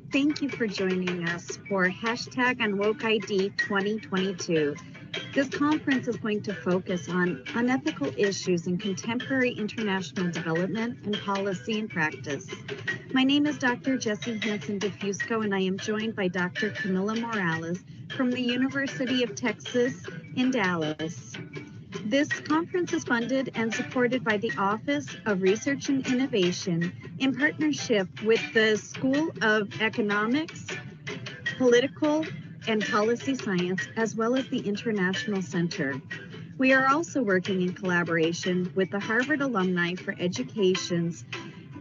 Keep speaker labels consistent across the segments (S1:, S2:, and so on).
S1: Thank you for joining us for #UnWokeID 2022. This conference is going to focus on unethical issues in contemporary international development and policy and practice. My name is Dr. Jessie Hansen DeFusco, and I am joined by Dr. Camila Morales from the University of Texas in Dallas. This conference is funded and supported by the Office of Research and Innovation in partnership with the School of Economics, Political and Policy Science, as well as the International Center. We are also working in collaboration with the Harvard Alumni for Education's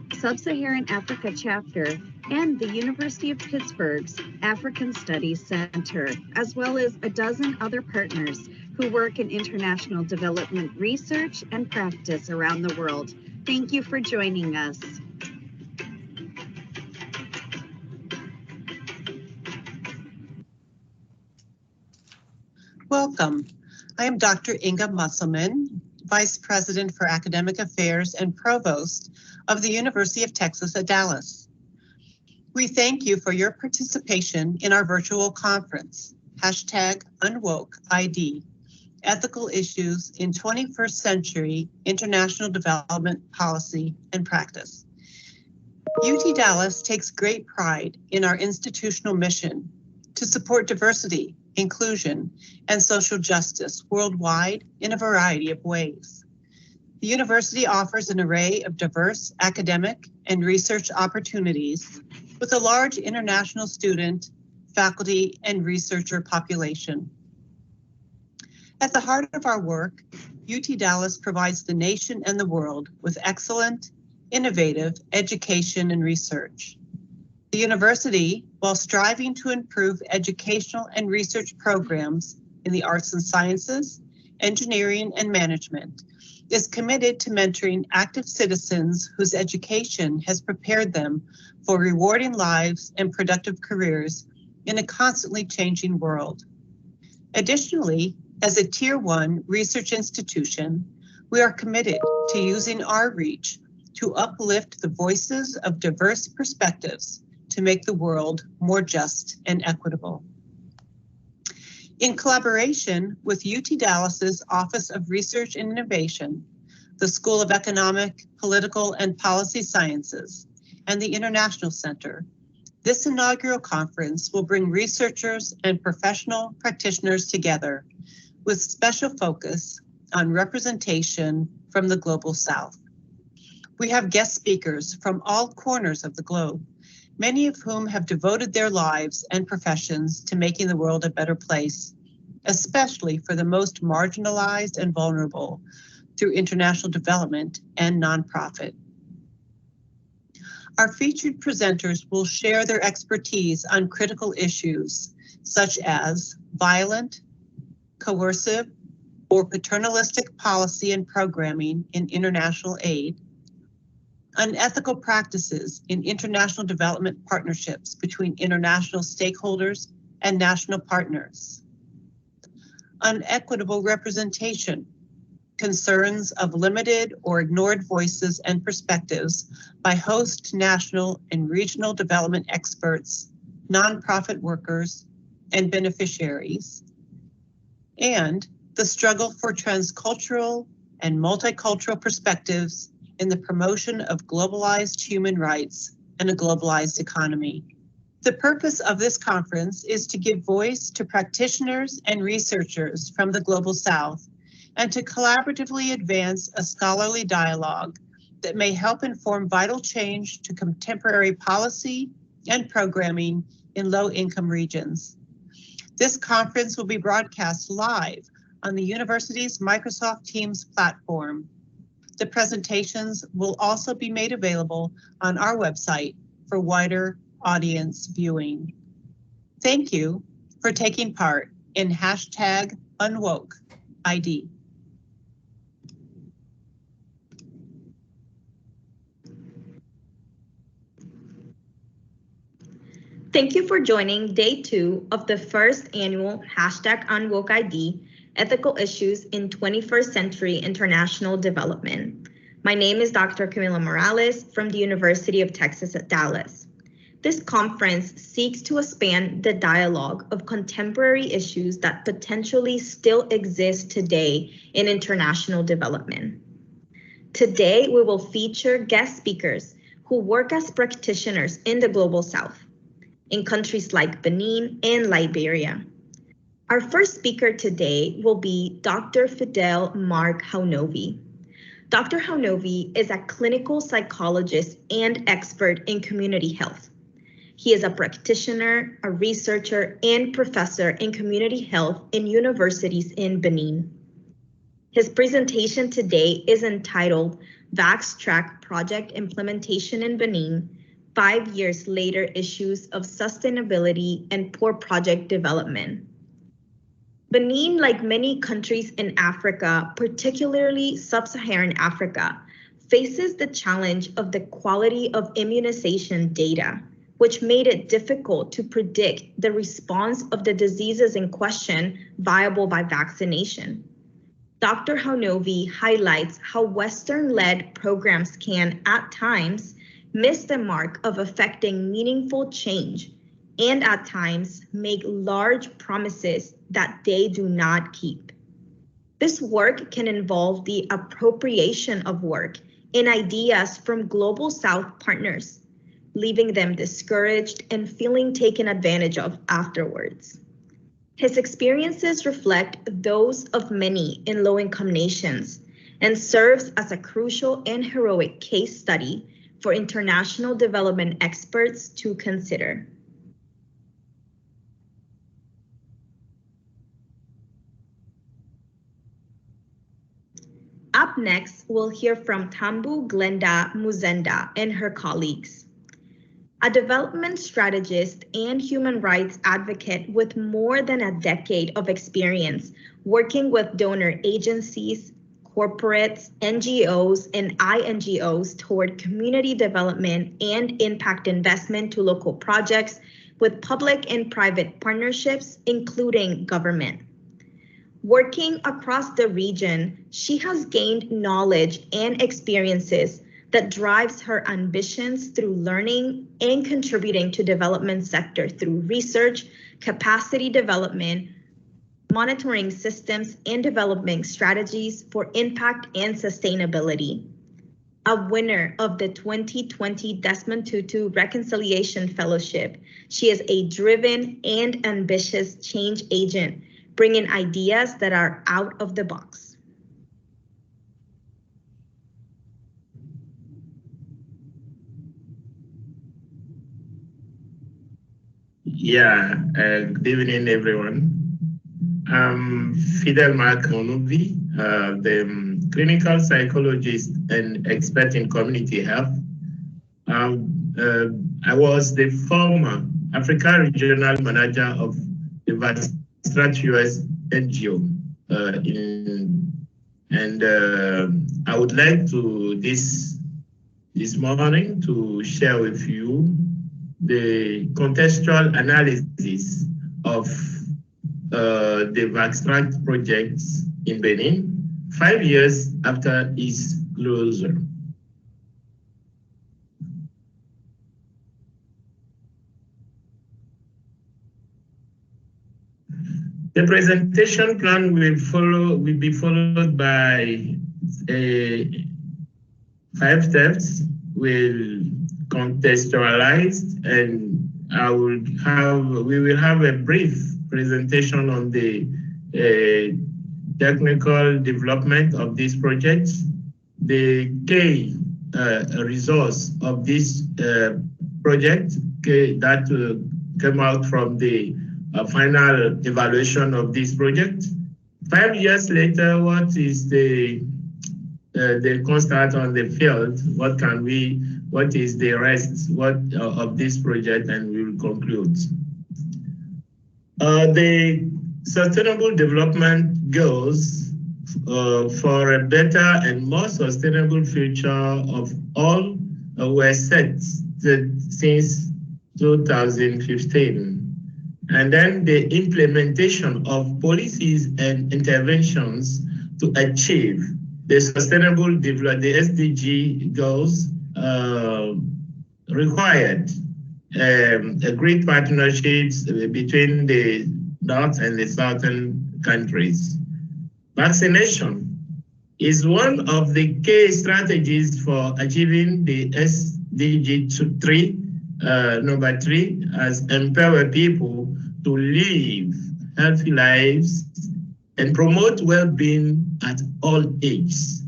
S1: SubSaharan Africa chapter and the University of Pittsburgh's African Studies Center, as well as a dozen other partners who work in international development research and practice around the world. Thank you for joining us.
S2: Welcome. I am Dr. Inga Musselman, Vice President for Academic Affairs and Provost of the University of Texas at Dallas. We thank you for your participation in our virtual conference, #UnWokeID, Ethical Issues in 21st Century International Development Policy and Practice. UT Dallas takes great pride in our institutional mission to support diversity, inclusion, and social justice worldwide in a variety of ways. The university offers an array of diverse academic and research opportunities with a large international student, faculty, and researcher population. At the heart of our work, UT Dallas provides the nation and the world with excellent, innovative education and research. The university, while striving to improve educational and research programs in the arts and sciences, engineering, and management, is committed to mentoring active citizens whose education has prepared them for rewarding lives and productive careers in a constantly changing world. Additionally, as a Tier 1 research institution, we are committed to using our reach to uplift the voices of diverse perspectives to make the world more just and equitable. In collaboration with UT Dallas's Office of Research and Innovation, the School of Economic, Political, and Policy Sciences, and the International Center, this inaugural conference will bring researchers and professional practitioners together with special focus on representation from the Global South. We have guest speakers from all corners of the globe, many of whom have devoted their lives and professions to making the world a better place, especially for the most marginalized and vulnerable through international development and nonprofit. Our featured presenters will share their expertise on critical issues such as violent, coercive, or paternalistic policy and programming in international aid, unethical practices in international development partnerships between international stakeholders and national partners, unequitable representation, concerns of limited or ignored voices and perspectives by host national and regional development experts, nonprofit workers, and beneficiaries, and the struggle for transcultural and multicultural perspectives in the promotion of globalized human rights and a globalized economy. The purpose of this conference is to give voice to practitioners and researchers from the Global South and to collaboratively advance a scholarly dialogue that may help inform vital change to contemporary policy and programming in low-income regions. This conference will be broadcast live on the university's Microsoft Teams platform. The presentations will also be made available on our website for wider audience viewing. Thank you for taking part in #UnWokeID.
S3: Thank you for joining Day 2 of the first annual #UnWokeID, Ethical Issues in 21st Century International Development. My name is Dr. Camila Morales from the University of Texas at Dallas. This conference seeks to expand the dialogue of contemporary issues that potentially still exist today in international development. Today, we will feature guest speakers who work as practitioners in the Global South, in countries like Benin and Liberia. Our first speaker today will be Dr. Fidel Martin. Dr. Haunovi is a clinical psychologist and expert in community health. He is a practitioner, a researcher, and professor in community health in universities in Benin. His presentation today is entitled VaxTrack Project Implementation in Benin, 5 years later issues of sustainability and poor project development. Benin, like many countries in Africa, particularly Sub-Saharan Africa, faces the challenge of the quality of immunization data, which made it difficult to predict the response of the diseases in question viable by vaccination. Dr. Haunovi highlights how Western-led programs can, at times, miss the mark of affecting meaningful change and at times make large promises that they do not keep. This work can involve the appropriation of work and ideas from Global South partners, leaving them discouraged and feeling taken advantage of afterwards. His experiences reflect those of many in low-income nations and serves as a crucial and heroic case study for international development experts to consider. Up next, we'll hear from Tambu Glenda Muzenda and her colleagues. A development strategist and human rights advocate with more than a decade of experience working with donor agencies, corporates, NGOs, and INGOs toward community development and impact investment to local projects with public and private partnerships, including government. Working across the region, she has gained knowledge and experiences that drives her ambitions through learning and contributing to development sector through research, capacity development, monitoring systems, and developing strategies for impact and sustainability. A winner of the 2020 Desmond Tutu Reconciliation Fellowship, she is a driven and ambitious change agent, bringing ideas that are out of the box.
S4: Good evening, everyone. I'm Fidel Martin, the clinical psychologist and expert in community health. I was the former Africa Regional Manager of the Vastrat US NGO. I would like to this morning to share with you the contextual analysis of the Vastrat projects in Benin 5 years after its closure. The presentation plan will be followed by 5 steps. We'll contextualize, and we will have a brief presentation on the technical development of this project, the key resource of this project that came out from the final evaluation of this project. 5 years later, what is the constant on the field? What is the rest of this project, and we will conclude. The Sustainable Development Goals for a better and more sustainable future of all were set since 2015. And then the implementation of policies and interventions to achieve the sustainable development, the SDG goals required great partnerships between the North and the Southern countries. Vaccination is one of the key strategies for achieving the SDG 3, number 3, as empower people to live healthy lives and promote well-being at all ages.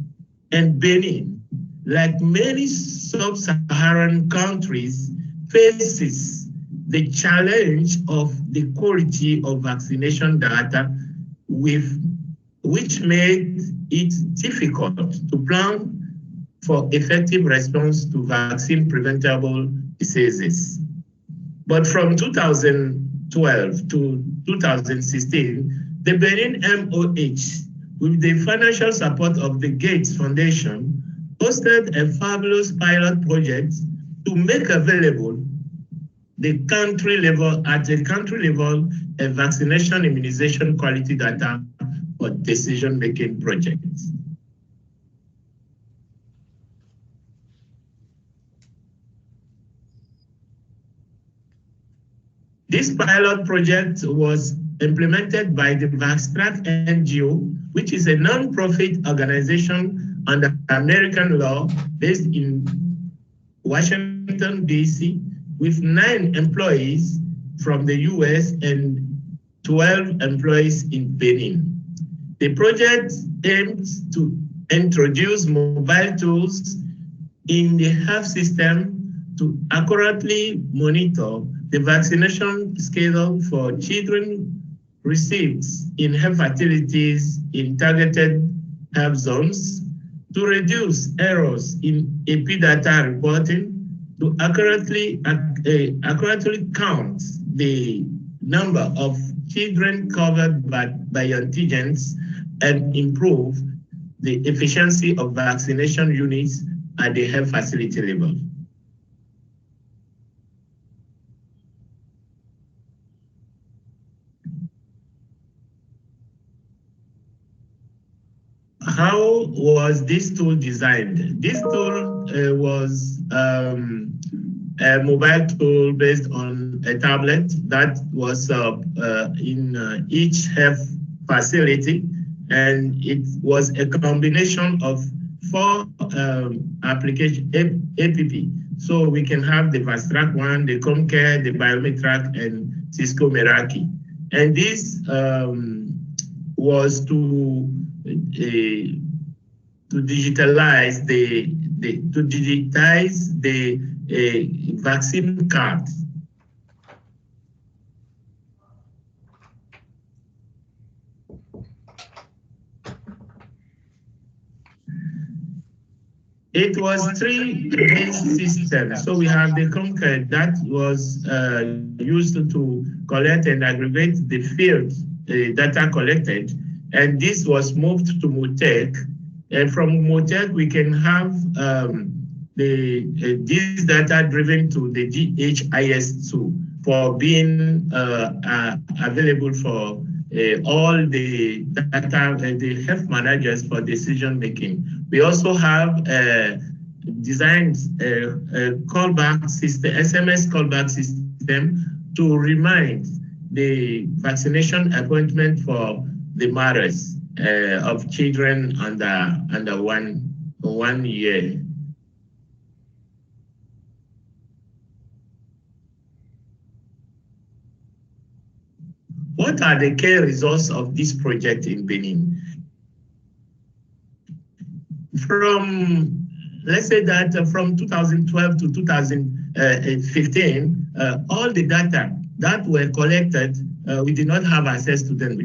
S4: And Benin, like many sub-Saharan countries, faces the challenge of the quality of vaccination data, which made it difficult to plan for effective response to vaccine-preventable diseases. But from 2012 to 2016, the Benin MOH, with the financial support of the Gates Foundation, hosted a fabulous pilot project to make available the country level, a vaccination immunization quality data for decision-making projects. This pilot project was implemented by the Vaxtrack NGO, which is a non-profit organization under American law based in Washington, D.C., with 9 employees from the US and 12 employees in Benin. The project aims to introduce mobile tools in the health system to accurately monitor the vaccination schedule for children received in health facilities in targeted health zones, to reduce errors in AP data reporting, to accurately count the number of children covered by antigens, and improve the efficiency of vaccination units at the health facility level. How was this tool designed? This tool was a mobile tool based on a tablet that was in each health facility, and it was a combination of 4 application APP. So we can have the Vaxtrack one, the Comcare, the Biometrack, and Cisco Meraki. And this was to digitize the vaccine card. It was 3 main systems. So we have the Comcare that was used to collect and aggregate the field data collected, and this was moved to Motec. And from Motec, we can have this data driven to the GHIS2 for being available for all the data, the health managers for decision making. We also have designed a callback system, SMS callback system, to remind the vaccination appointment for the mothers of children under one year. What are the key results of this project in Benin? Let's say that from 2012 to 2015, all the data that were collected, we did not have access to them.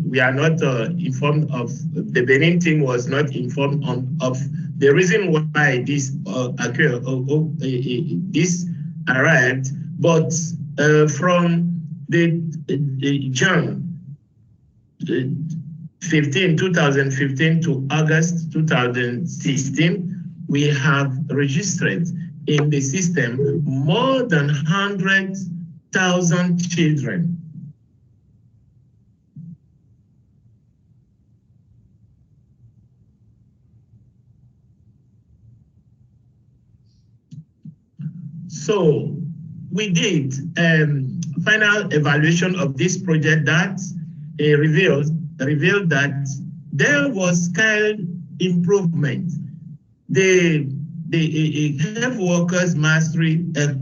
S4: We are not informed of, the Benin team was not informed of the reason why this occurred, this arrived, but from the June 2015 to August 2016, we have registered in the system more than 100,000 children. So we did final evaluation of this project that revealed that there was scale improvement. The health workers mastery have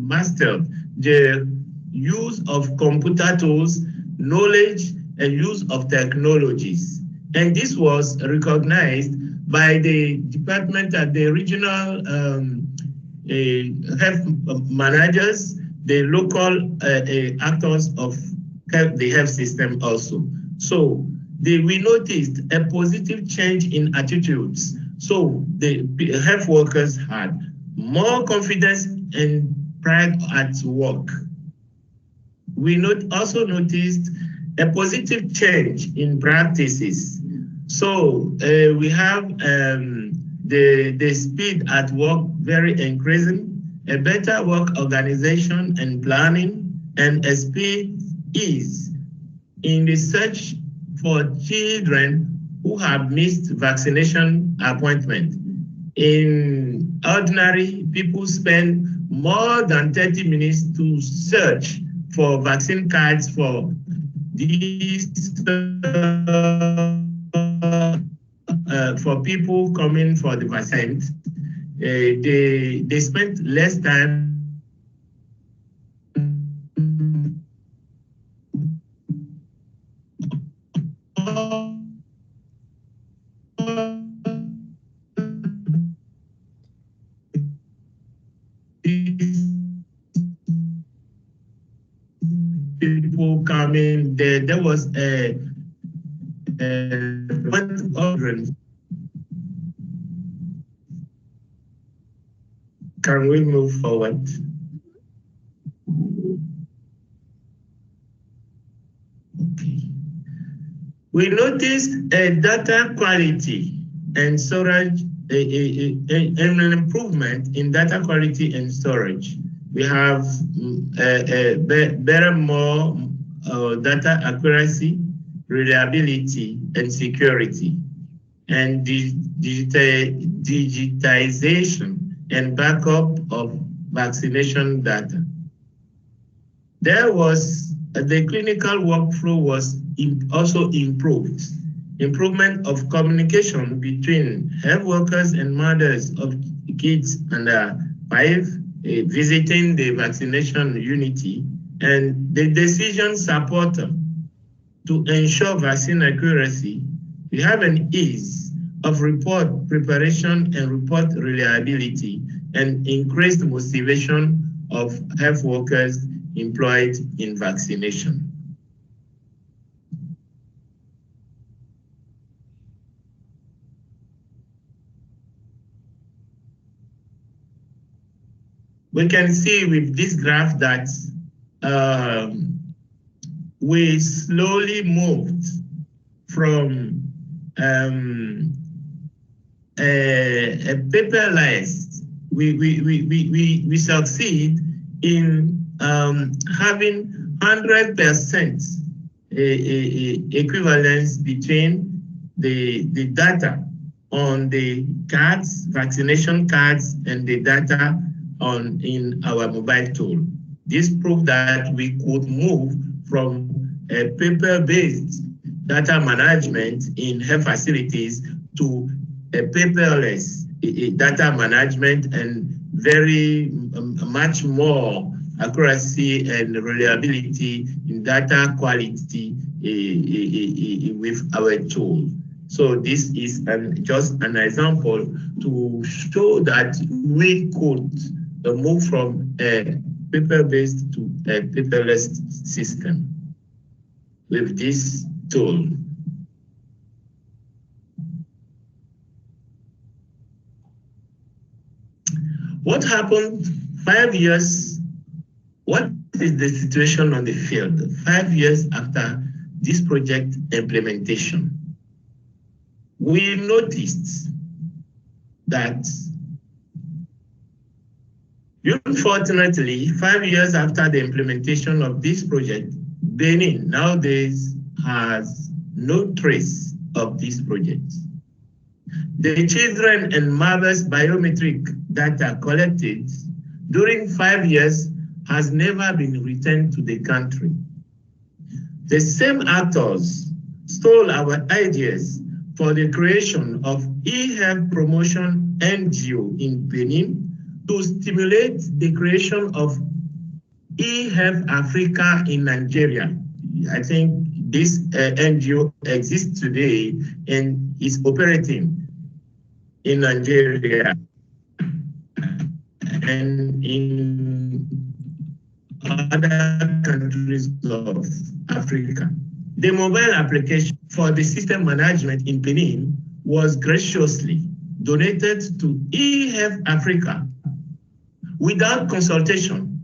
S4: mastered the use of computer tools, knowledge, and use of technologies. And this was recognized by the department at the regional health managers, the local actors of the health system also. So we noticed a positive change in attitudes. So the health workers had more confidence and pride at work. We also noticed a positive change in practices. So we have the speed at work very increasing, a better work organization and planning, and a speed ease in the search for children who have missed vaccination appointment. In ordinary, people spend more than 30 minutes to search for vaccine cards for these for people coming for the vaccines. They spend less time people coming. There was a Can we move forward? Okay. We noticed a data quality and storage, an improvement in data quality and storage. We have better, more data accuracy, reliability, and security, and digitization and backup of vaccination data. There was the clinical workflow was also improved. Improvement of communication between health workers and mothers of kids under 5 visiting the vaccination unity, and the decision support to ensure vaccine accuracy. We have an ease of report preparation and report reliability, and increased motivation of health workers employed in vaccination. We can see with this graph that we slowly moved from a paperless. We succeed in having 100% equivalence between the data on the cards, vaccination cards, and the data in our mobile tool. This proved that we could move from a paper-based data management in health facilities to a paperless data management, and very much more accuracy and reliability in data quality with our tool. So this is just an example to show that we could move from a paper-based to a paperless system with this tool. What happened 5 years? What is the situation on the field 5 years after this project implementation? We noticed that, unfortunately, 5 years after the implementation of this project, Benin nowadays has no trace of this project. The children and mothers' biometric data collected during 5 years has never been returned to the country. The same actors stole our ideas for the creation of e-health promotion NGO in Benin to stimulate the creation of e-health Africa in Nigeria. I think this NGO exists today and is operating in Nigeria and in other countries of Africa. The mobile application for the system management in Benin was graciously donated to e-health Africa without consultation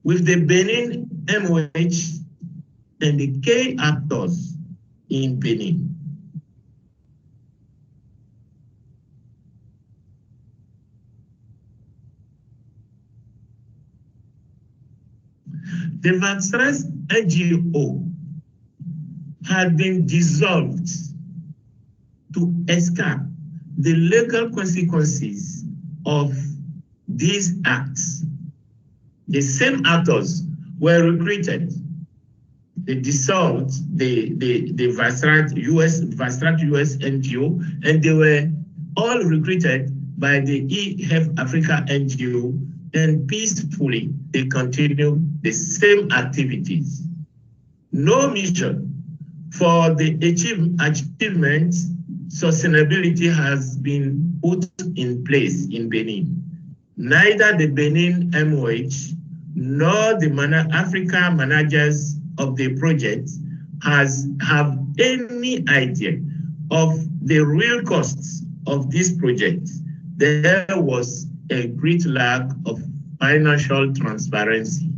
S4: with the Benin MOH and the key actors in Benin. The Vaxras NGO had been dissolved to escape the legal consequences of these acts. The same actors were recruited. They dissolved the Vaxras US NGO, and they were all recruited by the e-health Africa NGO, and peacefully they continue the same activities. No mission for the achievement sustainability has been put in place in Benin. Neither the Benin MOH nor the Africa managers of the project have any idea of the real costs of this project. There was a great lack of financial transparency.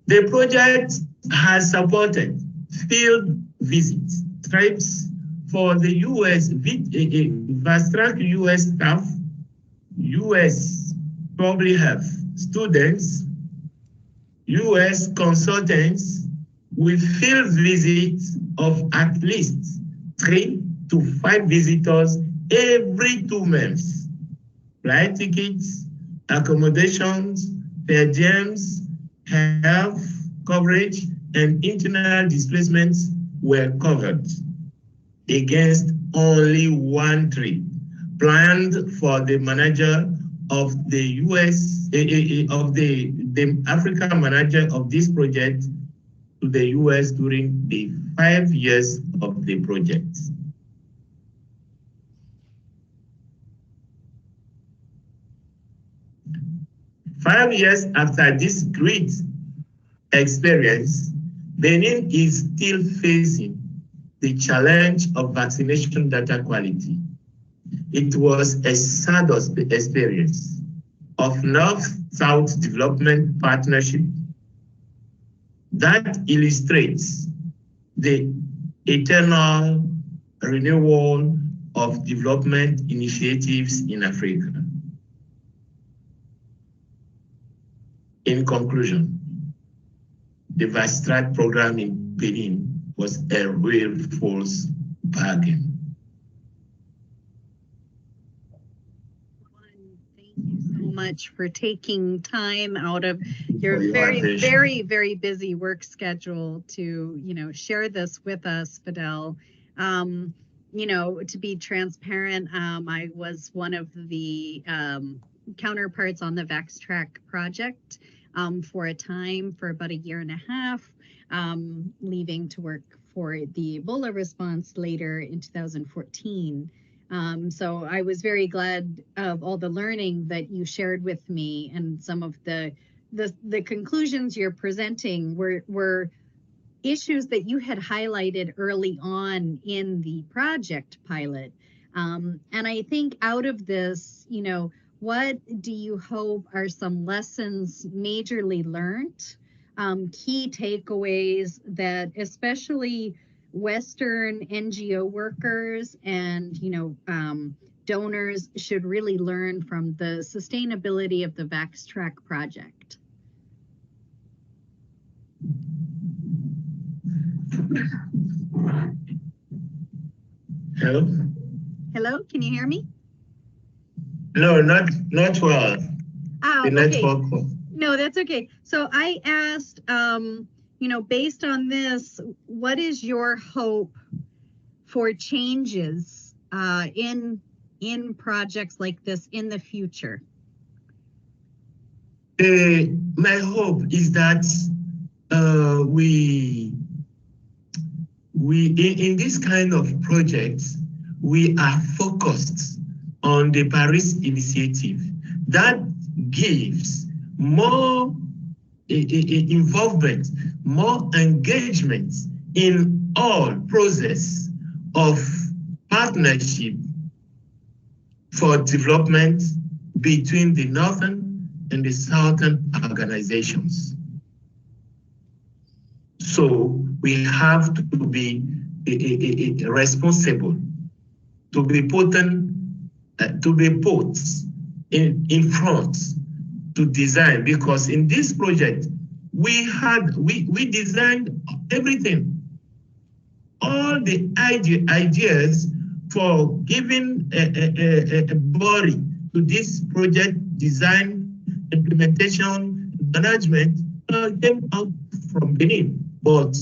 S4: The project has supported field visits, trips for the US, Vaxras US staff, US public health students, US consultants with field visits of at least 3 to 5 visitors every 2 months. Flight tickets, accommodations, per diems, health coverage, and internal displacements were covered against only 1 trip planned for the manager of the US, of the Africa manager of this project to the US during the 5 years of the project. Five years after this great experience, Benin is still facing the challenge of vaccination data quality. It was a sad experience of North-South Development Partnership that illustrates the eternal renewal of development initiatives in Africa. In conclusion, the Vaxras program in Benin was a real false bargain.
S1: Thank you so much for taking time out of your very, very busy work schedule to, share this with us, Fidel. To be transparent, I was one of the counterparts on the Vaxras project for a time, for about 1.5 years, leaving to work for the Ebola response later in 2014. So I was very glad of all the learning that you shared with me, and some of the conclusions you're presenting were issues that you had highlighted early on in the project pilot. And I think out of this, what do you hope are some lessons majorly learned, key takeaways that especially Western NGO workers and, donors should really learn from the sustainability of the Vaxras project?
S4: Hello?
S1: Hello, can you hear me?
S4: No, not well.
S1: Oh,
S4: The
S1: okay.
S4: network.
S1: No, that's okay. So I asked, based on this, what is your hope for changes in projects like this in the future?
S4: My hope is that we in this kind of projects, we are focused on the Paris Initiative. That gives more involvement, more engagement in all process of partnership for development between the northern and the southern organizations. So we have to be responsible, to be put in front to design, because in this project we designed everything, all the ideas for giving a body to this project design, implementation, management came out from Benin. But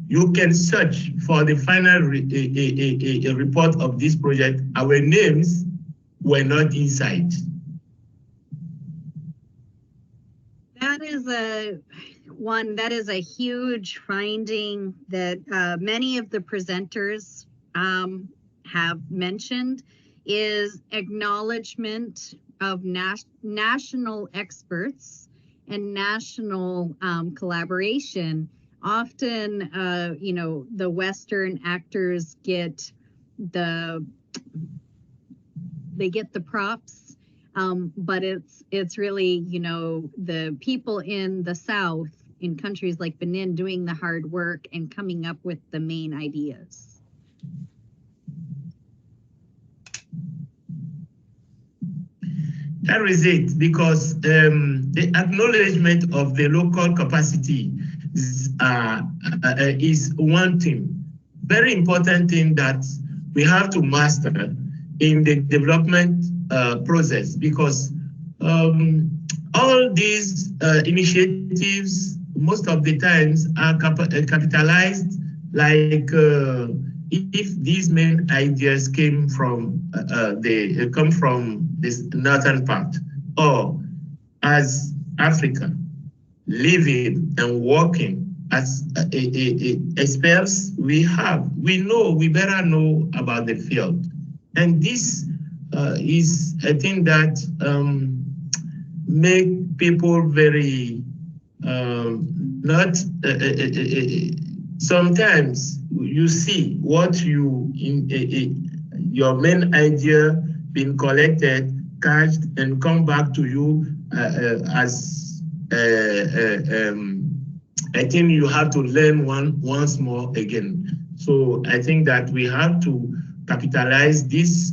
S4: you can search for the final report of this project. Our names were not inside.
S1: That is a huge finding that many of the presenters have mentioned, is acknowledgement of national experts and national collaboration. Often, the Western actors get the props, but it's really, the people in the South, in countries like Benin, doing the hard work and coming up with the main ideas.
S4: That is it, because the acknowledgement of the local capacity is one thing, very important thing that we have to master in the development process, because all these initiatives most of the times are capitalized, like if these main ideas came from this northern part, or as Africa, living and working as experts, we better know about the field. And this is a thing that make people very not sometimes you see what your main idea been collected, cached, and come back to you as I think you have to learn once more again. So I think that we have to capitalize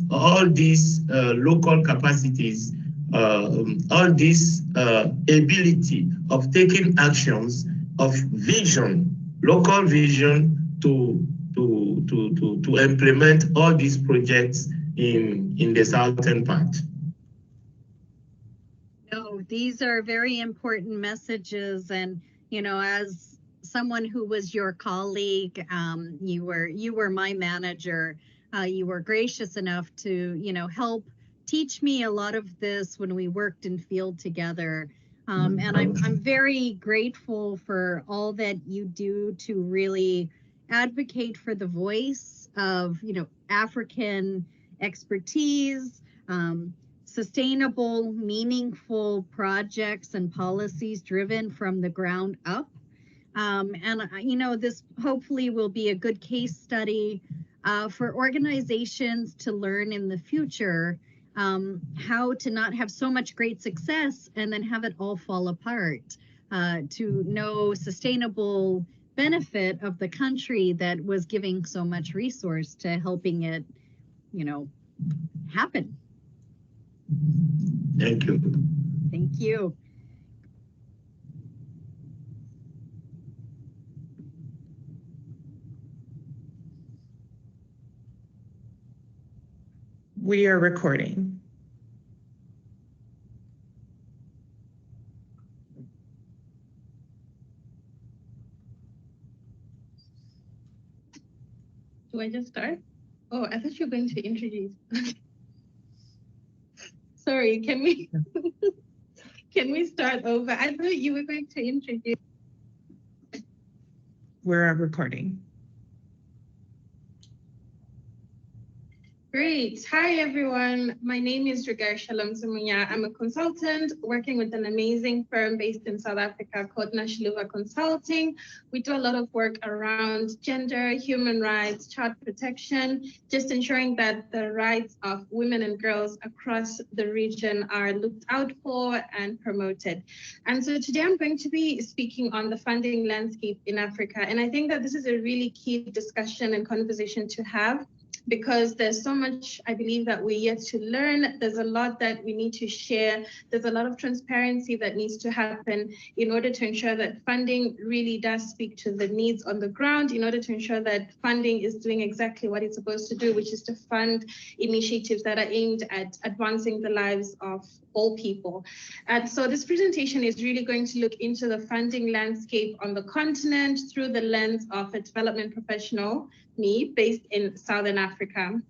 S4: all these local capacities, all this ability of taking actions, of vision, local vision to implement all these projects in the southern part.
S1: No, these are very important messages, and as someone who was your colleague, you were my manager. You were gracious enough to help teach me a lot of this when we worked in field together. And I'm very grateful for all that you do to really advocate for the voice of African expertise, sustainable, meaningful projects and policies driven from the ground up. And this hopefully will be a good case study for organizations to learn in the future how to not have so much great success and then have it all fall apart, to know sustainable benefit of the country that was giving so much resource to helping it, happen.
S4: Thank you.
S1: Thank you.
S5: We are recording.
S6: Do I just start? Oh, I thought you were going to introduce. Sorry, can we can we start over? I thought you were going to introduce.
S5: We're recording.
S6: Great. Hi, everyone. My name is Dragar Shalom Zumunya. I'm a consultant working with an amazing firm based in South Africa called Nashiluva Consulting. We do a lot of work around gender, human rights, child protection, just ensuring that the rights of women and girls across the region are looked out for and promoted. And so today I'm going to be speaking on the funding landscape in Africa. And I think that this is a really key discussion and conversation to have, because there's so much, I believe, that we're yet to learn. There's a lot that we need to share. There's a lot of transparency that needs to happen in order to ensure that funding really does speak to the needs on the ground, in order to ensure that funding is doing exactly what it's supposed to do, which is to fund initiatives that are aimed at advancing the lives of all people. And so this presentation is really going to look into the funding landscape on the continent through the lens of a development professional, me, based in Southern Africa.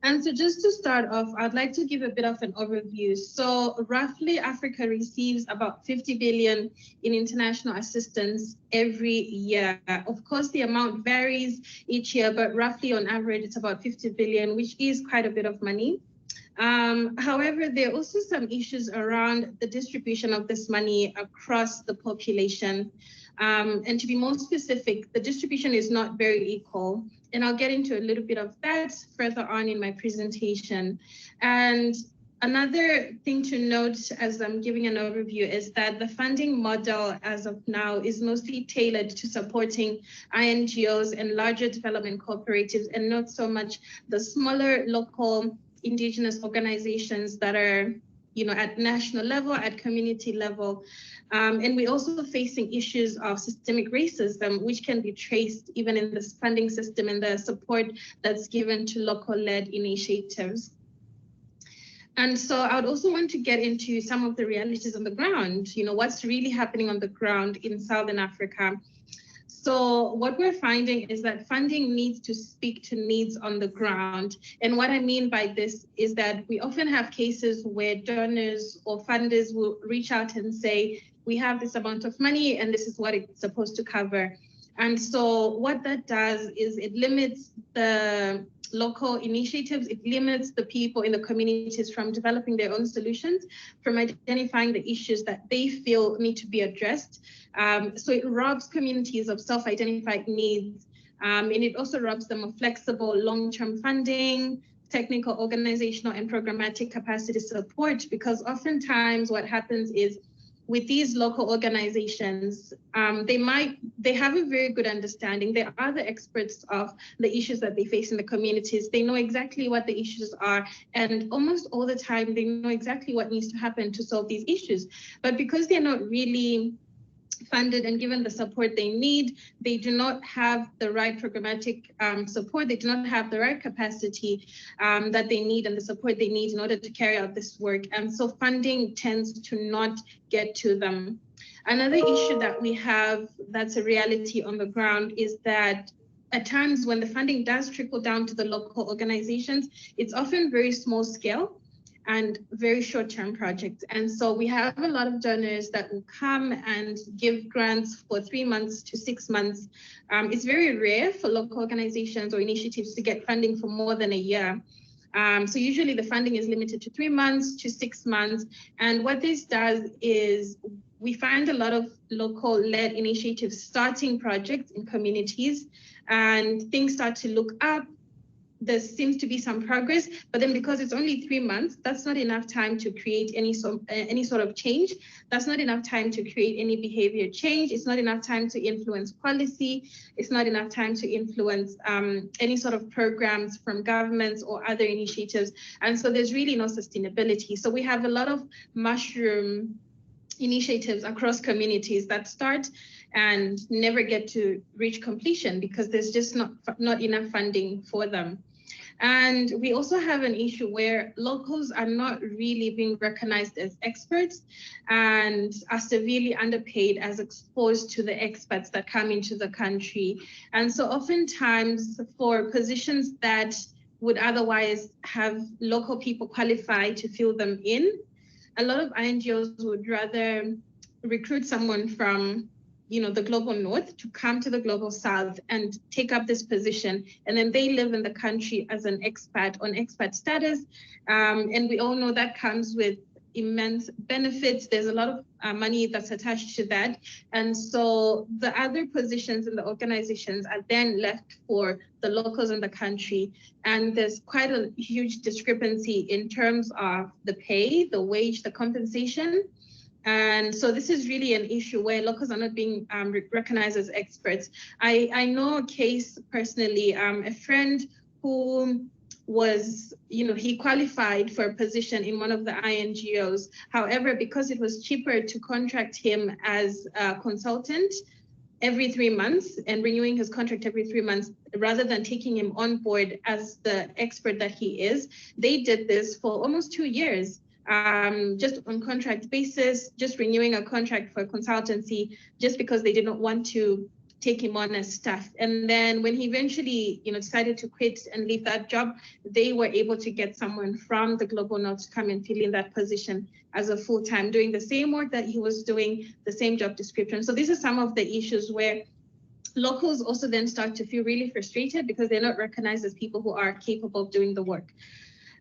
S6: And so just to start off, I'd like to give a bit of an overview. So roughly Africa receives about 50 billion in international assistance every year. Of course, the amount varies each year, but roughly on average, it's about 50 billion, which is quite a bit of money. However, there are also some issues around the distribution of this money across the population. And to be more specific, the distribution is not very equal. And I'll get into a little bit of that further on in my presentation. And another thing to note as I'm giving an overview is that the funding model as of now is mostly tailored to supporting INGOs and larger development cooperatives, and not so much the smaller local indigenous organizations that are, at national level, at community level. And we're also facing issues of systemic racism, which can be traced even in this funding system and the support that's given to local-led initiatives. And so I would also want to get into some of the realities on the ground, what's really happening on the ground in Southern Africa. So what we're finding is that funding needs to speak to needs on the ground. And what I mean by this is that we often have cases where donors or funders will reach out and say, we have this amount of money and this is what it's supposed to cover. And so what that does is it limits the local initiatives, it limits the people in the communities from developing their own solutions, from identifying the issues that they feel need to be addressed. So it robs communities of self-identified needs, and it also robs them of flexible long-term funding, technical, organizational, and programmatic capacity support, because oftentimes what happens is with these local organizations, they have a very good understanding. They are the experts of the issues that they face in the communities. They know exactly what the issues are, and almost all the time they know exactly what needs to happen to solve these issues. But because they're not really funded and given the support they need, they do not have the right programmatic support, they do not have the right capacity that they need and the support they need in order to carry out this work. And so funding tends to not get to them. Another issue that we have that's a reality on the ground is that at times when the funding does trickle down to the local organizations, it's often very small scale and very short-term projects. And so we have a lot of donors that will come and give grants for 3 months to 6 months. It's very rare for local organizations or initiatives to get funding for more than a year. So usually the funding is limited to 3 months to 6 months. And what this does is we find a lot of local-led initiatives starting projects in communities, and things start to look up. There seems to be some progress, but then because it's only 3 months, that's not enough time to create any sort of change. That's not enough time to create any behavior change. It's not enough time to influence policy. It's not enough time to influence any sort of programs from governments or other initiatives. And so there's really no sustainability. So we have a lot of mushroom initiatives across communities that start and never get to reach completion because there's just not enough funding for them. And we also have an issue where locals are not really being recognized as experts and are severely underpaid as opposed to the experts that come into the country. And so oftentimes for positions that would otherwise have local people qualified to fill them in, a lot of NGOs would rather recruit someone from the global north to come to the global south and take up this position. And then they live in the country as an expat on expat status. And we all know that comes with immense benefits. There's a lot of money that's attached to that. And so the other positions in the organizations are then left for the locals in the country. And there's quite a huge discrepancy in terms of the pay, the wage, the compensation. And so this is really an issue where locals are not being recognized as experts. I know a case personally, a friend who was, he qualified for a position in one of the INGOs. However, because it was cheaper to contract him as a consultant every 3 months and renewing his contract every 3 months, rather than taking him on board as the expert that he is, they did this for almost 2 years. Just on contract basis, just renewing a contract for consultancy, just because they did not want to take him on as staff. And then when he eventually, decided to quit and leave that job, they were able to get someone from the Global North to come and fill in that position as a full-time, doing the same work that he was doing, the same job description. So these are some of the issues where locals also then start to feel really frustrated because they're not recognized as people who are capable of doing the work.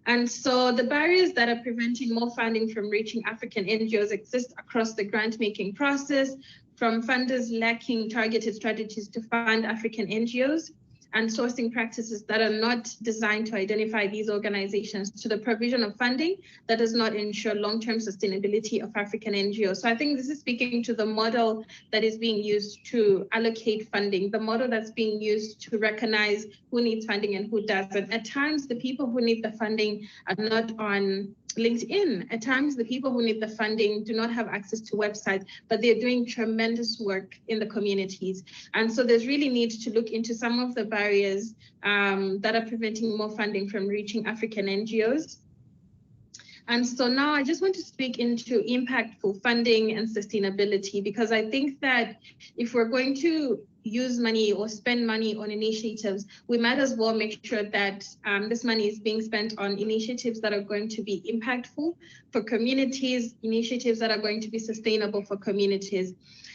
S6: And so the barriers that are preventing more funding from reaching African NGOs exist across the grant-making process, from funders lacking targeted strategies to fund African NGOs and sourcing practices that are not designed to identify these organizations, to the provision of funding that does not ensure long-term sustainability of African NGOs. So I think this is speaking to the model that is being used to allocate funding, the model that's being used to recognize who needs funding and who doesn't. At times, the people who need the funding are not on LinkedIn. At times, the people who need the funding do not have access to websites, but they're doing tremendous work in the communities. And so there's really need to look into some of the barriers that are preventing more funding from reaching African NGOs. And so now I just want to speak into impactful funding and sustainability, because I think that if we're going to use money or spend money on initiatives, we might as well make sure that this money is being spent on initiatives that are going to be impactful for communities, initiatives that are going to be sustainable for communities.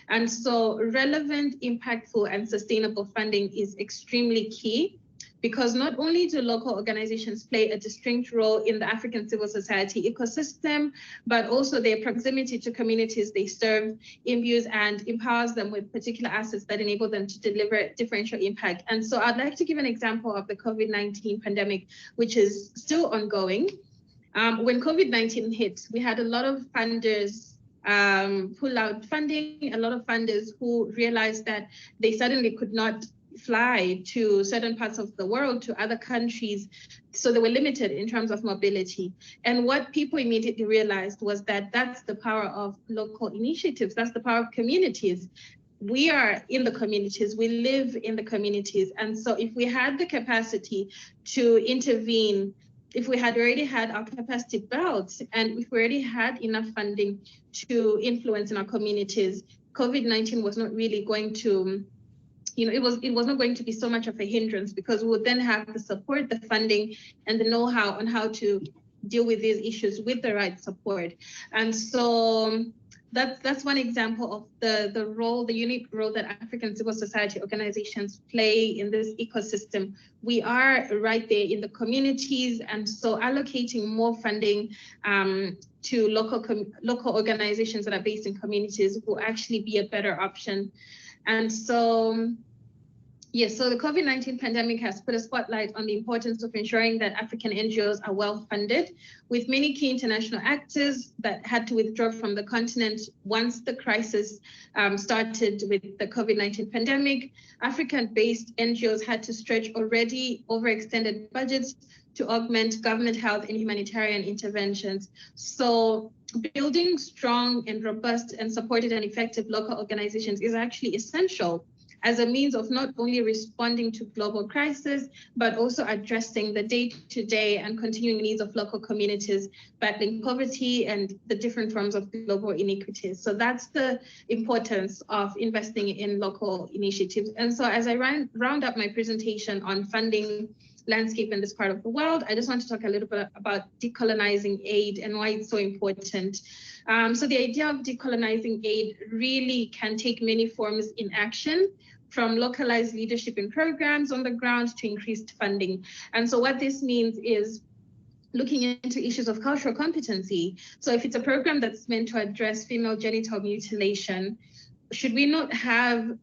S6: And so relevant, impactful, and sustainable funding is extremely key, because not only do local organizations play a distinct role in the African civil society ecosystem, but also their proximity to communities they serve imbues and empowers them with particular assets that enable them to deliver differential impact. And so I'd like to give an example of the COVID-19 pandemic, which is still ongoing. When COVID-19 hit, we had a lot of funders pull out funding, a lot of funders who realized that they suddenly could not fly to certain parts of the world, to other countries. So they were limited in terms of mobility. And what people immediately realized was that that's the power of local initiatives. That's the power of communities. We are in the communities, we live in the communities. And so if we had the capacity to intervene, if we had already had our capacity built, and if we already had enough funding to influence in our communities, COVID-19 was not really going to, it was not going to be so much of a hindrance, because we would then have the support, the funding, and the know-how on how to deal with these issues with the right support. And so that's one example of the unique role that African civil society organizations play in this ecosystem. We are right there in the communities, and so allocating more funding to local organizations that are based in communities will actually be a better option. And so, yes, so the COVID-19 pandemic has put a spotlight on the importance of ensuring that African NGOs are well funded, with many key international actors that had to withdraw from the continent once the crisis started with the COVID-19 pandemic. African-based NGOs had to stretch already overextended budgets to augment government health and humanitarian interventions. So building strong and robust and supported and effective local organizations is actually essential as a means of not only responding to global crisis, but also addressing the day-to-day and continuing needs of local communities battling poverty and the different forms of global inequities. So that's the importance of investing in local initiatives. And so as I round up my presentation on funding landscape in this part of the world, I just want to talk a little bit about decolonizing aid and why it's so important. So the idea of decolonizing aid really can take many forms in action, from localized leadership in programs on the ground to increased funding. And so what this means is looking into issues of cultural competency. So if it's a program that's meant to address female genital mutilation, should we not have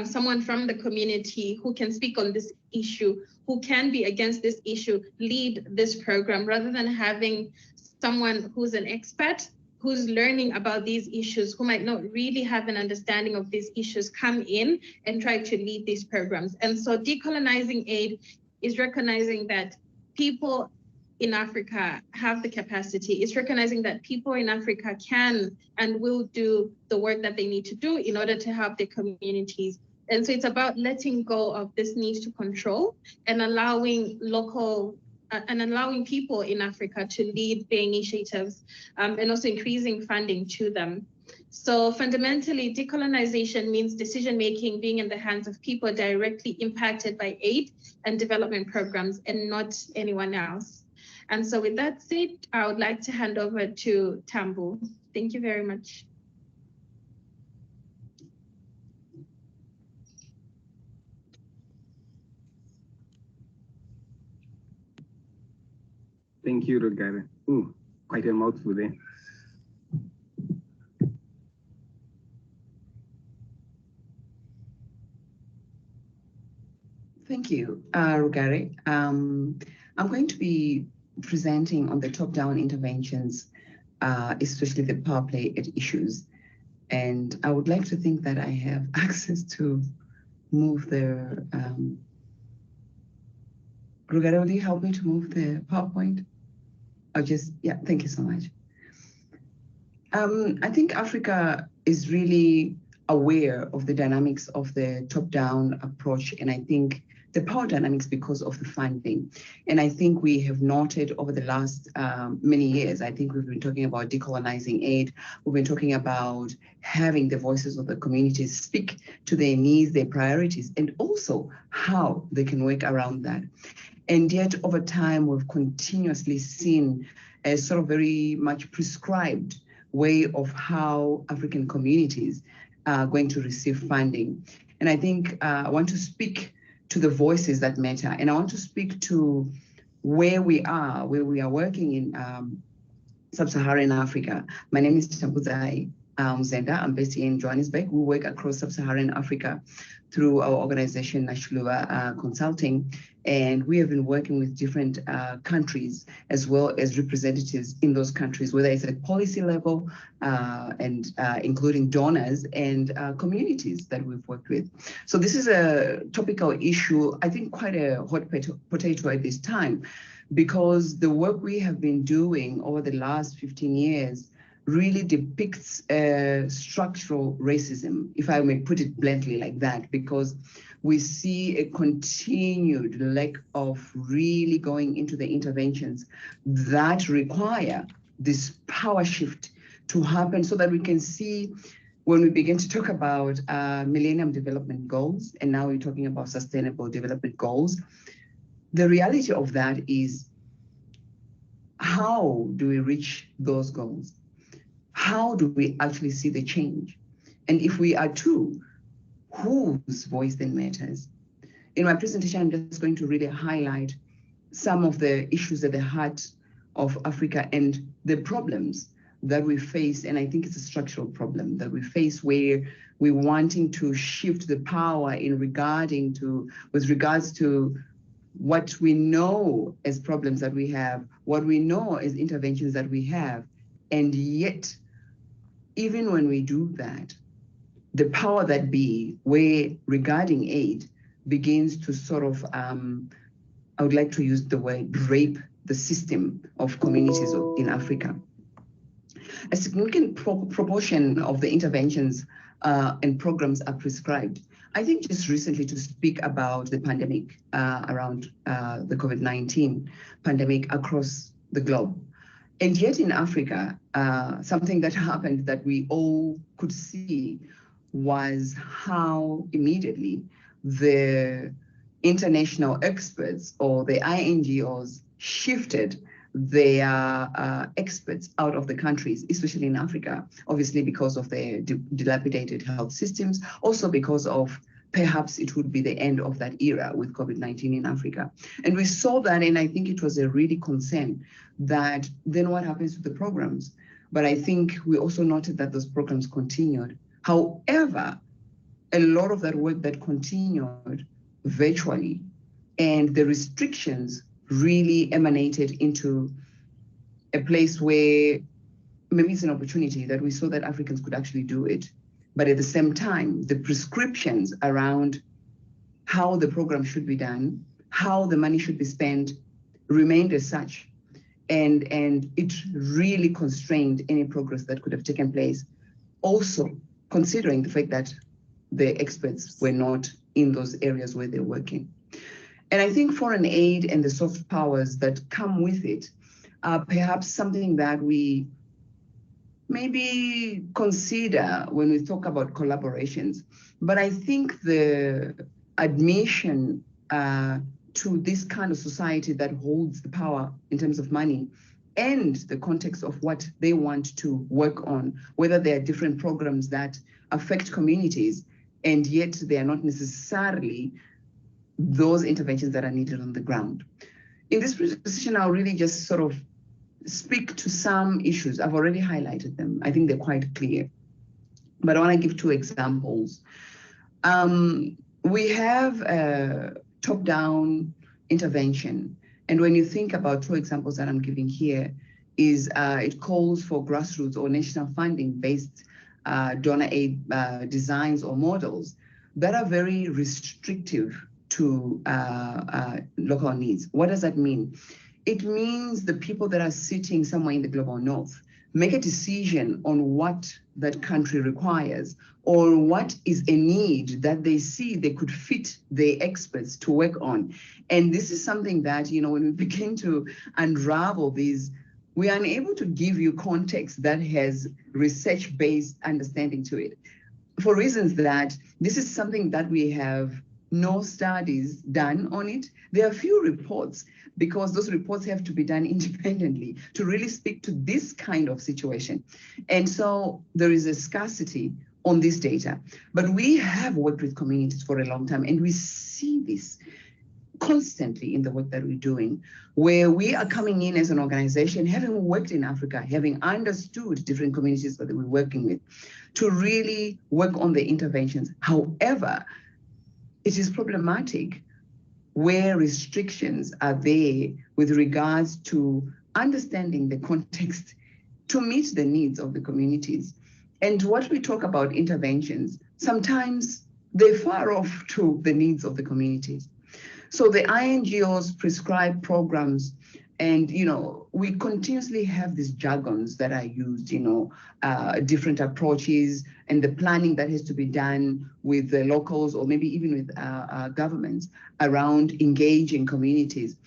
S6: someone from the community who can speak on this issue, who can be against this issue, lead this program, rather than having someone who's an expert, who's learning about these issues, who might not really have an understanding of these issues, come in and try to lead these programs. And so decolonizing aid is recognizing that people in Africa have the capacity. It's recognizing that people in Africa can and will do the work that they need to do in order to help their communities. And so it's about letting go of this need to control and allowing people in Africa to lead their initiatives, and also increasing funding to them. So fundamentally, decolonization means decision-making being in the hands of people directly impacted by aid and development programs and not anyone else. And so with that said, I would like to hand over to Tambu. Thank you very much.
S7: Thank you, Rugare. Ooh, quite a mouthful there.
S8: Thank you, Rugare. I'm going to be presenting on the top-down interventions, especially the power play issues. And I would like to think that I have access to move the, Rugare, will you help me to move the PowerPoint? Yeah, thank you so much. I think Africa is really aware of the dynamics of the top-down approach, and I think the power dynamics because of the funding. And I think we have noted over the last many years, I think we've been talking about decolonizing aid. We've been talking about having the voices of the communities speak to their needs, their priorities, and also how they can work around that. And yet over time, we've continuously seen a sort of very much prescribed way of how African communities are going to receive funding. And I think I want to speak to the voices that matter. And I want to speak to where we are working in Sub-Saharan Africa. My name is Tambuzai Mzenda. I'm based in Johannesburg. We work across Sub-Saharan Africa through our organization, Nashluva Consulting. And we have been working with different countries as well as representatives in those countries, whether it's at policy level and including donors and communities that we've worked with. So this is a topical issue, I think quite a hot potato at this time, because the work we have been doing over the last 15 years really depicts structural racism, if I may put it bluntly like that, because we see a continued lack of really going into the interventions that require this power shift to happen so that we can see when we begin to talk about Millennium Development Goals, and now we're talking about Sustainable Development Goals, the reality of that is how do we reach those goals? How do we actually see the change? And if we are to, whose voice then matters? In my presentation, I'm just going to really highlight some of the issues at the heart of Africa and the problems that we face. And I think it's a structural problem that we face where we're wanting to shift the power with regards to what we know as problems that we have, what we know as interventions that we have. And yet, even when we do that, the power that be, where regarding aid, begins to sort of, I would like to use the word, rape the system of communities in Africa. A significant proportion of the interventions and programs are prescribed, I think just recently to speak about the pandemic around the COVID-19 pandemic across the globe. And yet in Africa, something that happened that we all could see was how immediately the international experts or the INGOs shifted their experts out of the countries, especially in Africa, obviously because of their dilapidated health systems, also because of perhaps it would be the end of that era with COVID-19 in Africa. And we saw that, and I think it was a really concern that then what happens to the programs? But I think we also noted that those programs continued. However, a lot of that work that continued virtually, and the restrictions really emanated into a place where maybe it's an opportunity that we saw that Africans could actually do it. But at the same time, the prescriptions around how the program should be done, how the money should be spent, remained as such. And it really constrained any progress that could have taken place. Also, considering the fact that the experts were not in those areas where they're working. And I think foreign aid and the soft powers that come with it are perhaps something that we maybe consider when we talk about collaborations. But I think the admission to this kind of society that holds the power in terms of money and the context of what they want to work on, whether there are different programs that affect communities, and yet they are not necessarily those interventions that are needed on the ground. In this presentation, I'll really just sort of speak to some issues. I've already highlighted them. I think they're quite clear. But I want to give two examples. We have a top-down intervention. And when you think about two examples that I'm giving here, is it calls for grassroots or national funding-based donor aid designs or models that are very restrictive to local needs. What does that mean? It means the people that are sitting somewhere in the global north make a decision on what that country requires or what is a need that they see they could fit their experts to work on. And this is something that, you know, when we begin to unravel these, we are unable to give you context that has research-based understanding to it. For reasons that this is something that we have no studies done on it. There are few reports because those reports have to be done independently to really speak to this kind of situation. And so there is a scarcity on this data. But we have worked with communities for a long time, and we see this constantly in the work that we're doing, where we are coming in as an organization, having worked in Africa, having understood different communities that we're working with, to really work on the interventions. However, it is problematic where restrictions are there with regards to understanding the context to meet the needs of the communities. And what we talk about interventions, sometimes they're far off to the needs of the communities. So the INGOs prescribe programs, and, you know, we continuously have these jargons that are used, you know, different approaches and the planning that has to be done with the locals or maybe even with governments around engaging communities.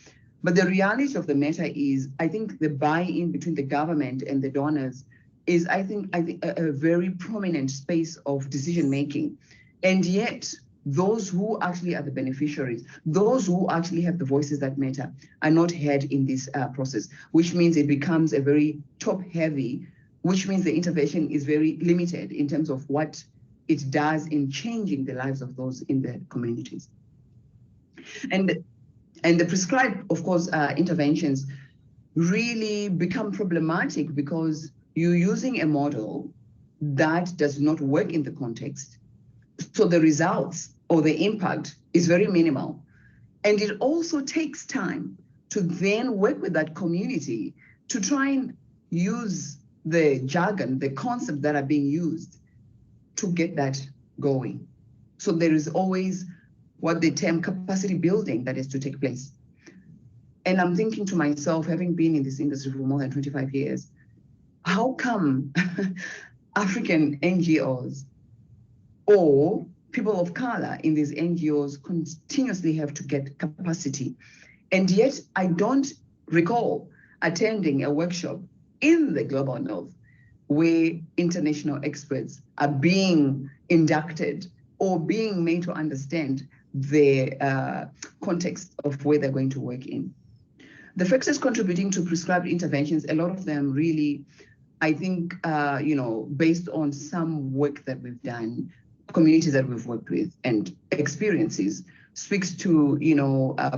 S8: But the reality of the matter is, I think the buy-in between the government and the donors is, I think a very prominent space of decision-making. And yet, those who actually are the beneficiaries, those who actually have the voices that matter, are not heard in this process, which means it becomes a very top-heavy, which means the intervention is very limited in terms of what it does in changing the lives of those in the communities. And the prescribed, of course, interventions really become problematic because you're using a model that does not work in the context. So the results or the impact is very minimal. And it also takes time to then work with that community to try and use the jargon, the concepts that are being used to get that going. So there is always what they term capacity building that is to take place. And I'm thinking to myself, having been in this industry for more than 25 years, how come African NGOs or people of color in these NGOs continuously have to get capacity. And yet I don't recall attending a workshop in the Global North where international experts are being inducted or being made to understand the context of where they're going to work in. The factors contributing to prescribed interventions, a lot of them really, I think, based on some work that we've done, communities that we've worked with and experiences, speaks to,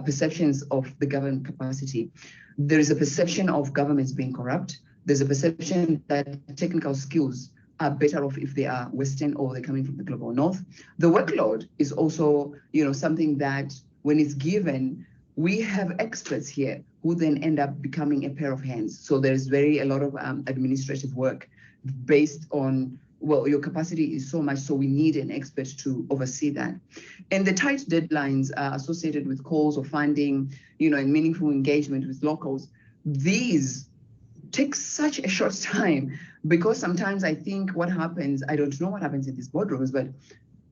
S8: perceptions of the government capacity. There is a perception of governments being corrupt. There's a perception that technical skills are better off if they are Western or they're coming from the Global North. The workload is also, something that when it's given, we have experts here who then end up becoming a pair of hands. So there's a lot of administrative work based on, well, your capacity is so much, so we need an expert to oversee that. And the tight deadlines associated with calls of funding, and meaningful engagement with locals, these take such a short time, because sometimes I think what happens, I don't know what happens in these boardrooms, but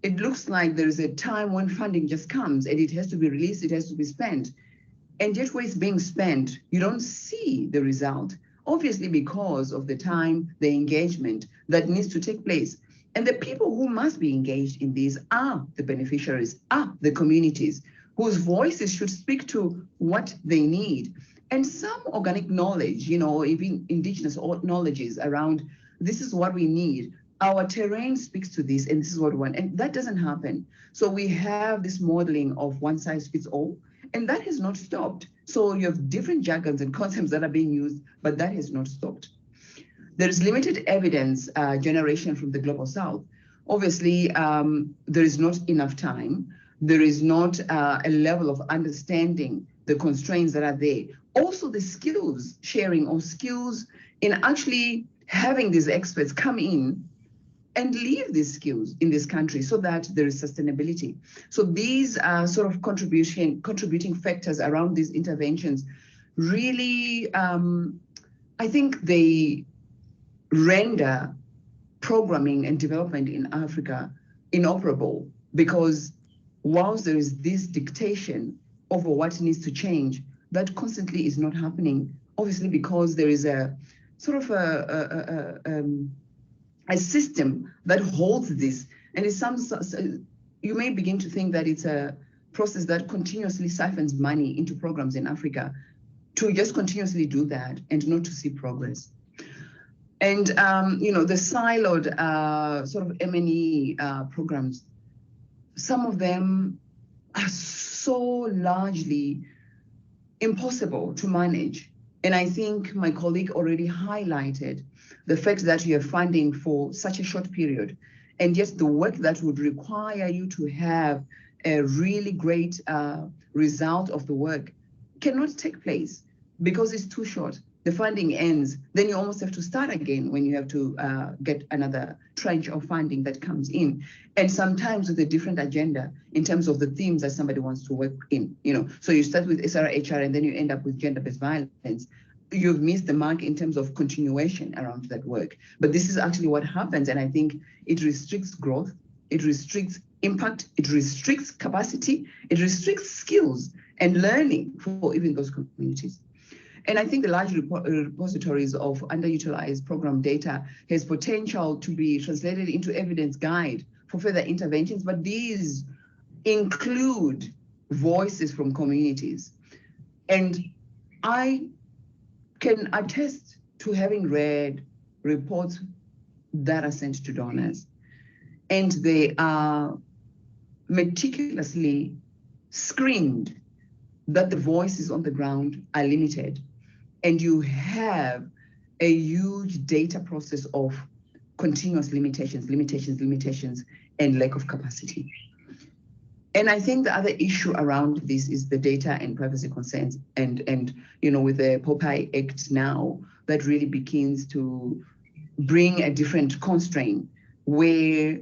S8: it looks like there is a time when funding just comes and it has to be released, it has to be spent. And yet where it's being spent, you don't see the result, obviously because of the time, the engagement that needs to take place. And the people who must be engaged in these are the beneficiaries, are the communities whose voices should speak to what they need. And some organic knowledge, even indigenous knowledges around this is what we need. Our terrain speaks to this, and this is what we want. And that doesn't happen. So we have this modeling of one size fits all, and that has not stopped. So you have different jargons and concepts that are being used, but that has not stopped. There is limited evidence generation from the Global South. Obviously, there is not enough time. There is not a level of understanding the constraints that are there. Also the skills sharing or skills in actually having these experts come in and leave these skills in this country so that there is sustainability. So these are sort of contributing factors around these interventions. Really, I think they render programming and development in Africa inoperable, because whilst there is this dictation over what needs to change, that constantly is not happening, obviously because there is a sort of a system that holds this. And you may begin to think that it's a process that continuously siphons money into programs in Africa to just continuously do that and not to see progress. And, the siloed sort of M&E programs, some of them are so largely impossible to manage. And I think my colleague already highlighted the fact that you have funding for such a short period, and yet the work that would require you to have a really great result of the work cannot take place because it's too short. The funding ends, then you almost have to start again when you have to get another tranche of funding that comes in. And sometimes with a different agenda in terms of the themes that somebody wants to work in, So you start with SRHR and then you end up with gender-based violence. You've missed the mark in terms of continuation around that work. But this is actually what happens. And I think it restricts growth, it restricts impact, it restricts capacity, it restricts skills and learning for even those communities. And I think the large repositories of underutilized program data has potential to be translated into evidence guide for further interventions, but these include voices from communities. And I can attest to having read reports that are sent to donors, and they are meticulously screened that the voices on the ground are limited. And you have a huge data process of continuous limitations, and lack of capacity. And I think the other issue around this is the data and privacy concerns. And with the POPI Act now, that really begins to bring a different constraint where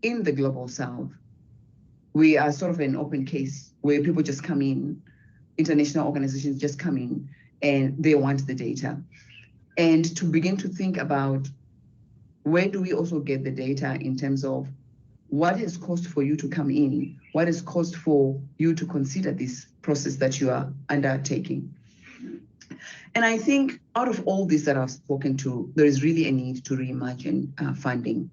S8: in the Global South, we are sort of an open case where people just come in, international organizations just come in, and they want the data. And to begin to think about where do we also get the data in terms of what has caused for you to come in? What has caused for you to consider this process that you are undertaking? And I think out of all this that I've spoken to, there is really a need to reimagine funding.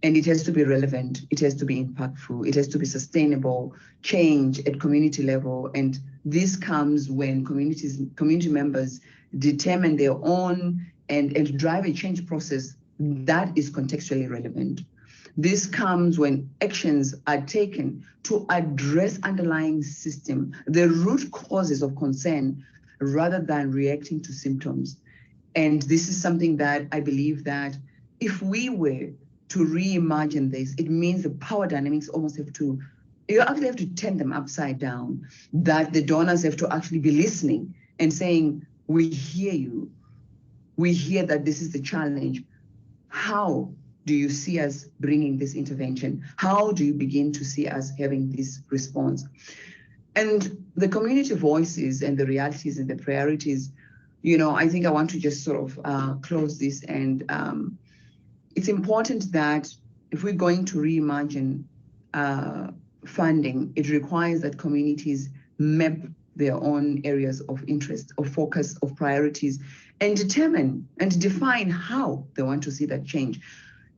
S8: And it has to be relevant, it has to be impactful, it has to be sustainable, change at community level. And this comes when community members determine their own and drive a change process that is contextually relevant. This comes when actions are taken to address underlying system, the root causes of concern, rather than reacting to symptoms. And this is something that I believe that if we were to reimagine this, it means the power dynamics almost you actually have to turn them upside down, that the donors have to actually be listening and saying, we hear you. We hear that this is the challenge. How do you see us bringing this intervention? How do you begin to see us having this response? And the community voices and the realities and the priorities, I think I want to just sort of close this. And it's important that if we're going to reimagine funding, it requires that communities map their own areas of interest, of focus, of priorities, and determine and define how they want to see that change.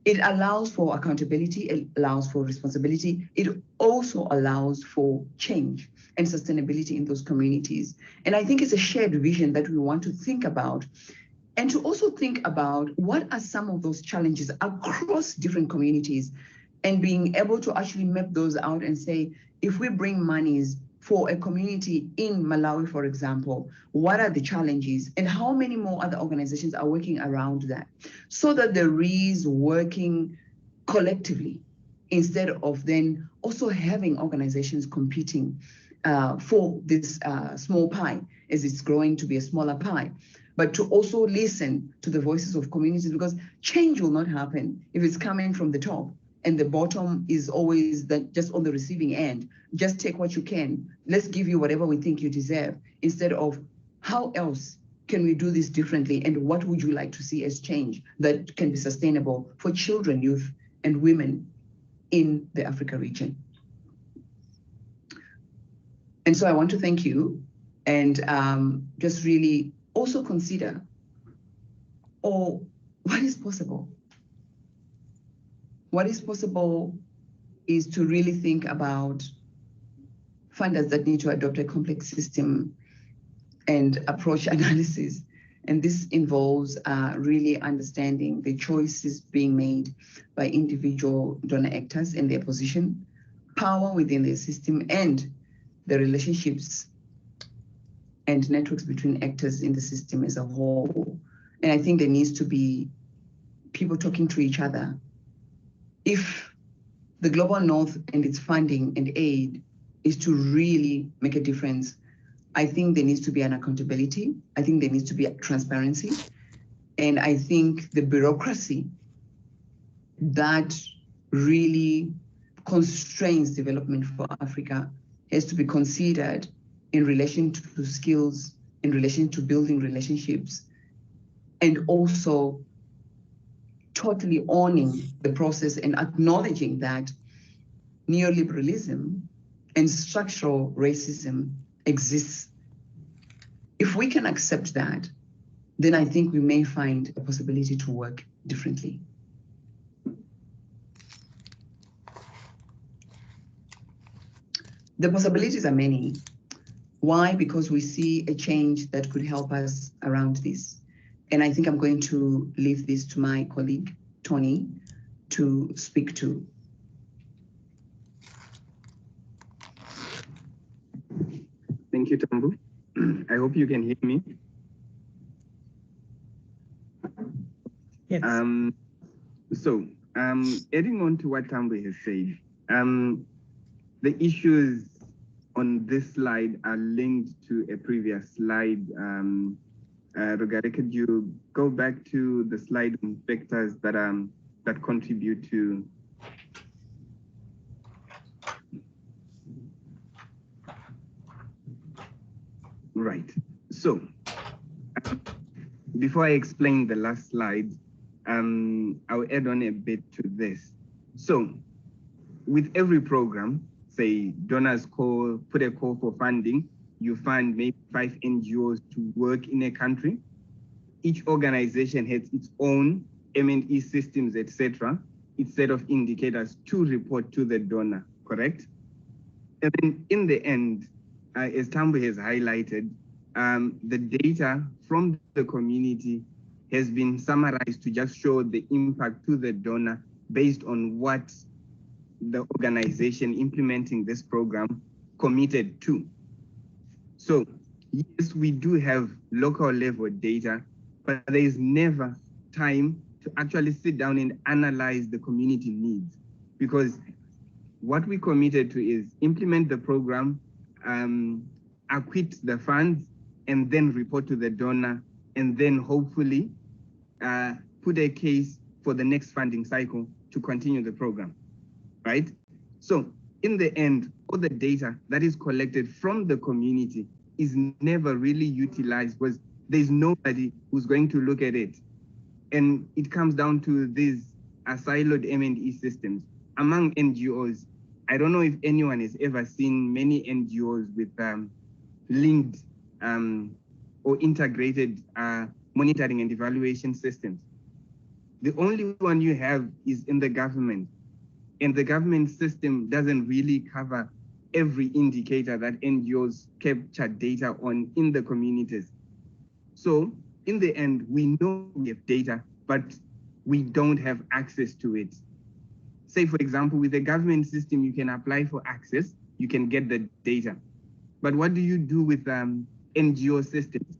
S8: It allows for accountability, it allows for responsibility, it also allows for change and sustainability in those communities. And I think it's a shared vision that we want to think about, and to also think about what are some of those challenges across different communities, and being able to actually map those out and say, if we bring monies for a community in Malawi, for example, what are the challenges and how many more other organizations are working around that, so that there is working collectively instead of then also having organizations competing for this small pie as it's growing to be a smaller pie, but to also listen to the voices of communities, because change will not happen if it's coming from the top and the bottom is always just on the receiving end. Just take what you can. Let's give you whatever we think you deserve, instead of how else can we do this differently, and what would you like to see as change that can be sustainable for children, youth, and women in the Africa region. And so I want to thank you, and just really also consider, what is possible? What is possible is to really think about funders that need to adopt a complex system and approach analysis. And this involves really understanding the choices being made by individual donor actors and their position, power within the system, and the relationships and networks between actors in the system as a whole. And I think there needs to be people talking to each other. If the Global North and its funding and aid is to really make a difference, I think there needs to be an accountability. I think there needs to be a transparency. And I think the bureaucracy that really constrains development for Africa has to be considered in relation to skills, in relation to building relationships, and also totally owning the process and acknowledging that neoliberalism and structural racism exists. If we can accept that, then I think we may find a possibility to work differently. The possibilities are many. Why? Because we see a change that could help us around this. And I think I'm going to leave this to my colleague, Tony, to speak to.
S7: Thank you, Tambu. I hope you can hear me.
S5: Yes.
S7: Adding on to what Tambu has said, the issues on this slide are linked to a previous slide. Rogare, could you go back to the slide on factors that contribute to right? So before I explain the last slide, I'll add on a bit to this. So with every program, say donors put a call for funding, you fund maybe 5 NGOs to work in a country. Each organization has its own M&E systems, etc., its set of indicators to report to the donor, correct? And then in the end, as Tambo has highlighted, the data from the community has been summarized to just show the impact to the donor based on what the organization implementing this program committed to. So yes, we do have local level data, but there is never time to actually sit down and analyze the community needs, because what we committed to is implement the program, acquit the funds, and then report to the donor, and then hopefully put a case for the next funding cycle to continue the program, right? So in the end, all the data that is collected from the community is never really utilized because there's nobody who's going to look at it. And it comes down to these siloed M&E systems. Among NGOs, I don't know if anyone has ever seen many NGOs with linked or integrated monitoring and evaluation systems. The only one you have is in the government, and the government system doesn't really cover every indicator that NGOs capture data on in the communities. So in the end, we know we have data, but we don't have access to it. Say, for example, with the government system, you can apply for access, you can get the data. But what do you do with NGO systems?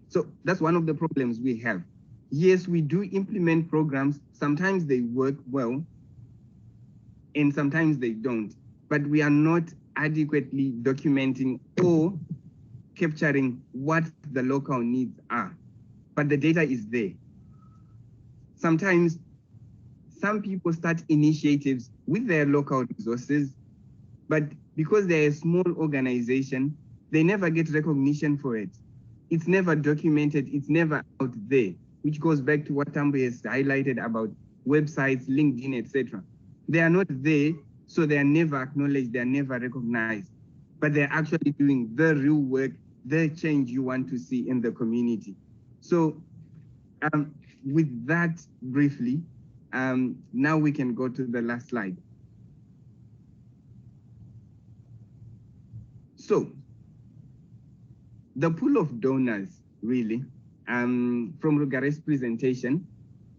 S7: So that's one of the problems we have. Yes, we do implement programs. Sometimes they work well, and sometimes they don't. But we are not adequately documenting or capturing what the local needs are. But the data is there. Sometimes some people start initiatives with their local resources, but because they're a small organization, they never get recognition for it. It's never documented, it's never out there, which goes back to what Tambo has highlighted about websites, LinkedIn, etc. They are not there, so they are never acknowledged, they are never recognized, but they're actually doing the real work, the change you want to see in the community. So with that briefly, now we can go to the last slide. So the pool of donors, really, from Rugare's presentation,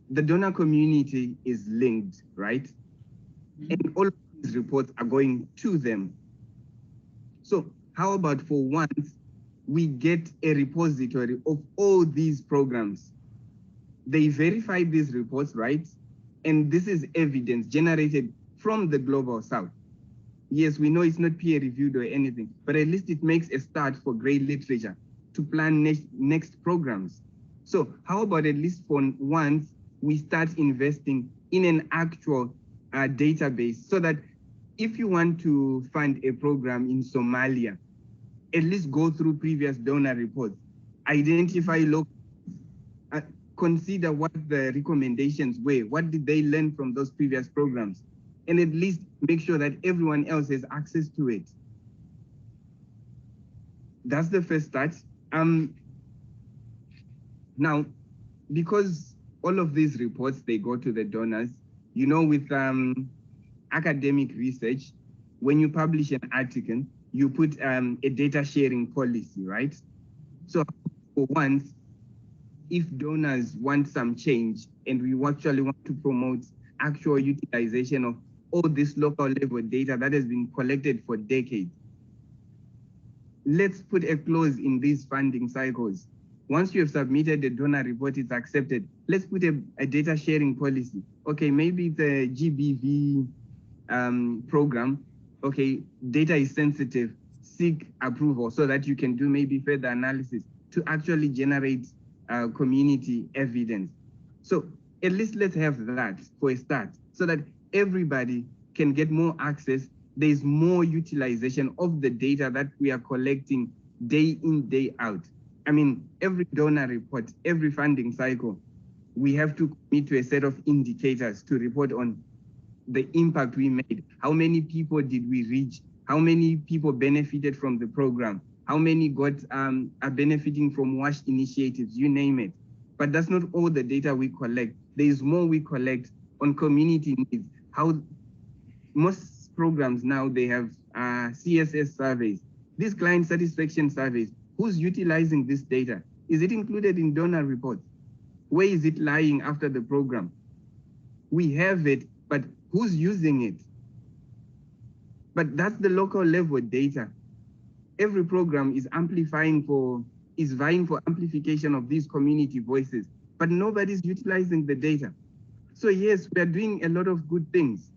S7: the donor community is linked, right? And all of these reports are going to them. So how about for once, we get a repository of all these programs? They verify these reports, right? And this is evidence generated from the Global South. Yes, we know it's not peer-reviewed or anything, but at least it makes a start for great literature to plan next programs. So how about at least for once, we start investing in an actual database so that if you want to fund a program in Somalia, at least go through previous donor reports, identify local, consider what the recommendations were, what did they learn from those previous programs, and at least make sure that everyone else has access to it. That's the first start. Now, because all of these reports, they go to the donors, you know, with academic research, when you publish an article, you put a data sharing policy, right? So for once, if donors want some change and we actually want to promote actual utilization of all this local level data that has been collected for decades, let's put a clause in these funding cycles. Once you have submitted the donor report, it's accepted. Let's put a data sharing policy. Okay, maybe the GBV program, okay, data is sensitive, seek approval so that you can do maybe further analysis to actually generate community evidence. So at least let's have that for a start so that everybody can get more access. There's more utilization of the data that we are collecting day in, day out. I mean, every donor report, every funding cycle, we have to commit to a set of indicators to report on the impact we made. How many people did we reach? How many people benefited from the program? How many are benefiting from WASH initiatives, you name it. But that's not all the data we collect. There is more we collect on community needs. How most programs now, they have CSS surveys. These client satisfaction surveys, who's utilizing this data? Is it included in donor reports? Where is it lying after the program? We have it, but who's using it? But that's the local level data. Every program is vying for amplification of these community voices, but nobody's utilizing the data. So yes, we are doing a lot of good things,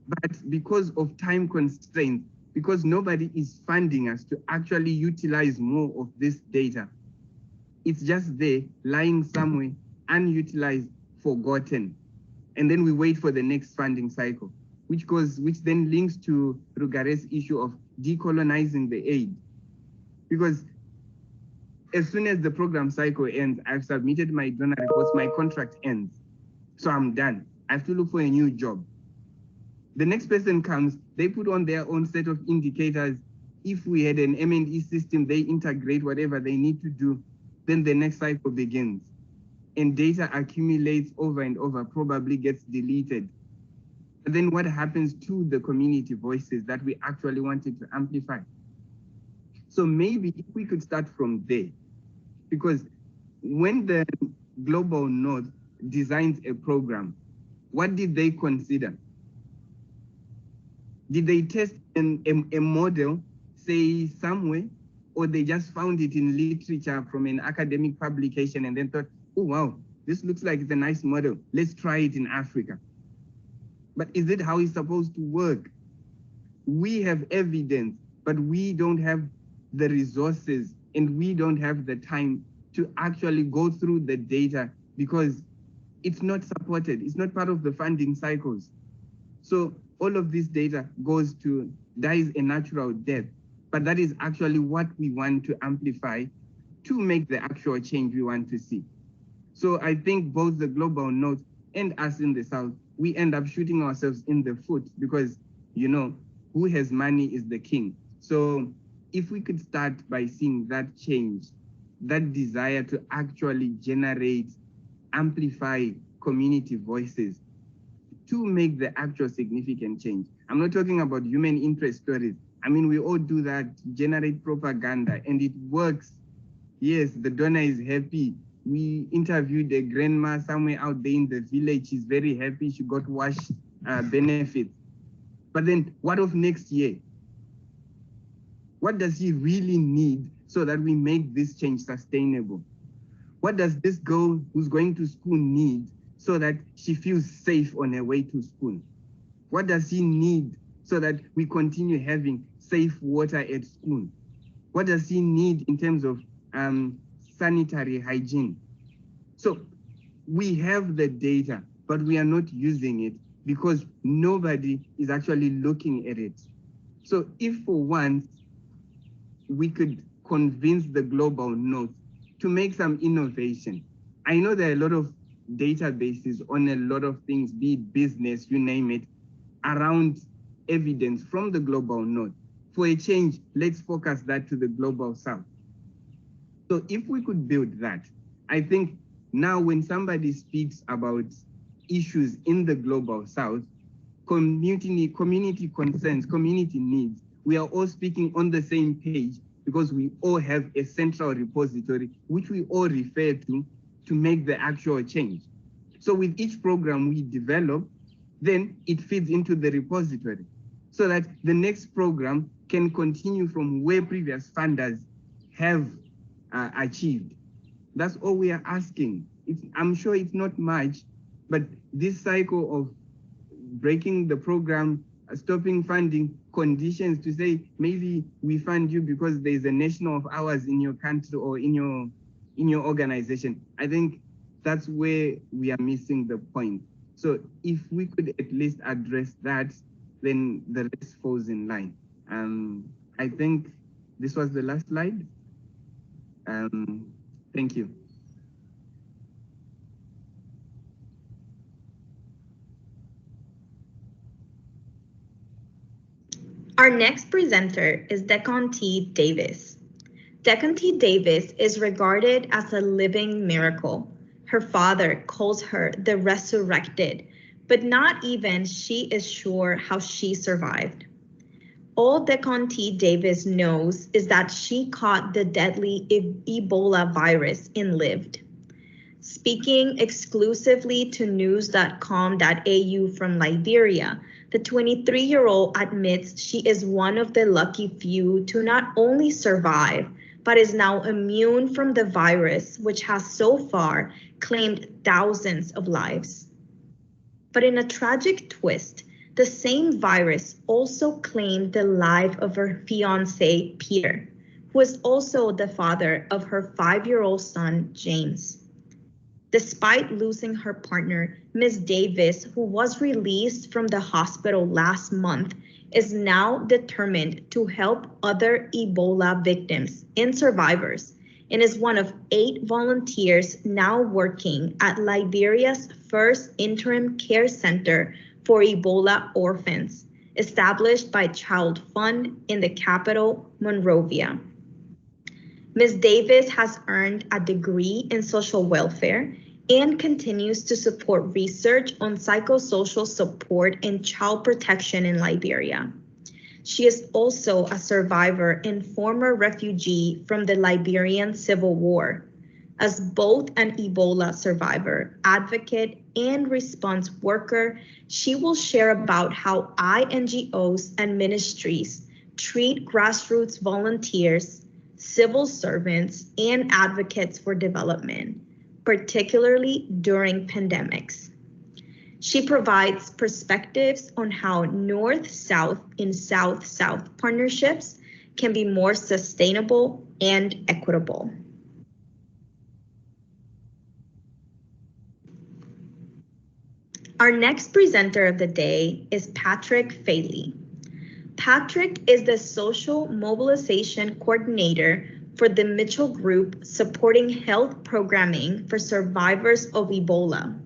S7: but because of time constraints, because nobody is funding us to actually utilize more of this data, it's just there, lying somewhere, unutilized, forgotten. And then we wait for the next funding cycle, which then links to Rugare's issue of decolonizing the aid. Because as soon as the program cycle ends, I've submitted my donor reports, my contract ends. So I'm done. I have to look for a new job. The next person comes, they put on their own set of indicators. If we had an M&E system, they integrate whatever they need to do, then the next cycle begins. And data accumulates over and over, probably gets deleted. And then what happens to the community voices that we actually wanted to amplify? So maybe if we could start from there, because when the Global North designs a program, what did they consider? Did they test a model, say somewhere, or they just found it in literature from an academic publication and then thought, oh wow, this looks like it's a nice model, let's try it in Africa? But is it how it's supposed to work? We have evidence, but we don't have the resources and we don't have the time to actually go through the data because it's not supported. It's not part of the funding cycles. So all of this data dies a natural death, but that is actually what we want to amplify to make the actual change we want to see. So I think both the Global North and us in the South, we end up shooting ourselves in the foot because, you know, who has money is the king. So if we could start by seeing that change, that desire to actually generate, amplify community voices to make the actual significant change. I'm not talking about human interest stories. I mean, we all do that to generate propaganda and it works. Yes, the donor is happy. We interviewed a grandma somewhere out there in the village. She's very happy. She got WASH benefits. But then what of next year? What does he really need so that we make this change sustainable? What does this girl who's going to school need so that she feels safe on her way to school? What does he need so that we continue having safe water at school? What does he need in terms of sanitary hygiene? So we have the data, but we are not using it because nobody is actually looking at it. So if for once we could convince the Global North to make some innovation. I know there are a lot of databases on a lot of things, be it business, you name it, around evidence from the Global North. For a change, let's focus that to the Global South. So if we could build that, I think now when somebody speaks about issues in the Global South, community concerns, community needs, we are all speaking on the same page because we all have a central repository which we all refer to make the actual change. So with each program we develop, then it feeds into the repository so that the next program can continue from where previous funders have achieved. That's all we are asking. I'm sure it's not much, but this cycle of breaking the program, stopping funding, conditions to say maybe we fund you because there's a national of ours in your country or in your organization. I think that's where we are missing the point. So if we could at least address that, then the rest falls in line. I think this was the last slide. Thank you.
S3: Our next presenter is Decolonizing Davis. Decolonizing Davis is regarded as a living miracle. Her father calls her the resurrected, but not even she is sure how she survived. All Decolonizing Davis knows is that she caught the deadly Ebola virus and lived. Speaking exclusively to news.com.au from Liberia, the 23-year-old admits she is one of the lucky few to not only survive, but is now immune from the virus, which has so far claimed thousands of lives. But in a tragic twist, the same virus also claimed the life of her fiancé, Peter, who is also the father of her 5-year-old son, James. Despite losing her partner, Ms. Davis, who was released from the hospital last month, is now determined to help other Ebola victims and survivors, and is one of 8 volunteers now working at Liberia's first interim care center for Ebola orphans, established by Child Fund in the capital, Monrovia. Ms. Davis has earned a degree in social welfare and continues to support research on psychosocial support and child protection in Liberia. She is also a survivor and former refugee from the Liberian Civil War. As both an Ebola survivor, advocate, and response worker, she will share about how INGOs and ministries treat grassroots volunteers, civil servants, and advocates for development, particularly during pandemics. She provides perspectives on how North-South and South-South partnerships can be more sustainable and equitable. Our next presenter of the day is Patrick Faley. Patrick is the Social Mobilization Coordinator for the Mitchell Group supporting health programming for survivors of Ebola.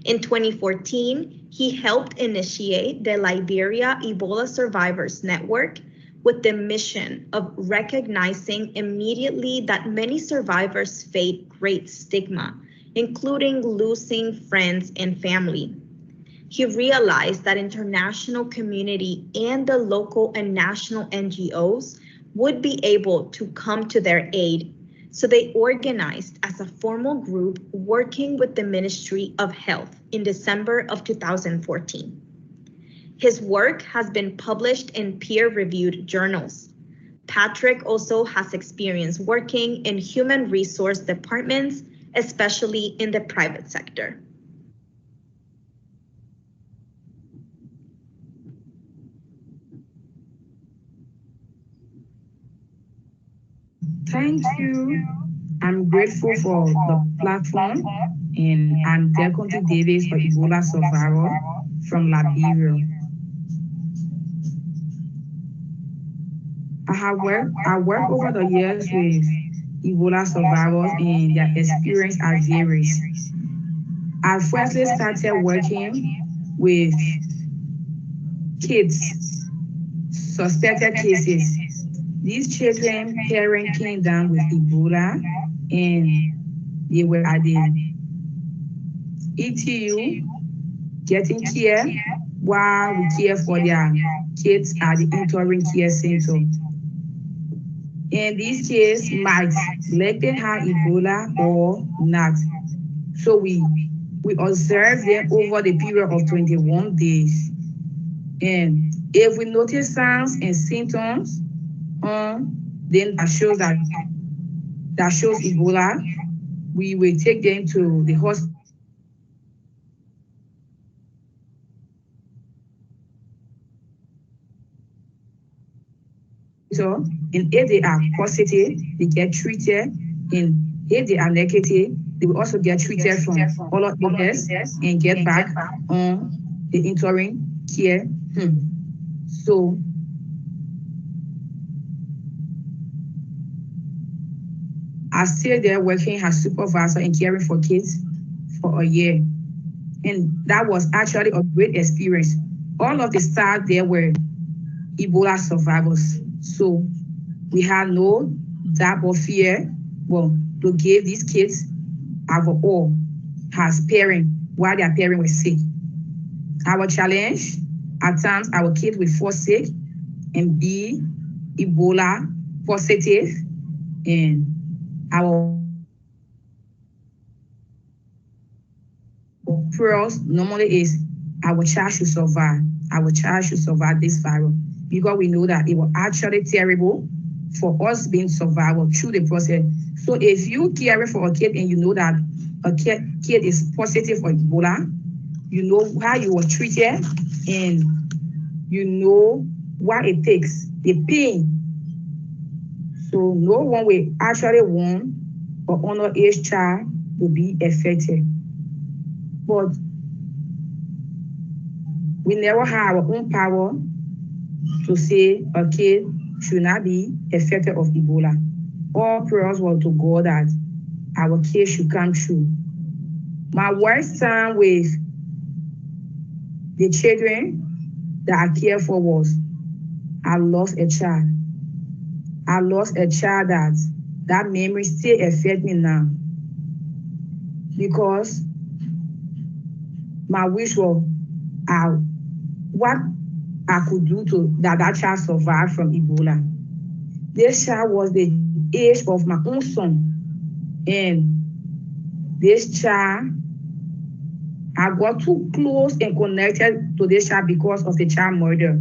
S3: In 2014, he helped initiate the Liberia Ebola Survivors Network with the mission of recognizing immediately that many survivors face great stigma, including losing friends and family. He realized that international community and the local and national NGOs would be able to come to their aid, so they organized as a formal group working with the Ministry of Health in December of 2014. His work has been published in peer-reviewed journals. Patrick also has experience working in human resource departments, especially in the private sector.
S9: Thank you. I'm grateful for the platform, and I'm Decolonizing Davis, for Ebola survivor from Liberia. I work over the years with Ebola survivors, and their experience are various. I firstly started working with kids, suspected cases. These children, parents came down with Ebola, and they were at the ETU getting care while we care for their kids at the interim care center. And these kids might likely have Ebola or not. So we observe them over the period of 21 days. And if we notice signs and symptoms, then that shows Ebola, we will take them to the hospital. And if they are positive, they get treated. And if they are negative, they will also get treated from all of this and get back on the interim care. So I stayed there working as supervisor and caring for kids for a year. And that was actually a great experience. All of the staff there were Ebola survivors. So we had no doubt or fear, well, to give these kids our all as parents while their parents were sick. Our challenge, at times our kids will fall sick and be Ebola positive, and our prayers normally is our child should survive. Our child should survive this virus, because we know that it was actually terrible for us being survived through the process. So if you care for a kid and you know that a kid is positive for Ebola, you know how you were treated and you know what it takes, the pain. So no one will actually want or underage child to be affected. But we never have our own power to say a kid should not be affected of Ebola. All prayers were to God that our kids should come through. My worst time with the children that I care for was I lost a child. I lost a child that memory still affects me now. Because my wish was what I could do to that child survive from Ebola. This child was the age of my own son. And this child, I got too close and connected to this child because of the child murder.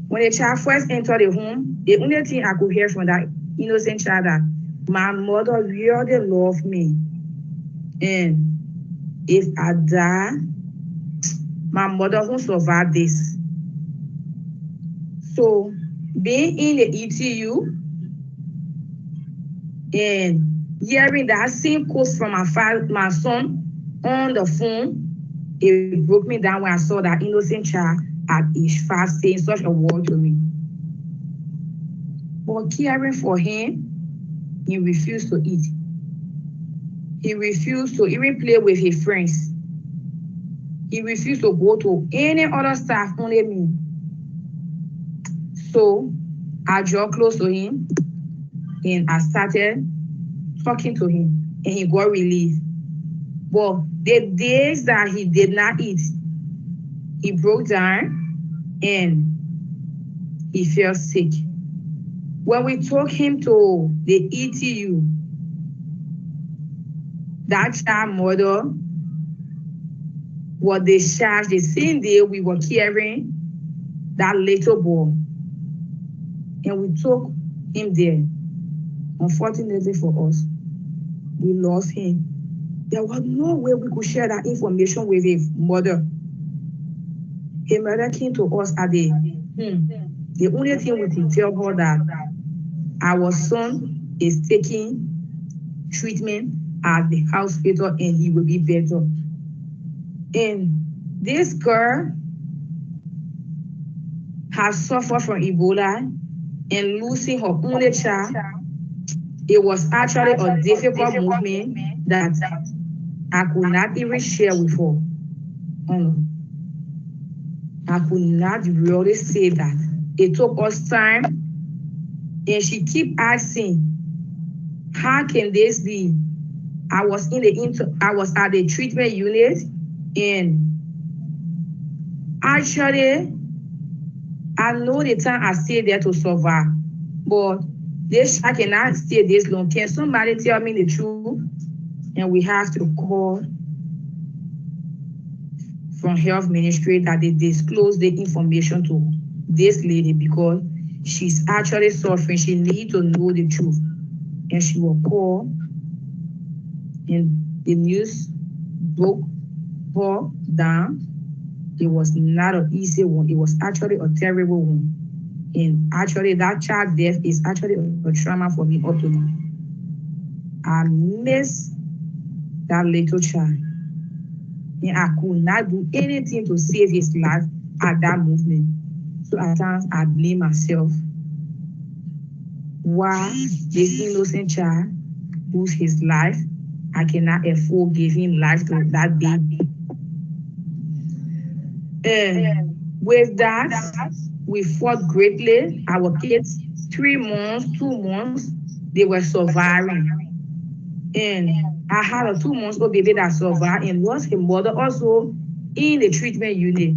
S9: When the child first entered the home, the only thing I could hear from that innocent child that my mother really loved me. And if I die, my mother won't survive this. So being in the ETU and hearing that same quote from my son on the phone, it broke me down when I saw that innocent child at age 5 saying such a word to me. But caring for him, he refused to eat. He refused to even play with his friends. He refused to go to any other staff, only me. So I drew close to him and I started talking to him, and he got relief. But the days that he did not eat, he broke down and he felt sick. When we took him to the ETU, that child mother was discharged the same day we were carrying that little boy. And we took him there. Unfortunately for us, we lost him. There was no way we could share that information with his mother. His mother came to us at the only thing we could tell her that our son is taking treatment at the hospital and he will be better. And this girl has suffered from Ebola and losing her only child. It was actually a difficult movement that I could not even share with her. I could not really say that. It took us time, and she kept asking, how can this be? I was at the treatment unit, and actually, I know the time I stayed there to survive, but I cannot stay this long. Can somebody tell me the truth? And we have to call from health ministry that they disclose the information to this lady because she's actually suffering. She needs to know the truth. And she will call, and the news broke her down. It was not an easy one. It was actually a terrible one. And actually, that child death is actually a trauma for me up to now. I miss that little child. And I could not do anything to save his life at that movement. So at times, I blame myself. Why this innocent child lose his life? I cannot afford giving life to that baby. With that, we fought greatly. Our kids, 3 months, 2 months, they were surviving. And I had a 2 months old baby that survived and lost her mother also in the treatment unit.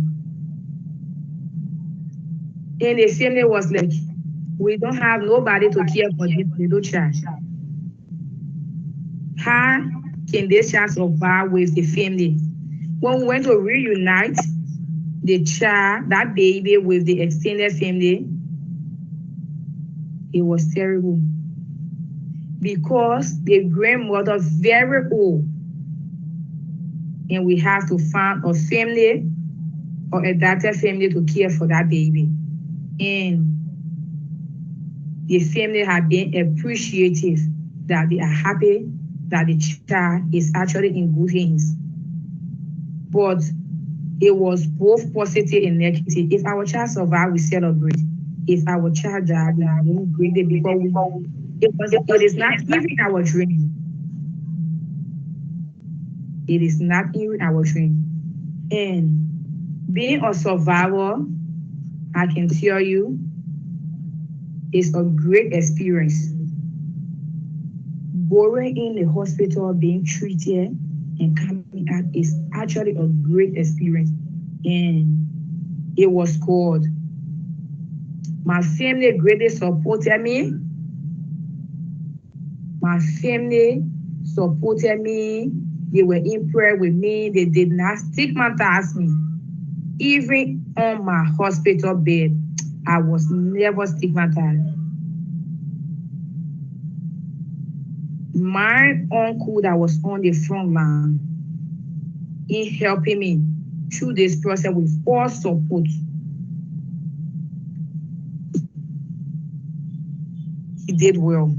S9: And the family was like, we don't have nobody to care for this little child. How can this child survive with the family? When we went to reunite the child, that baby with the extended family, it was terrible. Because the grandmother very old, and we have to find a family or adopted family to care for that baby. And the family have been appreciative that they are happy that the child is actually in good hands. But it was both positive and negative. If our child survived, we celebrate. If our child died, we don't grieve it because it is not even our dream. It is not even our dream. And being a survivor, I can tell you, is a great experience. Going in the hospital, being treated, and coming out is actually a great experience. And it was good. My family greatly supported me. My family supported me. They were impressed with me. They did not stigmatize me. Even on my hospital bed, I was never stigmatized. My uncle that was on the front line in helping me through this process with all support. He did well.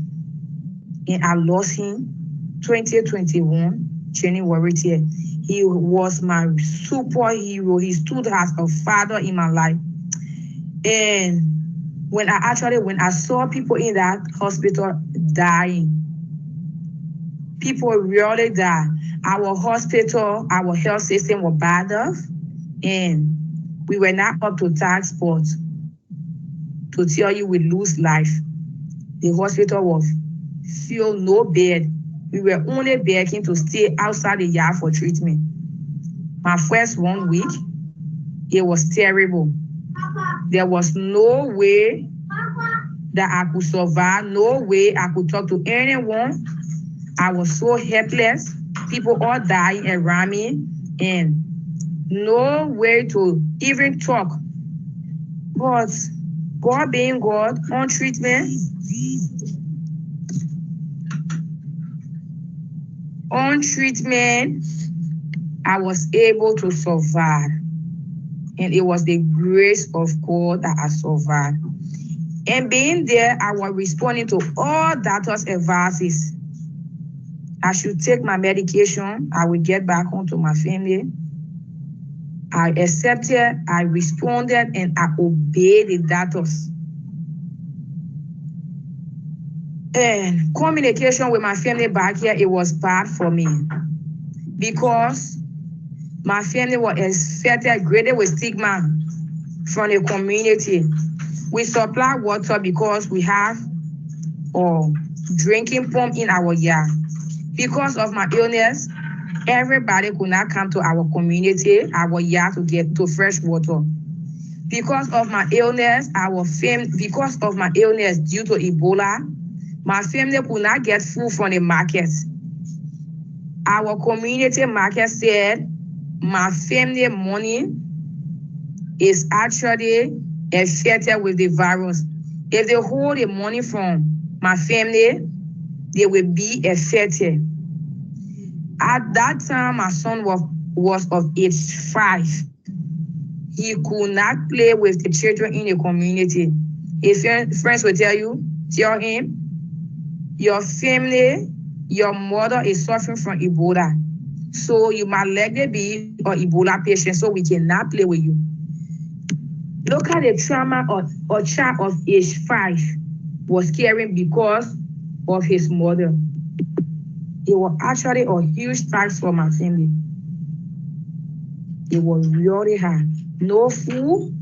S9: And I lost him 2021, January 10th. He was my superhero. He stood as a father in my life. And when I saw people in that hospital dying, people really died. Our hospital, our health system was bad off, and we were not up to task force to tell you we lose life. The hospital was filled, no bed. We were only begging to stay outside the yard for treatment. My first 1 week, it was terrible. There was no way that I could survive, no way I could talk to anyone. I was so helpless. People all dying around me, and no way to even talk. But God being God, on treatment, I was able to survive. And it was the grace of God that I survived. And being there, I was responding to all doctors' advices. I should take my medication. I will get back home to my family. I accepted, I responded, and I obeyed the doctors. And communication with my family back here, it was bad for me because my family was affected greatly with stigma from the community. We supply water because we have a drinking pump in our yard. Because of my illness, everybody could not come to our community, our yard to get to fresh water. Because of my illness, because of my illness due to Ebola, my family could not get food from the market. Our community market said my family money is actually affected with the virus. If they hold the money from my family, they will be affected. At that time, my son was of age 5. He could not play with the children in the community. His friends will tell him, your family, your mother is suffering from Ebola. So you might likely be an Ebola patient, so we cannot play with you. Look at the trauma of a child of age 5 was carrying because of his mother. It was actually a huge tax for my family. It was really hard. No food,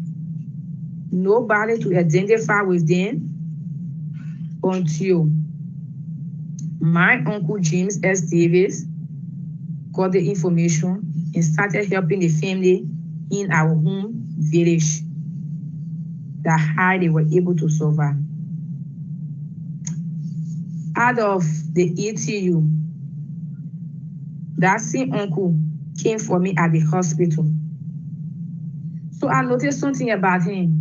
S9: nobody to identify with them until my uncle James S. Davis got the information and started helping the family in our home village. That's how they were able to survive. Out of the ETU, that same uncle came for me at the hospital. So I noticed something about him.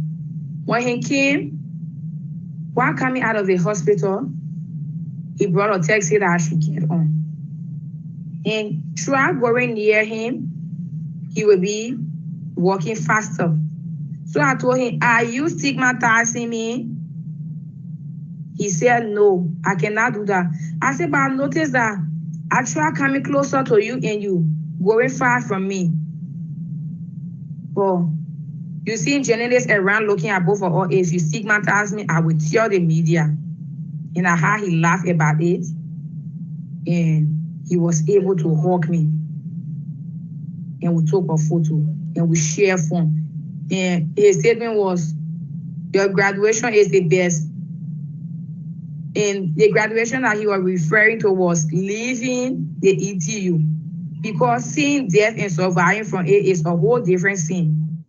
S9: When he came, while coming out of the hospital, he brought a taxi that I should get on. And try going near him, he will be walking faster. So I told him, are you stigmatizing me? He said, no, I cannot do that. I said, but I noticed that I try coming closer to you and you going far from me. But you see journalists around looking at both of us. If you stigmatize me, I will tell the media. And I how he laughed about it. And he was able to hug me. And we took a photo and we shared phone. And his statement was, your graduation is the best. And the graduation that he was referring to was leaving the EDU. Because seeing death and surviving from it is a whole different scene.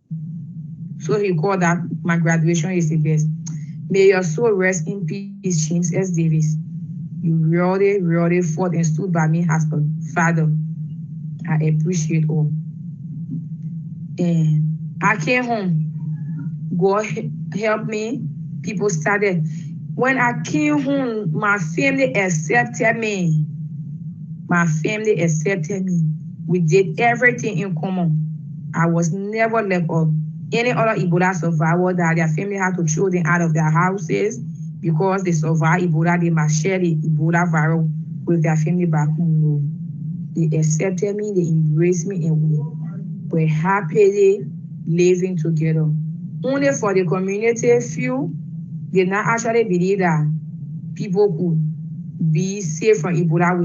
S9: So he called that my graduation is the best. May your soul rest in peace, James S. Davis. You really, really fought and stood by me as a father. I appreciate all. And I came home. God helped me. People started. When I came home, my family accepted me. My family accepted me. We did everything in common. I was never left out. Any other Ebola survivor that their family had to throw them out of their houses because they survived Ebola, they must share the Ebola virus with their family back home. No. They accepted me, they embraced me, and we were happily living together. Only for the community, few did not actually believe that people could be safe from Ebola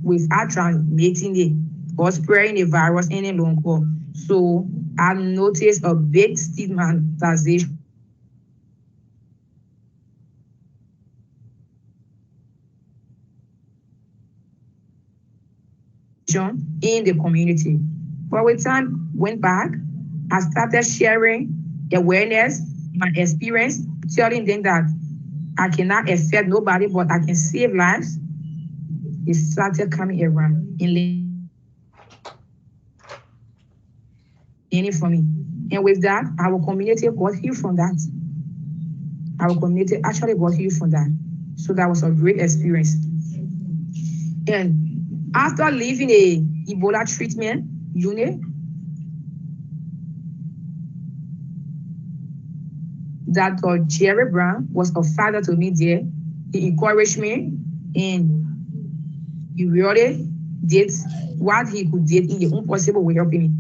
S9: without transmitting it or spreading the virus any longer. So I noticed a big stigmatization in the community. But when time went back, I started sharing awareness, my experience, telling them that I cannot affect nobody, but I can save lives. It started coming around and learning from me. And with that, our community got healed from that. Our community actually got healed from that. So that was a great experience. And after leaving a Ebola treatment unit, Dr. Jerry Brown was a father to me there. He encouraged me and he really did what he could do in the impossible way helping me.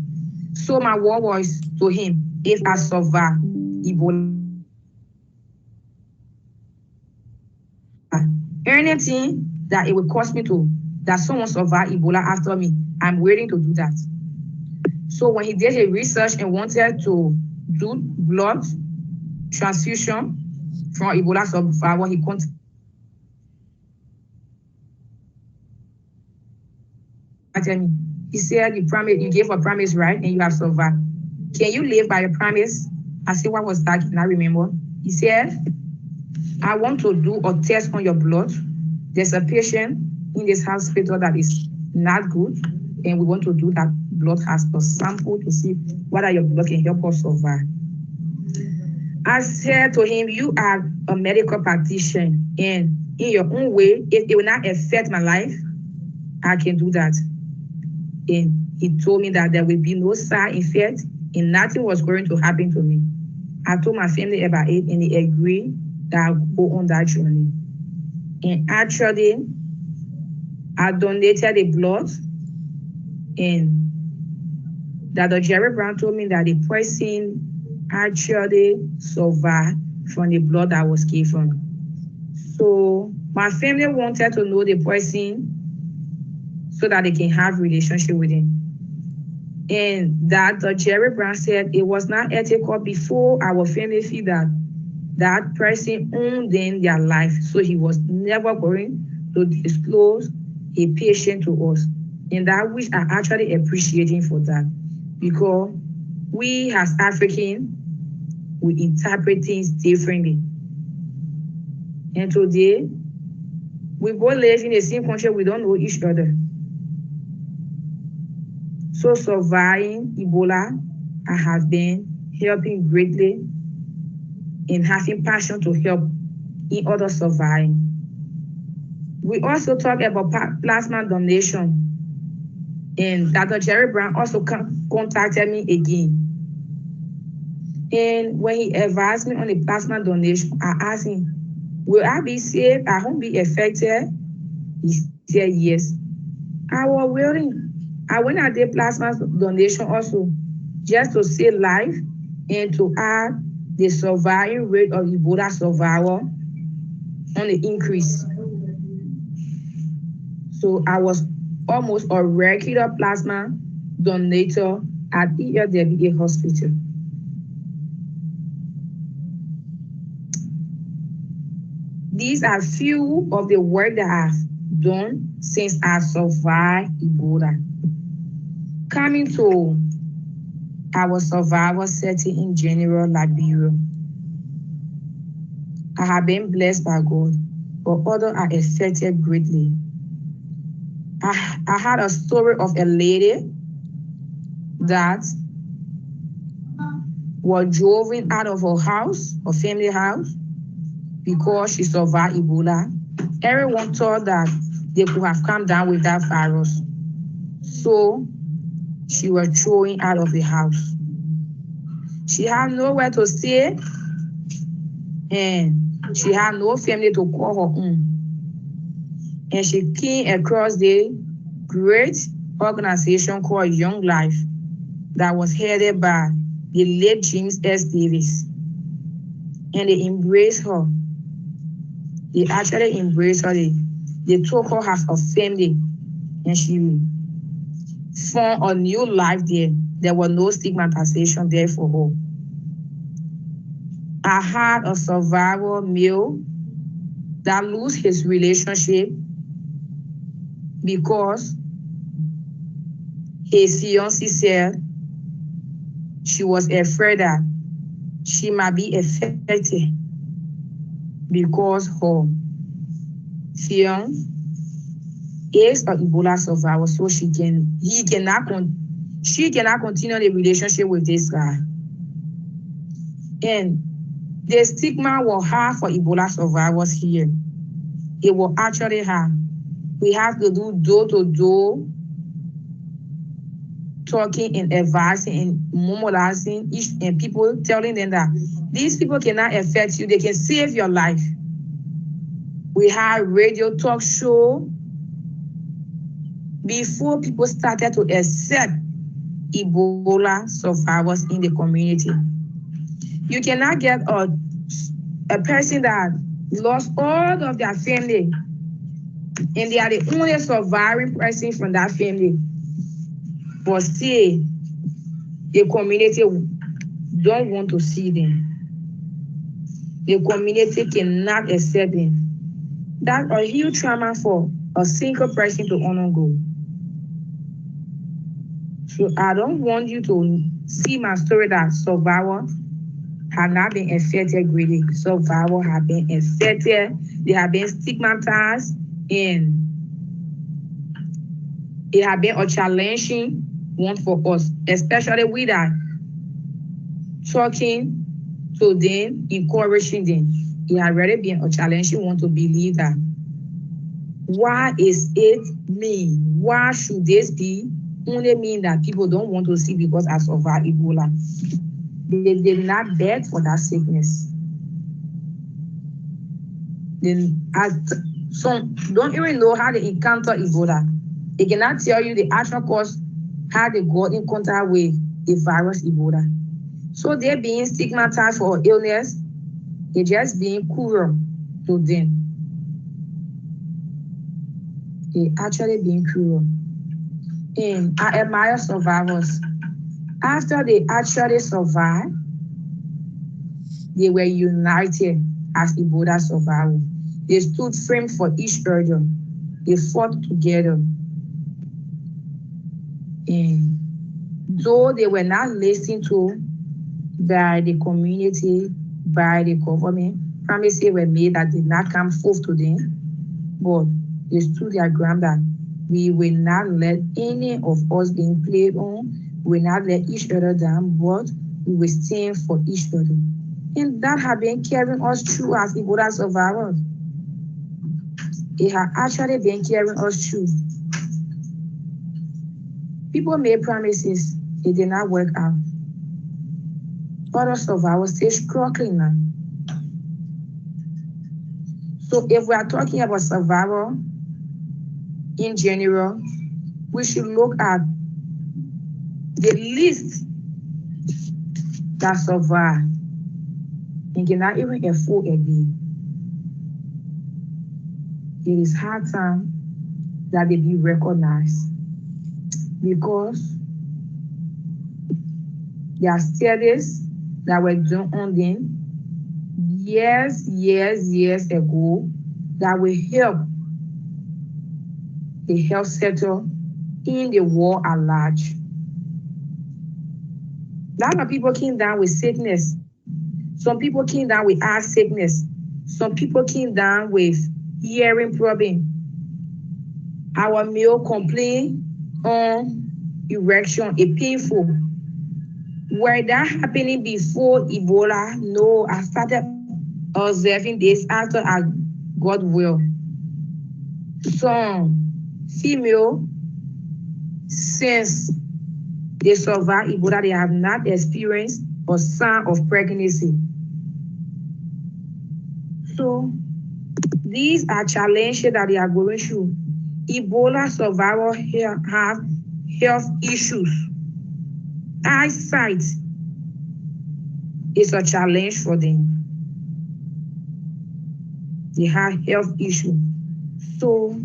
S9: So my word was to him, if I survive Ebola, anything that it would cost me to, that someone survive Ebola after me, I'm willing to do that. So when he did his research and wanted to do blood transfusion from Ebola survivor, he contacted me. He said, you gave a promise, right? And you have survived. Can you live by your promise? I said, what was that? Can I remember? He said, I want to do a test on your blood. There's a patient in this hospital that is not good, and we want to do that blood as a sample to see whether your blood can help us survive. I said to him, you are a medical practitioner, and in your own way, if it will not affect my life, I can do that. And he told me that there will be no side effect and nothing was going to happen to me. I told my family about it and they agreed that I would go on that journey. And actually, I donated the blood, and Dr. Jerry Brown told me that the person actually survived from the blood that was given. So my family wanted to know the person so that they can have relationship with him. And Dr. Jerry Brown said it was not ethical before our family feel that person owned in their life. So he was never going to disclose a patient to us. And that which I actually appreciating for that. Because we as Africans, we interpret things differently. And today, we both live in the same country, we don't know each other. So surviving Ebola, I have been helping greatly and having passion to help in other surviving. We also talk about plasma donation. And Dr. Jerry Brown also contacted me again. And when he advised me on the plasma donation, I asked him, will I be saved? I won't be affected? He said yes. I was willing. I went and did plasma donation also, just to save life and to add the surviving rate of Ebola survival on the increase. So I was almost a regular plasma donator at ELWA hospital. These are few of the work that I've done since I survived Ebola. Coming to our survival setting in general, Liberia, I have been blessed by God, but others are affected greatly. I had a story of a lady that was driven out of her house, her family house, because she survived Ebola. Everyone thought that they could have come down with that virus. So she was thrown out of the house. She had nowhere to stay, and she had no family to call her own. And she came across the great organization called Young Life that was headed by the late James S. Davis. And they embraced her. They actually embraced her. They took her as a family, and she formed a new life there. There was no stigmatization there for her. I had a survivor male that lost his relationship because his fiancée said she was afraid that she might be affected because her fiancé is an Ebola survivor, so she cannot continue the relationship with this guy. And the stigma will have for Ebola survivors here. It will actually have. We have to do door-to-door talking and advising and memorializing and people telling them that these people cannot affect you, they can save your life. We had radio talk show before people started to accept Ebola survivors in the community. You cannot get a person that lost all of their family and they are the only surviving person from that family, but still the community don't want to see them. The community cannot accept them. That's a huge trauma for a single person to undergo. So I don't want you to see my story that survivors have not been affected greatly. Survivors have been affected. They have been stigmatized, and it has been a challenging one for us, especially with that talking to them, encouraging them. It has already been a challenging one to believe that. Why is it me? Why should this be only mean that people don't want to see because I survived Ebola? They did not beg for that sickness. Some don't even know how they encounter Ebola. They cannot tell you the actual cause, how they got in contact with the virus Ebola. So they're being stigmatized for illness. They're just being cruel to them. They're actually being cruel. And I admire survivors. After they actually survived, they were united as Ebola survivors. They stood firm for each other. They fought together. And though they were not listened to by the community, by the government, promises were made that did not come forth to them, but they stood their ground that we will not let any of us being played on, we will not let each other down, but we will stand for each other. And that has been carrying us through as Ebola survivors. It has actually been carrying us through. People made promises, it did not work out. Other survivors still struggling now. So if we are talking about survival in general, we should look at the list that survive and cannot even afford a day. It is hard time that they be recognized because there are studies that were done on them years ago that will help the health sector in the world at large. A lot of people came down with sickness. Some people came down with eye sickness. Some people came down with hearing problem. Our male complain on erection, a painful. Were that happening before Ebola? No, I started observing this after I got well. Some female, since they survived Ebola, they have not experienced a sign of pregnancy. So these are challenges that they are going through. Ebola survivors have health issues. Eyesight is a challenge for them. They have health issues. So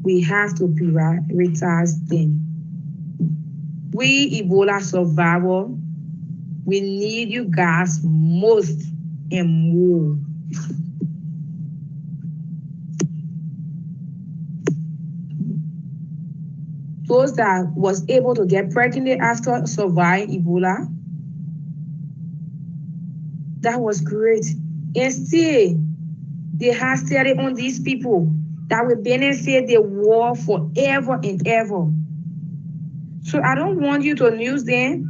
S9: we have to prioritize them. We Ebola survivors, we need you guys most and more. Those that was able to get pregnant after surviving Ebola, that was great. And still, they have study on these people that will benefit the world forever and ever. So I don't want you to use them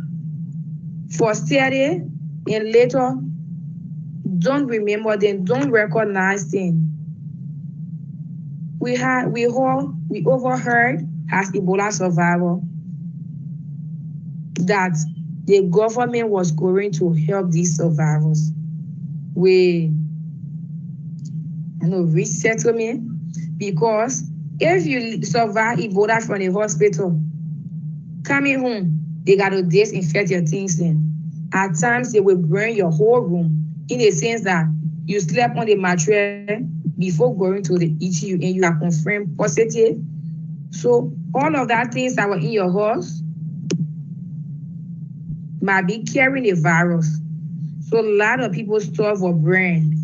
S9: for study and later don't remember them, don't recognize them. We overheard as Ebola survivor that the government was going to help these survivors with resettlement, because if you survive Ebola from the hospital, coming home, they got to disinfect your things then. At times, they will burn your whole room in the sense that you slept on the mattress before going to the ECU and you are confirmed positive. So all of that things that were in your house might be carrying a virus. So a lot of people's stuff were burned.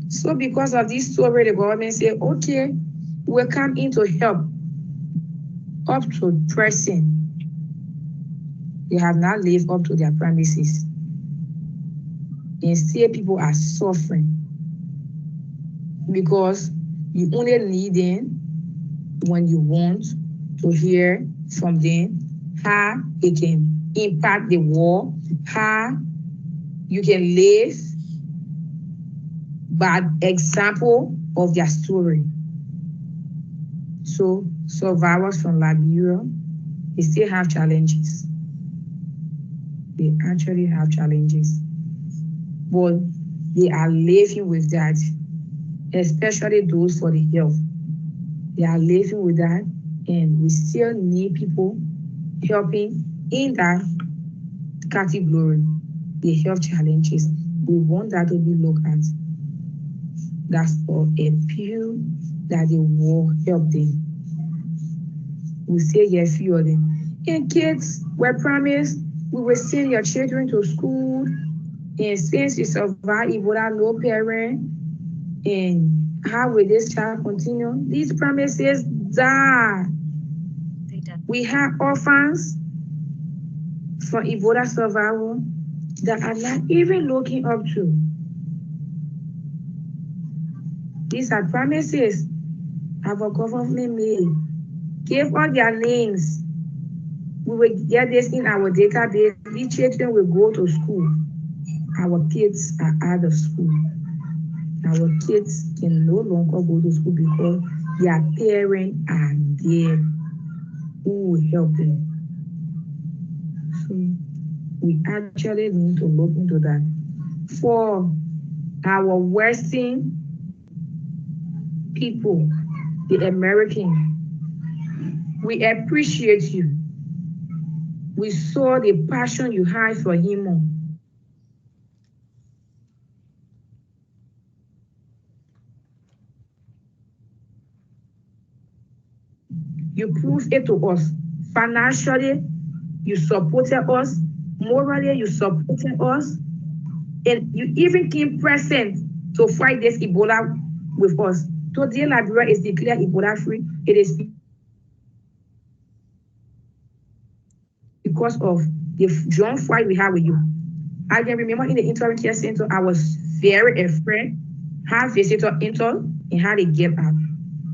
S9: So because of this story, the government said, okay, we'll come in to help up to present. They have not lived up to their promises. And still people are suffering because you only need them when you want to hear from them how it can impact the world, how you can live by example of their story. So survivors from Liberia, they still have challenges. They actually have challenges, but they are living with that, especially those for the health. They are living with that, and we still need people helping in that category, the health challenges. We want that to be looked at. That's for a few that they will help them. We say yes, few of them. And kids were promised We will send your children to school, and since you survive Ebola, no parent, and how will this child continue? These promises die. We have orphans from Ebola survival that are not even looking up to. These are promises our government made. Give all their names. We will get this in our database. These children will go to school. Our kids are out of school. Our kids can no longer go to school because their parents are there who will help them. So we actually need to look into that. For our Western people, the American, we appreciate you. We saw the passion you had for him. You proved it to us. Financially, you supported us. Morally, you supported us. And you even came present to fight this Ebola with us. Today, Liberia is declared Ebola free. It is because of the joint fight we had with you. I can remember in the interim care center, I was very afraid, had visitor enter and had to get out.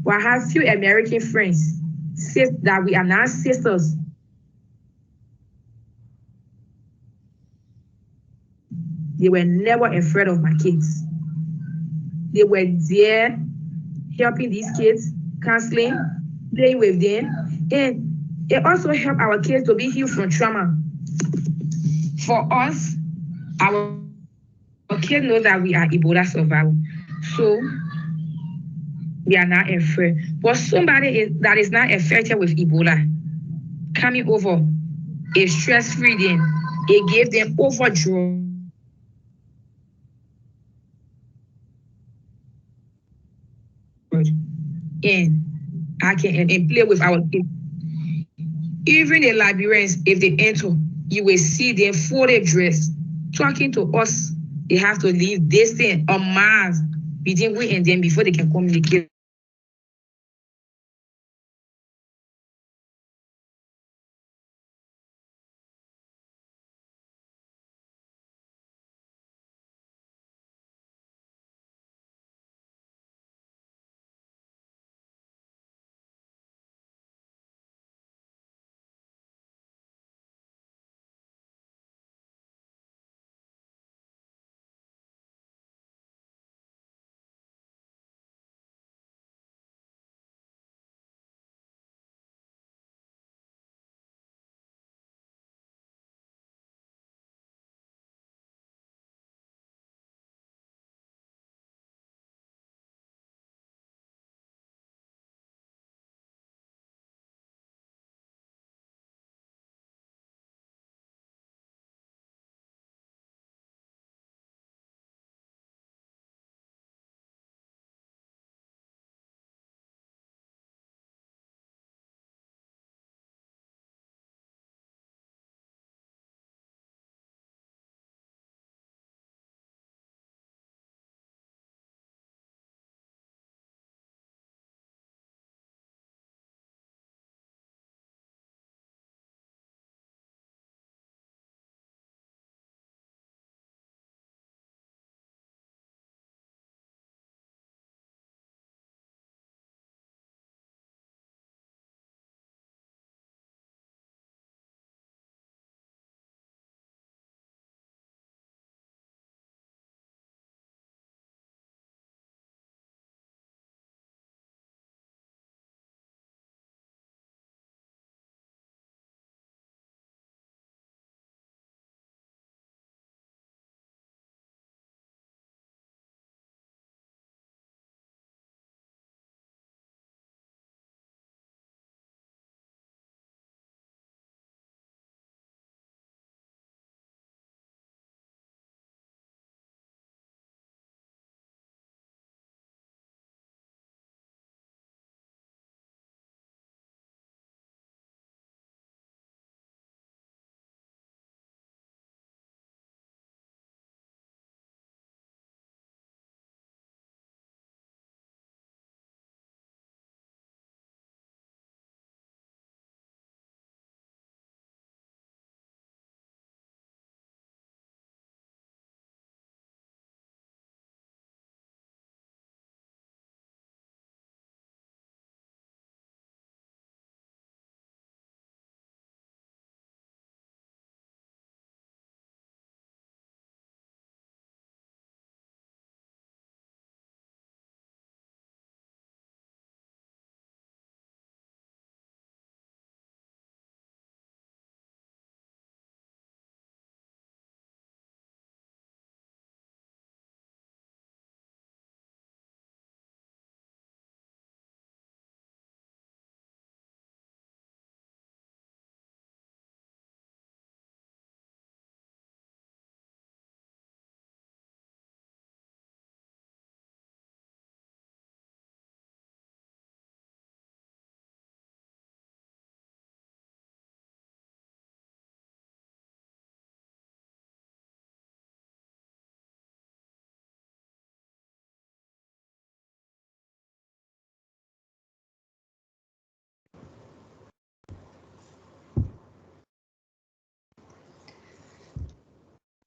S9: But I have few American friends say that we are now sisters. They were never afraid of my kids. They were there helping these kids, counseling, playing with them, and it also helped our kids to be healed from trauma. For us, our kids know that we are Ebola survivors, so we are not afraid. But somebody that is not affected with Ebola coming over is stress-free, then it gave them overdraw. And I can and play with our kids. Even the Liberians, if they enter, you will see them fully dressed, talking to us. They have to leave this thing a miles between we and them before they can communicate.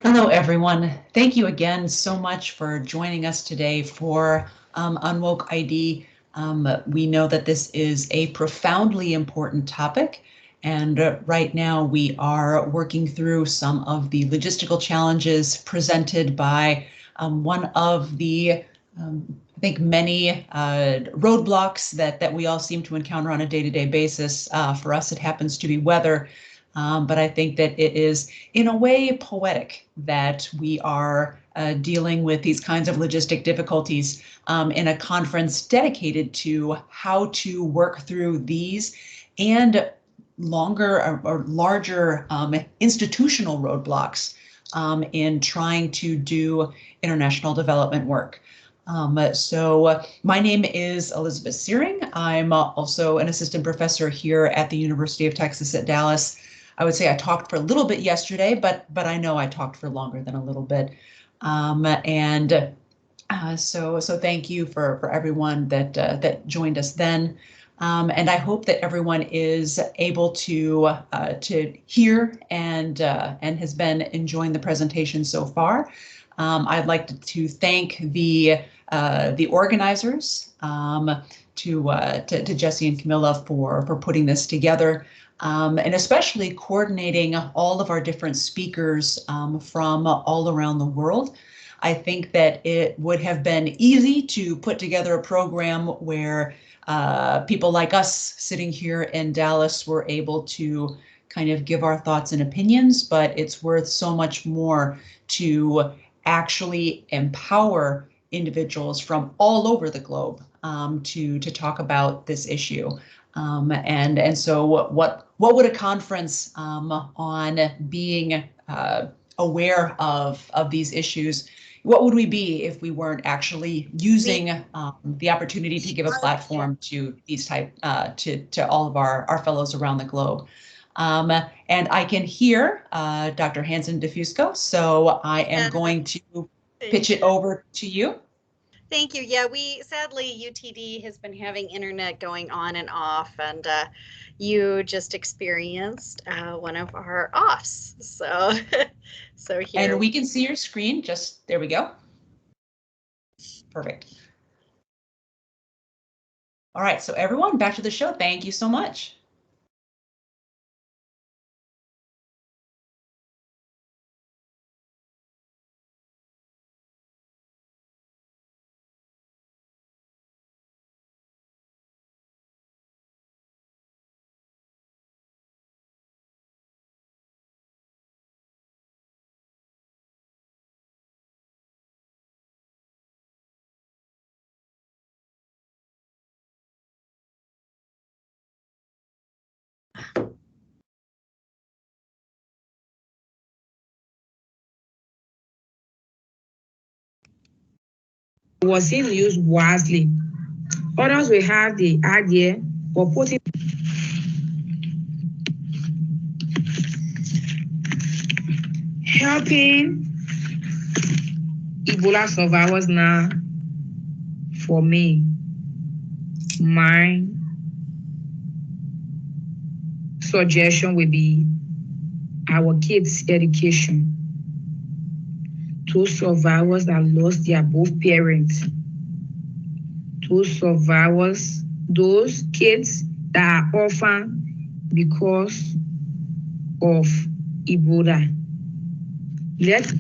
S10: Hello, everyone. Thank you again so much for joining us today for Unwoke ID. We know that this is a profoundly important topic, and right now we are working through some of the logistical challenges presented by one of the I think many roadblocks that we all seem to encounter on a day-to-day basis. For us, it happens to be weather. But I think that it is, in a way, poetic that we are dealing with these kinds of logistic difficulties in a conference dedicated to how to work through these and longer or larger institutional roadblocks in trying to do international development work. So my name is Elizabeth Searing. I'm also an assistant professor here at the University of Texas at Dallas. I would say I talked for a little bit yesterday, but I know I talked for longer than a little bit. So thank you for everyone that joined us then. And I hope that everyone is able to hear and has been enjoying the presentation so far. I'd like to thank the organizers, to Jesse and Camila for putting this together. And especially coordinating all of our different speakers from all around the world. I think that it would have been easy to put together a program where people like us sitting here in Dallas were able to kind of give our thoughts and opinions, but it's worth so much more to actually empower individuals from all over the globe to talk about this issue. And so what would a conference on being aware of these issues, what would we be if we weren't actually using the opportunity to give a platform to these to all of our fellows around the globe? And I can hear Dr. Hansen DeFusco, so I am going to pitch it over to you.
S1: Thank you. Yeah, sadly, UTD has been having internet going on and off, and you just experienced one of our offs. So here.
S10: And we can see your screen. There we go. Perfect. All right, so everyone, back to the show. Thank you so much.
S9: Wasn't used wisely. Others will have the idea of putting helping Ebola survivors now. For me, my suggestion would be our kids' education. Those survivors that lost their both parents. Those survivors, those kids that are orphaned because of Ebola. Let's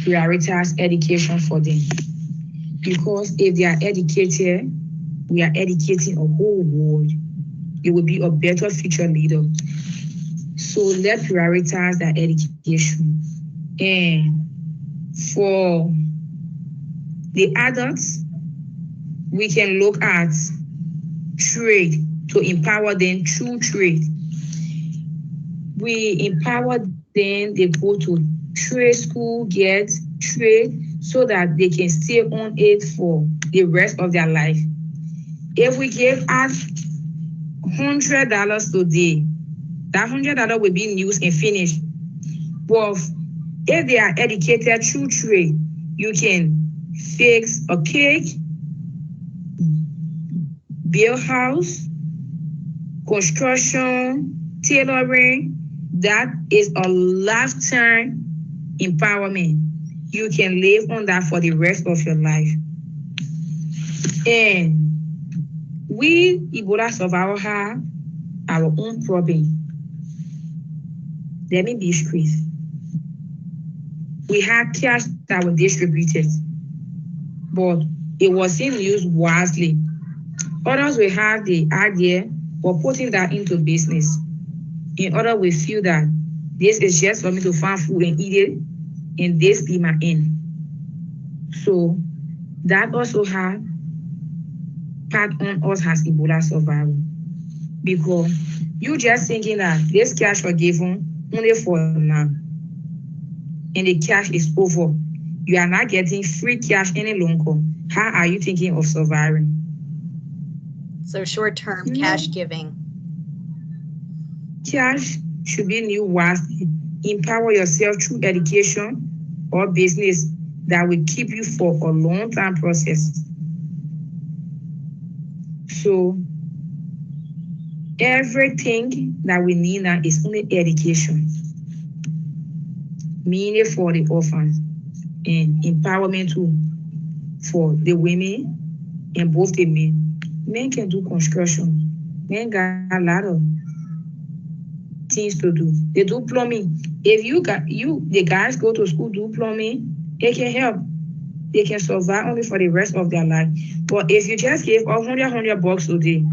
S9: prioritize education for them. Because if they are educated, we are educating a whole world. It will be a better future leader. So let's prioritize that education. And for the adults, we can look at trade to empower them through trade. We empower them, they go to trade school, get trade, so that they can stay on it for the rest of their life. If we give out $100 today, that $100 will be used and finished. But if they are educated through trade, you can fix a cake, build house, construction, tailoring. That is a lifetime empowerment. You can live on that for the rest of your life. And we Ebola survivors have our own problem. Let me be straight. We had cash that were distributed, but it wasn't used wisely. Others will have the idea of putting that into business. In order, we feel that this is just for me to find food and eat it, and this be my end. So that also had part on us as Ebola survivors, because you just thinking that this cash was given only for now, and the cash is over. You are not getting free cash any longer. How are you thinking of surviving?
S1: So short-term cash giving.
S9: Cash should be new wisely. Empower yourself through education or business that will keep you for a long time process. So everything that we need now is only education, meaning for the orphans, and empowerment too for the women and both the men. Men can do construction. Men got a lot of things to do. They do plumbing. If the guys go to school, do plumbing, they can help. They can survive only for the rest of their life. But if you just give $100 a day,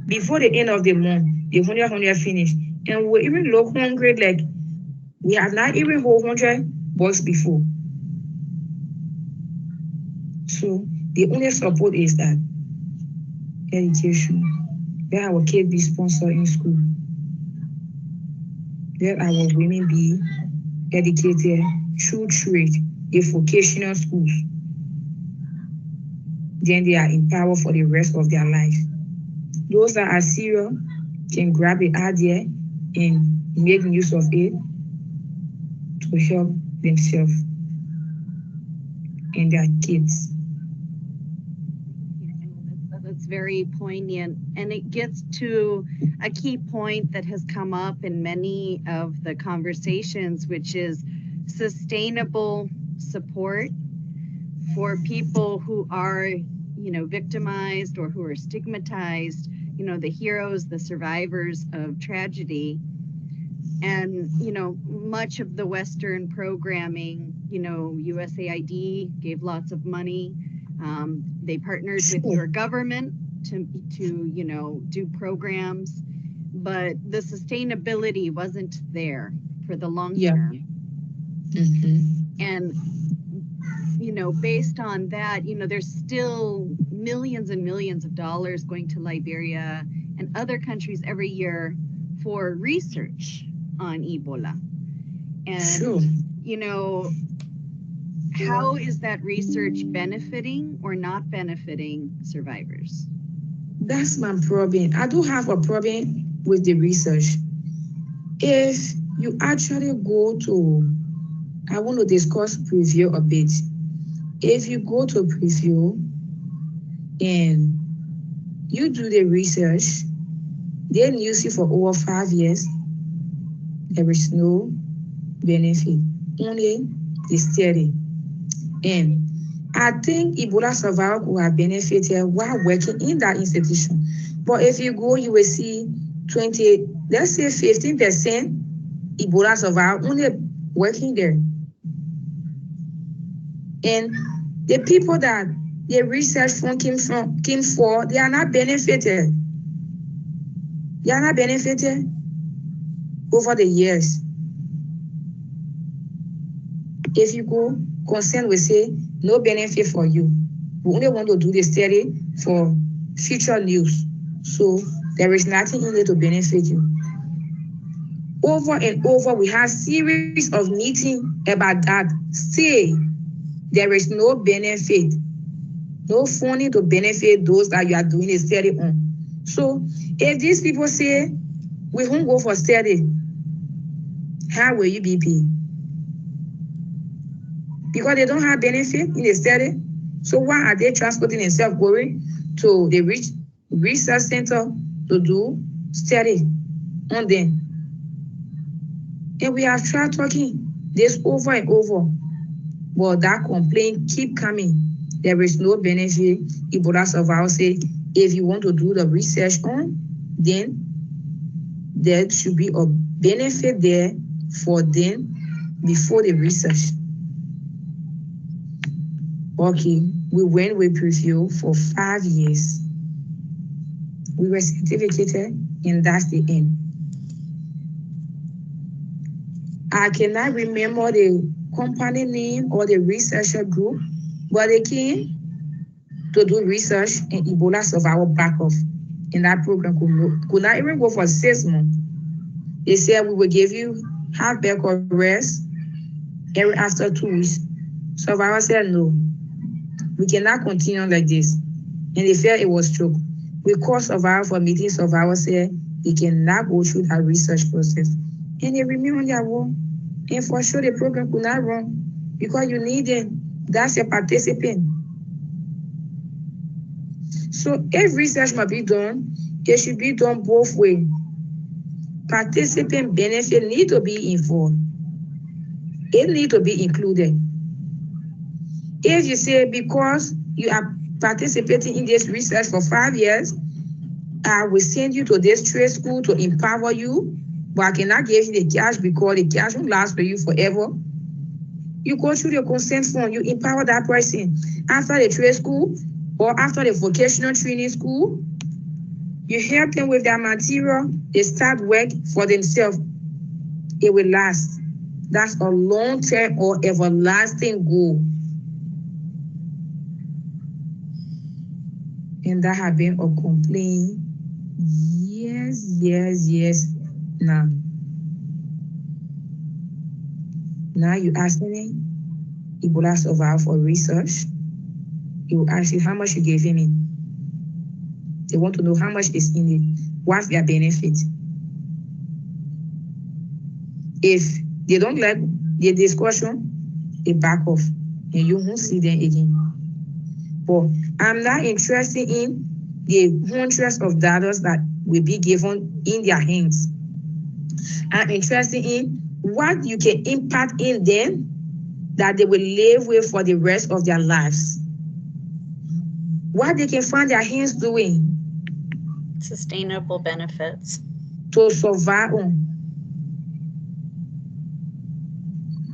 S9: before the end of the month, the 100 finish, and we even look hungry like we have not even hold $100 before. So the only support is that education. Let our kids be sponsored in school. Let our women be educated through trade, the vocational schools. Then they are empowered for the rest of their life. Those that are serious can grab the idea and make use of it to help themselves and their kids.
S1: That's very poignant, and it gets to a key point that has come up in many of the conversations, which is sustainable support for people who are, victimized or who are stigmatized, the heroes, the survivors of tragedy. And, much of the Western programming, USAID gave lots of money. They partnered with your government to do programs, but the sustainability wasn't there for the long term.
S9: Mm-hmm.
S1: And, based on that, there's still millions and millions of dollars going to Liberia and other countries every year for research on Ebola. And, how is that research benefiting or not benefiting survivors?
S9: That's my problem. I do have a problem with the research. If you actually go to, I want to discuss preview a bit. If you go to preview and you do the research, then you see for over 5 years, there is no benefit, only the study. And I think Ebola survivors who have benefited while working in that institution. But if you go, you will see 15% Ebola survivors only working there. And the people that the research fund came for, they are not benefited. They are not benefited over the years. If you go, concern will say, no benefit for you. We only want to do the study for future news. So there is nothing in it to benefit you. Over and over, we have series of meetings about that. Say there is no benefit, no funding to benefit those that you are doing a study on. So if these people say, we won't go for study, how will you be paid? Because they don't have benefit in the study. So why are they transporting themselves going to the research center to do study on them? And we have tried talking. this over and over. But that complaint keep coming. There is no benefit. Ebola survivors say, if you want to do the research on, then there should be a benefit there for them before the research. Okay, we went with preview for 5 years. We were certificated, and that's the end. I cannot remember the company name or the researcher group, but they came to do research and Ebola survivor back off. And that program could not even go for 6 months. They said we will give you half bed or rest every after 2 weeks. Survivor said no, we cannot continue like this. And they felt it was true. We called survivor for meeting. Survivor said they cannot go through that research process. And they remain on their own. And for sure the program could not run because you need it. That's a participant. So if research must be done, it should be done both ways. Participant benefit need to be involved. It need to be included. If you say because you are participating in this research for 5 years, I will send you to this trade school to empower you, but I cannot give you the cash because the cash won't last for you forever. You go through the consent form, you empower that person. After the trade school or after the vocational training school, you help them with their material, they start work for themselves. It will last. That's a long-term or everlasting goal. And that have been a complaint years now. Now you ask me, Ebola survivor for research. You ask you how much you gave him. They want to know how much is in it. What's their benefit? If they don't like the discussion, they back off and you won't see them again. But I'm not interested in the hundreds of dollars that will be given in their hands. I'm interested in what you can impact in them that they will live with for the rest of their lives. What they can find their hands doing.
S1: Sustainable benefits.
S9: To survive on.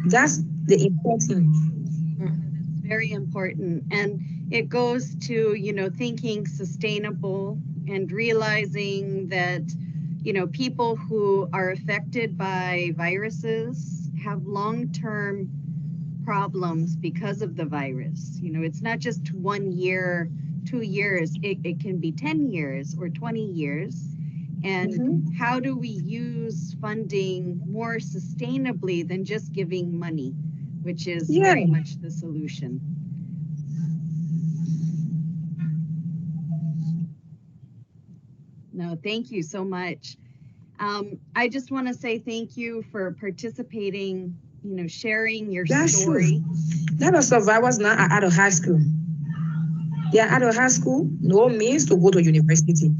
S9: That's the important.
S1: It's very important. And it goes to, thinking sustainable and realizing that, people who are affected by viruses have long-term problems because of the virus. It's not just 1 year, 2 years, it can be 10 years or 20 years. And how do we use funding more sustainably than just giving money, which is very much the solution. No, thank you so much. I just want to say thank you for participating, sharing your story.
S9: That was survivors now are out of high school. They are out of high school, no means to go to university.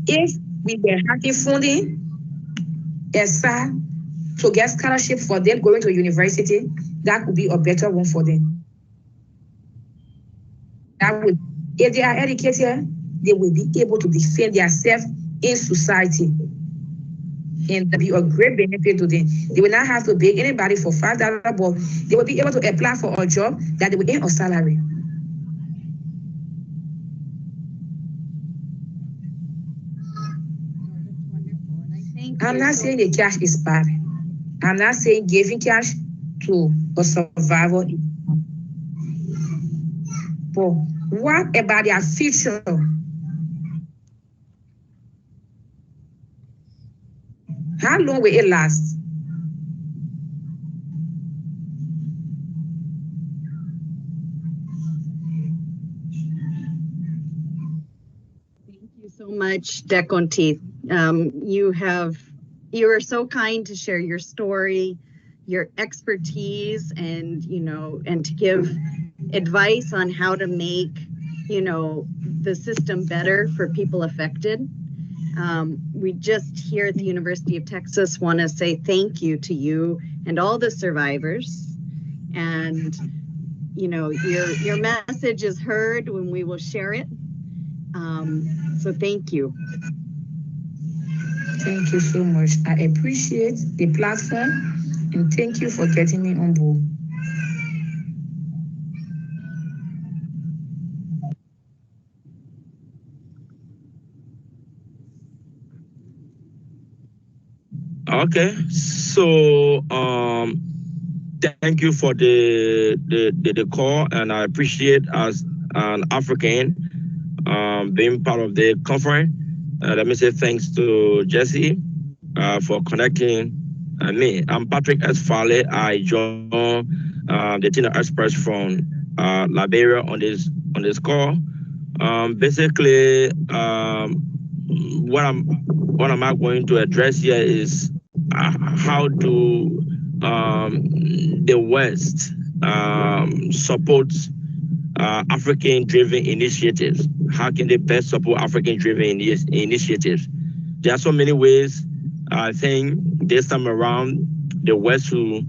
S9: If we were having funding, to get scholarship for them going to university, that would be a better one for them. If they are educated, they will be able to defend themselves in society. And be a great benefit to them. They will not have to beg anybody for $5, but they will be able to apply for a job that they will earn a salary. I'm not saying the cash is bad. I'm not saying giving cash to a survivor. But what about their future? How long will it last?
S1: Thank you so much, Deconti. You are so kind to share your story, your expertise, and to give advice on how to make the system better for people affected. We just here at the University of Texas want to say thank you to you and all the survivors. And, you know, your message is heard when we will share it. So thank you.
S9: Thank you so much. I appreciate the platform and thank you for getting me on board.
S11: Okay, so thank you for the call, and I appreciate as an African being part of the conference. Let me say thanks to Jesse for connecting me. I'm Patrick S. Fale. I joined the team of experts from Liberia on this call. Basically, what am I going to address here is how do the West support African-driven initiatives? How can they best support African-driven initiatives? There are so many ways. I think this time around, the West will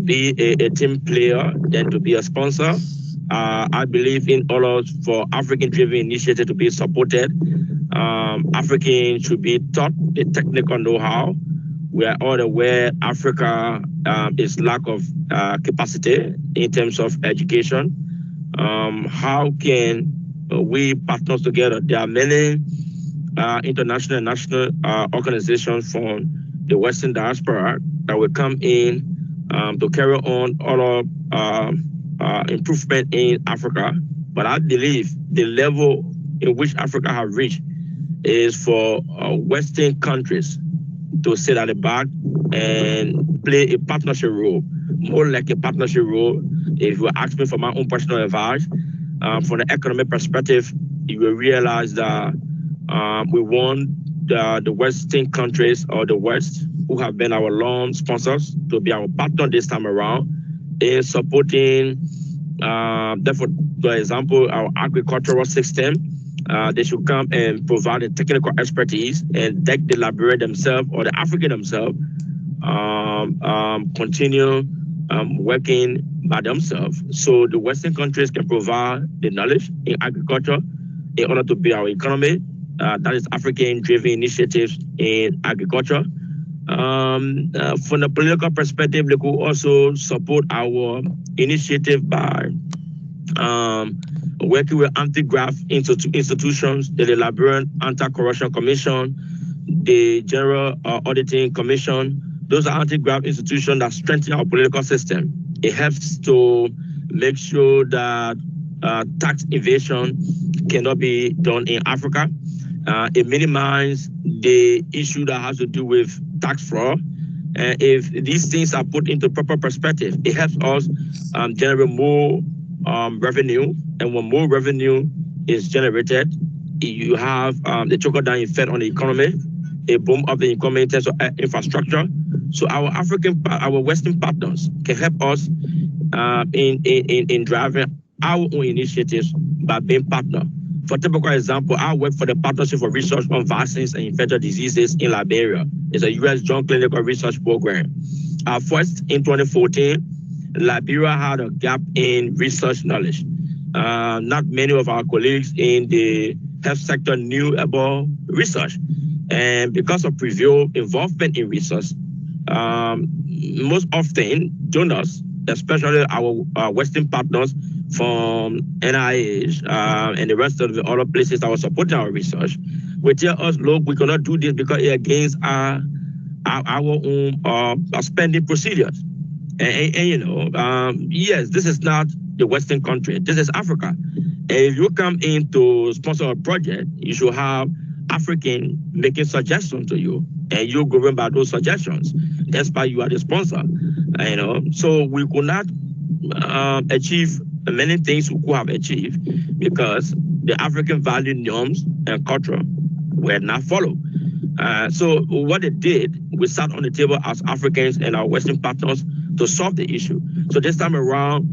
S11: be a team player than to be a sponsor. I believe in order for African-driven initiatives to be supported, Africans should be taught the technical know-how. We are all aware Africa is lack of capacity in terms of education. How can we partner together? There are many international and national organizations from the Western diaspora that will come in to carry on all of improvement in Africa. But I believe the level in which Africa has reached is for Western countries to sit at the back and play a partnership role, more like a partnership role. If you ask me for my own personal advice, from the economic perspective, you will realize that we want the Western countries or the West, who have been our long sponsors, to be our partner this time around in supporting, therefore, for example, our agricultural system. They should come and provide the technical expertise, and let the Liberian themselves or the African themselves continue working by themselves. So the Western countries can provide the knowledge in agriculture in order to build our economy. That is African-driven initiatives in agriculture. From the political perspective, they could also support our initiative by working with anti-graft institutions, the Liberian Anti-Corruption Commission, the General Auditing Commission. Those are anti-graft institutions that strengthen our political system. It helps to make sure that tax evasion cannot be done in Africa. It minimizes the issue that has to do with tax fraud. And if these things are put into proper perspective, it helps us generate more revenue. And when more revenue is generated, you have the trickle-down effect on the economy, a boom of the economy in terms of infrastructure. So our Western partners can help us in driving our own initiatives by being partner. For typical example, I work for the Partnership for Research on Vaccines and Infectious Diseases in Liberia. It's a U.S. joint clinical research program. First, in 2014, Liberia had a gap in research knowledge. Not many of our colleagues in the health sector knew about research. And because of previous involvement in research, most often donors, especially our Western partners from NIH and the rest of the other places that were supporting our research, will tell us, look, we cannot do this because it against our own spending procedures. And you know, yes, this is not the Western country, this is Africa. And if you come in to sponsor a project, you should have African making suggestions to you, and you're going by those suggestions. That's why you are the sponsor. You know, so we could not achieve many things we could have achieved because the African value norms and culture were not followed. So what it did, we sat on the table as Africans and our Western partners to solve the issue. So this time around,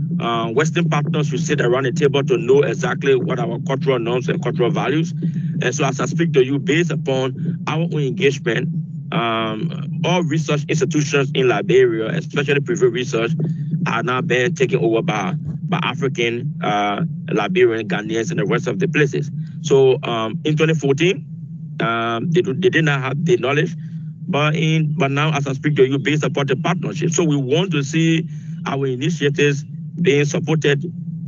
S11: Western partners should sit around the table to know exactly what our cultural norms and cultural values. And so as I speak to you, based upon our own engagement, all research institutions in Liberia, especially private research, are now being taken over by African, Liberian, Ghanaians, and the rest of the places. So in 2014, they did not have the knowledge, but now as I speak to you, based upon the partnership. So we want to see our initiatives being supported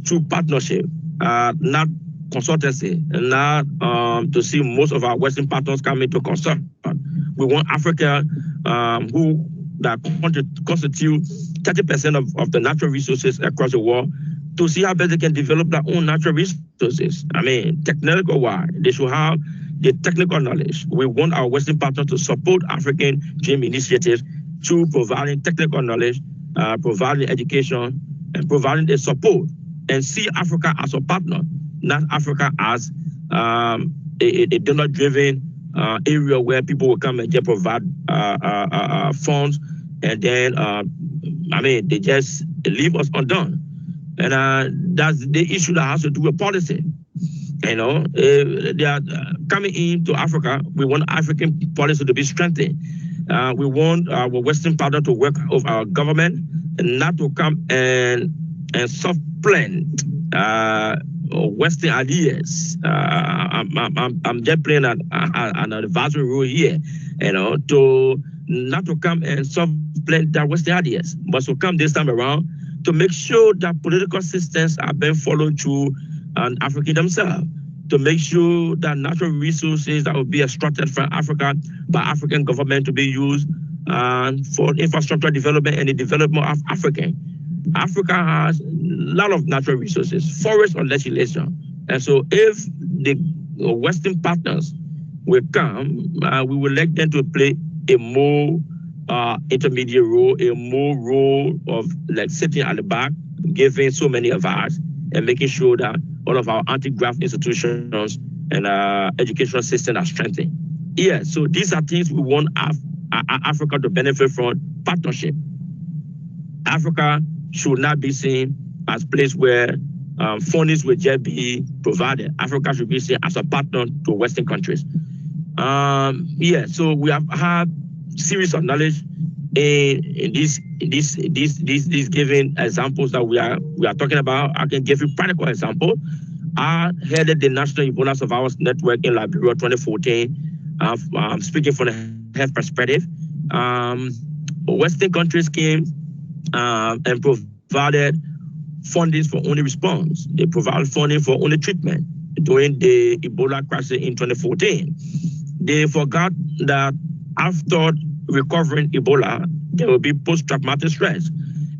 S11: through partnership, not consultancy, and not to see most of our Western partners come into consult. We want Africa, who that constitute 30% of the natural resources across the world, to see how best they can develop their own natural resources. I mean, technical wise, they should have the technical knowledge. We want our Western partners to support African dream initiatives through providing technical knowledge, providing education, and providing the support, and see Africa as a partner, not Africa as a donor-driven area where people will come and just provide funds, and then I mean, they just leave us undone. And that's the issue that has to do with policy. You know, they are coming into Africa. We want African policy to be strengthened. We want our Western partner to work with our government and not to come and supplant Western ideas. I'm just playing an advisory role here, you know, to not to come and supplant that Western ideas, but to come this time around to make sure that political systems are being followed through Africa themselves, to make sure that natural resources that will be extracted from Africa by African government to be used for infrastructure development and the development of Africa. Africa has a lot of natural resources, forest or legislation. And so if the Western partners will come, we will like them to play a more intermediate role, a more role of like sitting at the back, giving so many advice and making sure that all of our anti-graft institutions and educational system are strengthened. Yeah, so these are things we want Africa to benefit from. Partnership. Africa should not be seen as a place where funding will just be provided. Africa should be seen as a partner to Western countries. Yeah, so we have had series of knowledge in these given examples that we are talking about. I can give you practical example. I headed the National Ebola Survivors Network in Liberia 2014. I'm speaking from a health perspective. Western countries came and provided funding for only response. They provided funding for only treatment during the Ebola crisis in 2014. They forgot that after recovering Ebola, there will be post-traumatic stress.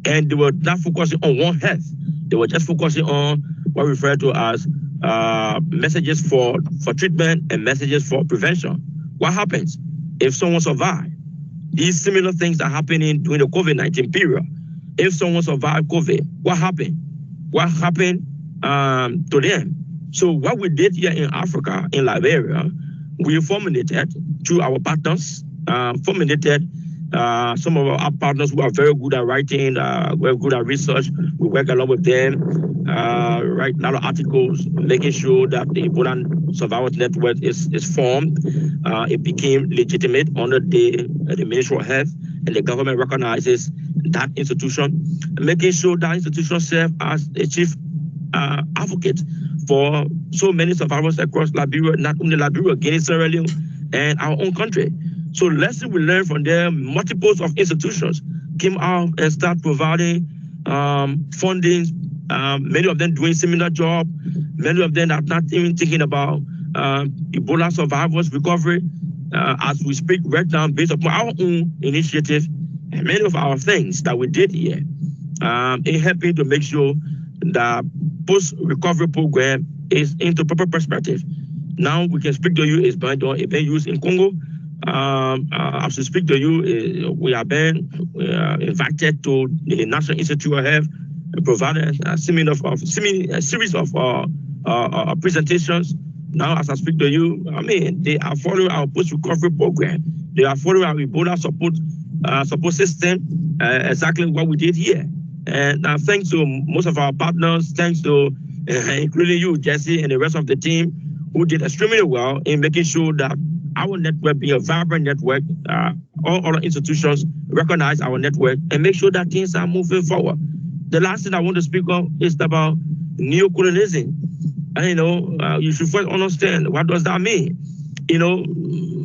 S11: And they were not focusing on one health. They were just focusing on what we refer to as messages for treatment and messages for prevention. What happens if someone survives? These similar things are happening during the COVID-19 period. If someone survived COVID, what happened? What happened to them? So what we did here in Africa, in Liberia, we formulated through our partners, some of our partners who are very good at writing, very good at research. We work along with them, write a lot of articles, making sure that the Ebola Survivors Network is formed. It became legitimate under the Ministry of Health, and the government recognizes that institution, making sure that institution serves as a chief advocate for so many survivors across Liberia, not only Liberia, Guinea, Sierra Leone, and our own country. So lessons we learned from them, multiples of institutions came out and start providing funding. Many of them doing similar job. Many of them are not even thinking about Ebola survivors recovery as we speak right now, based upon our own initiative and many of our things that we did here. In helping to make sure the post-recovery program is into proper perspective. Now we can speak to you, it's being used in Congo. As we speak to you, we have been invited to the National Institute of Health and provided a series of presentations. Now, as I speak to you, I mean, they are following our post-recovery program. They are following our Ebola support support system, exactly what we did here. And thanks to most of our partners, thanks to including you, Jesse, and the rest of the team, who did extremely well in making sure that our network be a vibrant network. All other institutions recognize our network and make sure that things are moving forward. The last thing I want to speak of is about neocolonialism. And, you should first understand, what does that mean?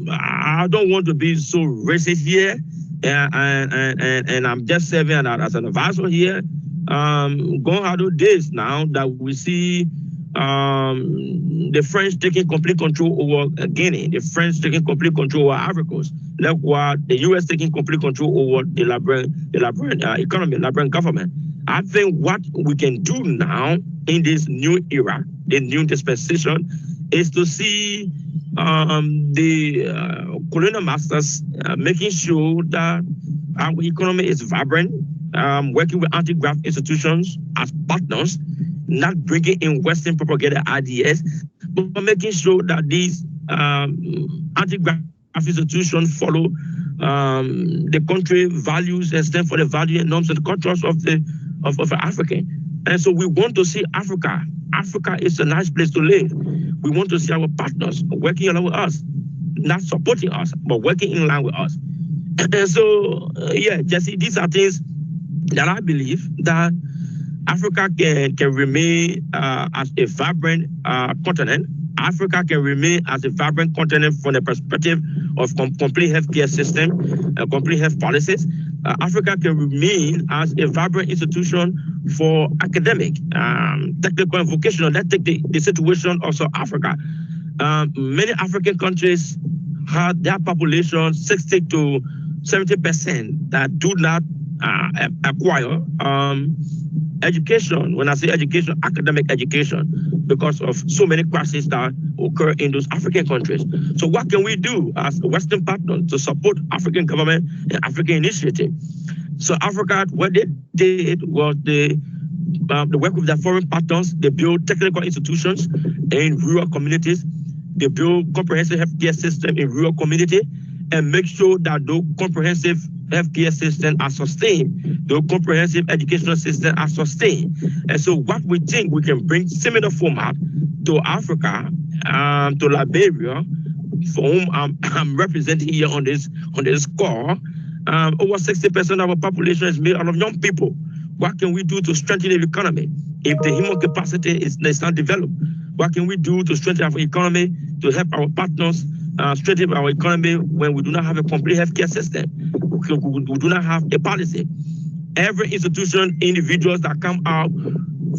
S11: I don't want to be so racist here, and I'm just serving as an advisor here. Going out of days now that we see the French taking complete control over Guinea, the French taking complete control over Ivory Coast, like what the US taking complete control over the Liberian economy, Liberian government. I think what we can do now in this new era, the new dispensation, is to see the colonial masters making sure that our economy is vibrant, working with anti-graft institutions as partners, not bringing in Western propaganda ideas, but making sure that these anti-graft institutions follow the country values and stand for the value and norms and cultures of African. And so we want to see Africa. Africa is a nice place to live. We want to see our partners working along with us, not supporting us, but working in line with us. And so, Jesse, these are things that I believe that Africa can remain as a vibrant continent. Africa can remain as a vibrant continent from the perspective of complete healthcare system, complete health policies. Africa can remain as a vibrant institution for academic, technical and vocational. Let's take the situation of South Africa. Many African countries have their population 60 to 70% that do not acquire education. When I say education, academic education, because of so many crises that occur in those African countries. So what can we do as a Western partner to support African government and African initiative? So Africa, what they did was they work with their foreign partners. They build technical institutions in rural communities. They build comprehensive healthcare system in rural community and make sure that those comprehensive healthcare systems are sustained, those comprehensive educational systems are sustained. And so what we think we can bring similar format to Africa, to Liberia, for whom I'm representing here on this call. Over 60% of our population is made out of young people. What can we do to strengthen the economy if the human capacity is not developed? What can we do to strengthen our economy, to help our partners strengthen our economy when we do not have a complete healthcare system? We do not have a policy. Every institution, individuals that come out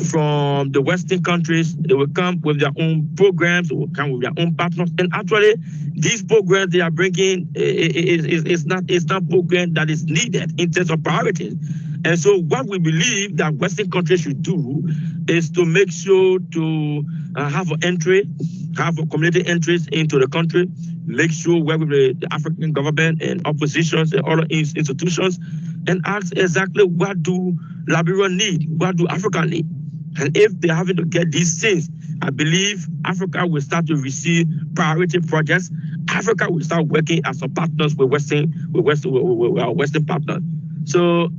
S11: from the Western countries, they will come with their own programs, they will come with their own partners. And actually, these programs they are bringing is not program that is needed in terms of priorities. And so what we believe that Western countries should do is to make sure to have an entry, have a community entries into the country, make sure work with the African government and oppositions and other institutions, and ask exactly what do Liberia need, what do Africa need. And if they're having to get these things, I believe Africa will start to receive priority projects. Africa will start working as a partners with our Western partners. So,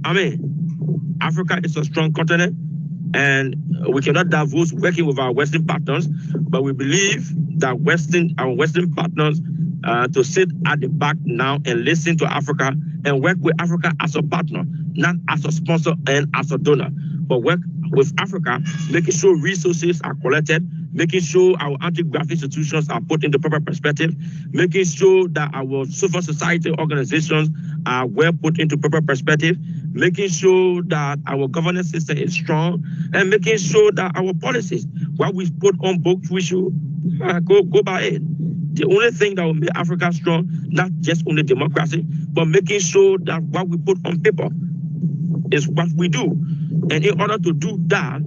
S11: Africa is a strong continent, and we cannot divulge working with our Western partners, but we believe that our Western partners to sit at the back now and listen to Africa and work with Africa as a partner, not as a sponsor and as a donor, but work with Africa, making sure resources are collected, making sure our anti-graft institutions are put into proper perspective, making sure that our civil society organizations are well put into proper perspective, making sure that our governance system is strong, and making sure that our policies, what we put on books, we should go by it. The only thing that will make Africa strong, not just only democracy, but making sure that what we put on paper is what we do. And in order to do that,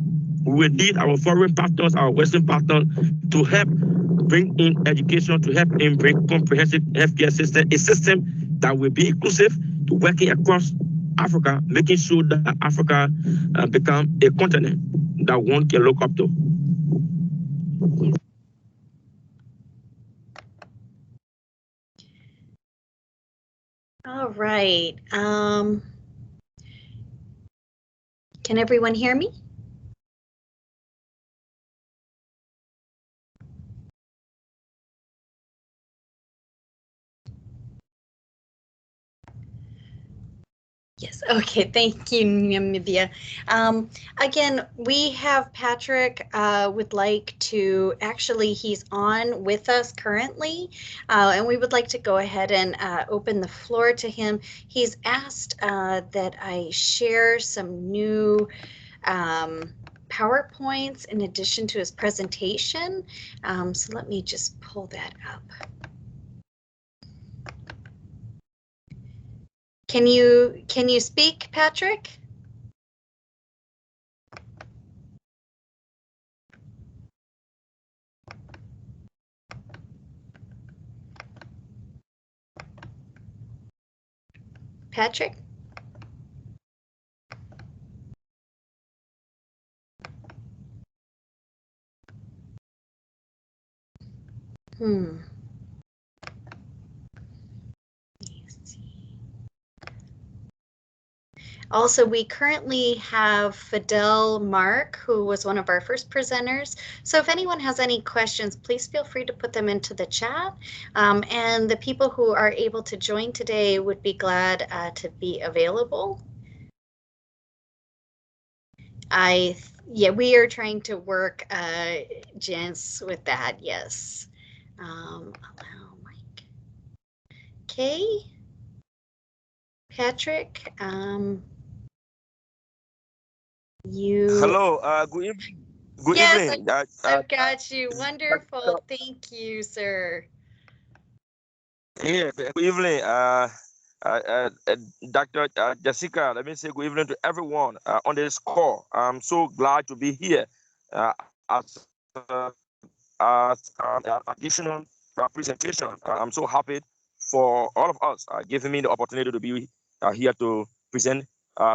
S11: we will need our foreign partners, our Western partners, to help bring in education, to help in bring comprehensive healthcare system, a system that will be inclusive to working across Africa, making sure that Africa become a continent that one can look up to.
S3: All
S1: All right. Can everyone hear me? Yes, okay, thank you, Namibia. Again, we have Patrick would like to, actually he's on with us currently, and we would like to go ahead and open the floor to him. He's asked that I share some new PowerPoints in addition to his presentation. So let me just pull that up. Can you speak, Patrick? Patrick? Also, we currently have Fidel Mark, who was one of our first presenters. So if anyone has any questions, please feel free to put them into the chat. And the people who are able to join today would be glad to be available. Yeah, we are trying to work, Jens, with that, yes. Allow Mike. Okay. Patrick,
S11: Hello, good evening. Good
S1: yes,
S11: evening.
S1: I've got you. Wonderful. Thank you, sir.
S11: Yeah, good evening. Dr. Jessica, let me say good evening to everyone on this call. I'm so glad to be here as additional presentation. I'm so happy for all of us giving me the opportunity to be here to present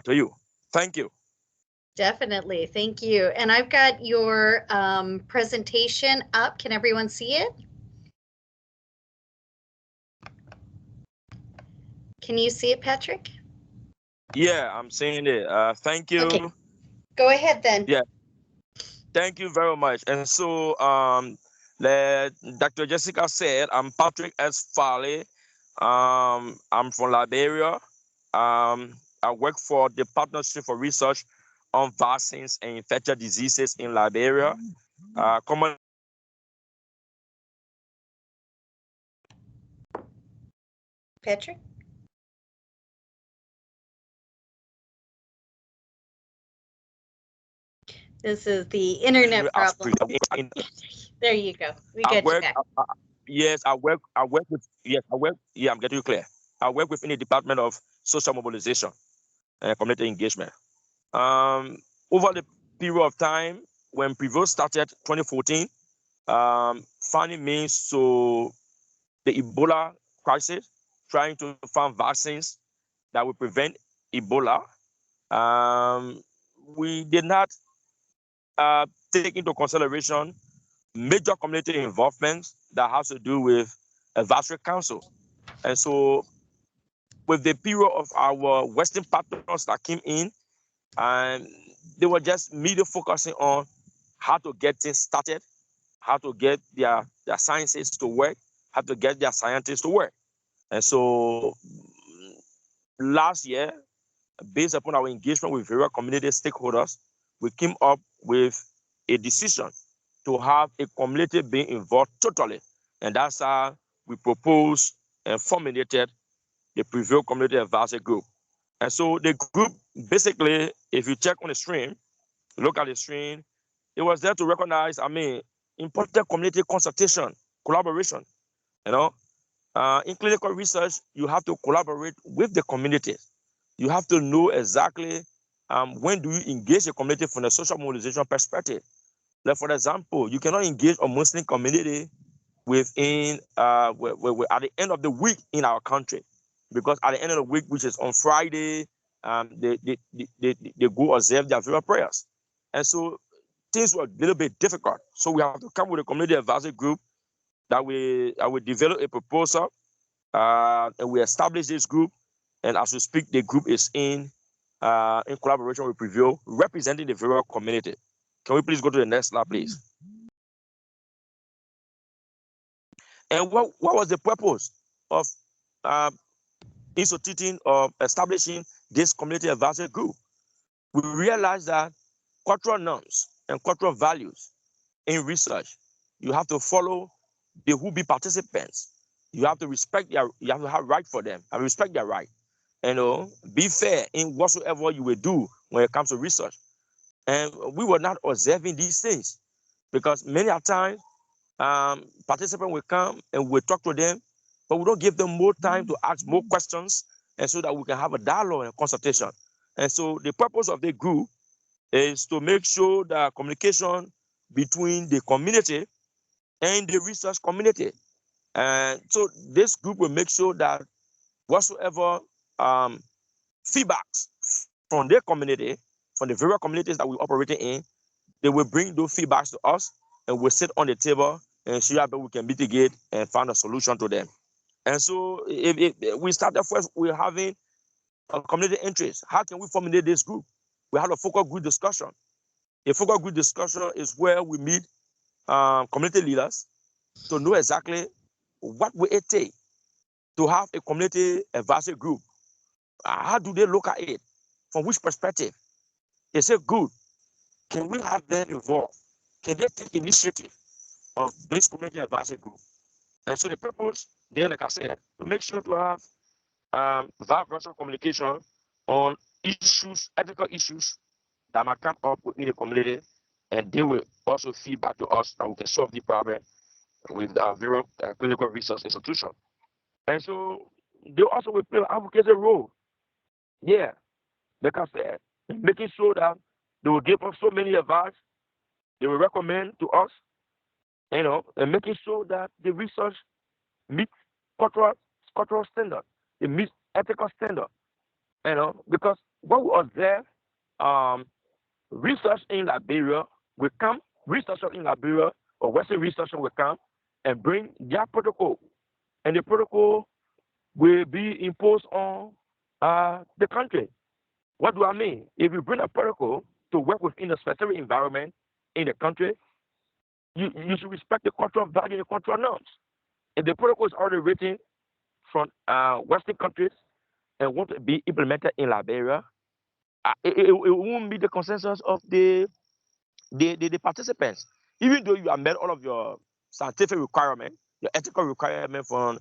S11: to you. Thank you.
S1: Definitely. Thank you. And I've got your presentation up. Can everyone see it? Can you see it, Patrick?
S11: Yeah, I'm seeing it. Thank you.
S1: Okay. Go ahead then.
S11: Yeah. Thank you very much. And so, Dr. Jessica said, I'm Patrick S. Farley. I'm from Liberia. I work for the Partnership for Research on Vaccines and Infectious Diseases in Liberia.
S1: Patrick? This is the internet problem. There you go. We get you back.
S11: Yes, I work with, I'm getting you clear. I work within the Department of Social Mobilization and Community Engagement. Over the period of time when Prevost started 2014, finding means to the Ebola crisis, trying to find vaccines that will prevent Ebola. We did not take into consideration major community involvement that has to do with advisory council. And so with the period of our Western partners that came in, and they were just merely focusing on how to get things started, how to get their sciences to work, how to get their scientists to work. And so last year, based upon our engagement with various community stakeholders, we came up with a decision to have a community being involved totally. And that's how we proposed and formulated the Prevail Community Advisory Group. And so the group, basically, if you check on the screen, look at the screen, it was there to recognize, important community consultation, collaboration. In clinical research, you have to collaborate with the community. You have to know exactly when do you engage the community from a social mobilization perspective. Like, for example, you cannot engage a Muslim community within at the end of the week in our country, because at the end of the week, which is on Friday, they go observe their various prayers. And so things were a little bit difficult. So we have to come with a community advisory group that we develop a proposal, and we establish this group. And as we speak, the group is in collaboration with Prevail, representing the various community. Can we please go to the next slide, please? And what was the purpose of instituting or establishing this community advisory group? We realized that cultural norms and cultural values in research, you have to follow the who-be participants. You have to respect their, you have to have right for them and respect their right. Be fair in whatsoever you will do when it comes to research. And we were not observing these things because many a times participants will come and we'll talk to them, but we don't give them more time to ask more questions and so that we can have a dialogue and consultation. And so the purpose of the group is to make sure that communication between the community and the research community. And so this group will make sure that whatsoever feedbacks from their community, from the various communities that we operate in, they will bring those feedbacks to us and we'll sit on the table and see how we can mitigate and find a solution to them. And so if we started first with having a community interest. How can we formulate this group? We have a focus group discussion. A focus group discussion is where we meet community leaders to know exactly what will it take to have a community advisory group. How do they look at it? From which perspective? Is it good? Can we have them involved? Can they take initiative of this community advisory group? And so the purpose, then, like I said, to make sure to have virtual communication on issues, ethical issues that might come up within the community, and they will also feed back to us that we can solve the problem with our various clinical research institutions. And so they also will play an advocacy role. Yeah, like I said, making sure that they will give us so many advice, they will recommend to us, and making sure that the research meets cultural standards, it meets ethical standards, because what we observe, research in Liberia will come, researchers in Liberia or Western researchers will come and bring their protocol, and the protocol will be imposed on the country. What do I mean? If you bring a protocol to work within a specific environment in the country, you should respect the cultural value and the cultural norms. If the protocol is already written from Western countries and want to be implemented in Liberia, it won't meet the consensus of the participants. Even though you have met all of your scientific requirements, your ethical requirements from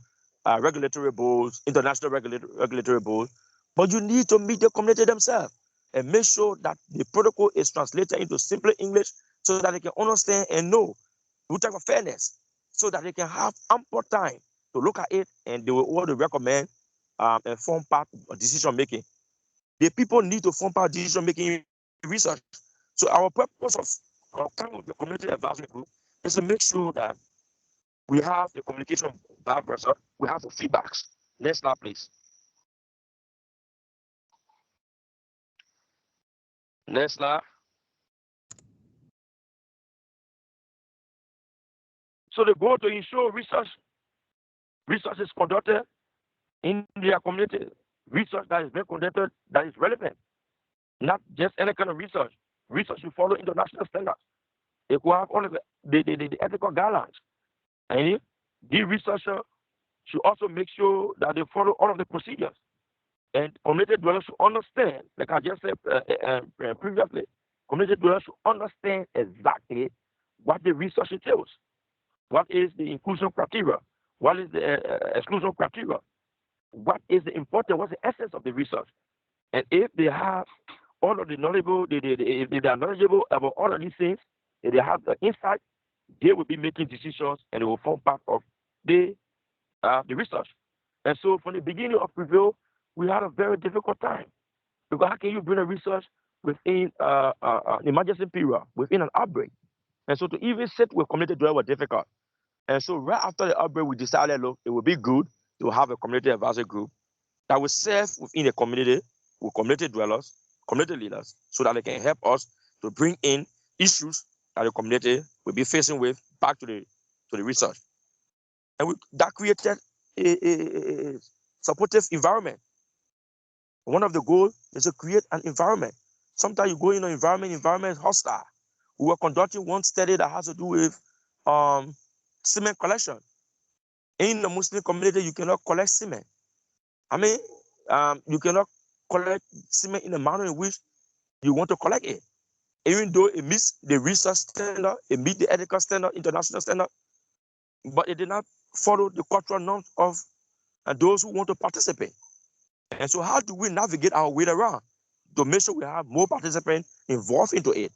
S11: regulatory boards, international regulatory boards, but you need to meet the community themselves and make sure that the protocol is translated into simple English so that they can understand and know with type of fairness, so that they can have ample time to look at it and they will want to recommend and form part of decision making. The people need to form part of decision making research. So our purpose of coming with the community advisory group is to make sure that we have the communication back versa, we have the feedbacks. Next slide, please. Next slide. So the goal to ensure research is conducted in their community, research that is being conducted that is relevant, not just any kind of research. Research should follow international standards. It will have all of the ethical guidelines. And the researcher should also make sure that they follow all of the procedures. And community dwellers should understand, like I just said previously, community dwellers should understand exactly what the research entails. What is the inclusion criteria? What is the exclusion criteria? What is the important, what's the essence of the research? And if they have all of the knowledgeable, if they are knowledgeable about all of these things, if they have the insight, they will be making decisions and it will form part of the research. And so from the beginning of Prevail, we had a very difficult time. Because how can you bring a research within an emergency period, within an outbreak? And so to even sit with community dwellers was difficult. And so right after the outbreak, we decided, look, it would be good to have a community advisory group that will serve within the community with community dwellers, community leaders, so that they can help us to bring in issues that the community will be facing with back to the research. And that created a supportive environment. One of the goals is to create an environment. Sometimes you go in an environment is hostile. We were conducting one study that has to do with cement collection. In the Muslim community, you cannot collect cement. I mean, you cannot collect cement in the manner in which you want to collect it. Even though it meets the research standard, it meets the ethical standard, international standard, but it did not follow the cultural norms of those who want to participate. And so how do we navigate our way around to make sure we have more participants involved into it?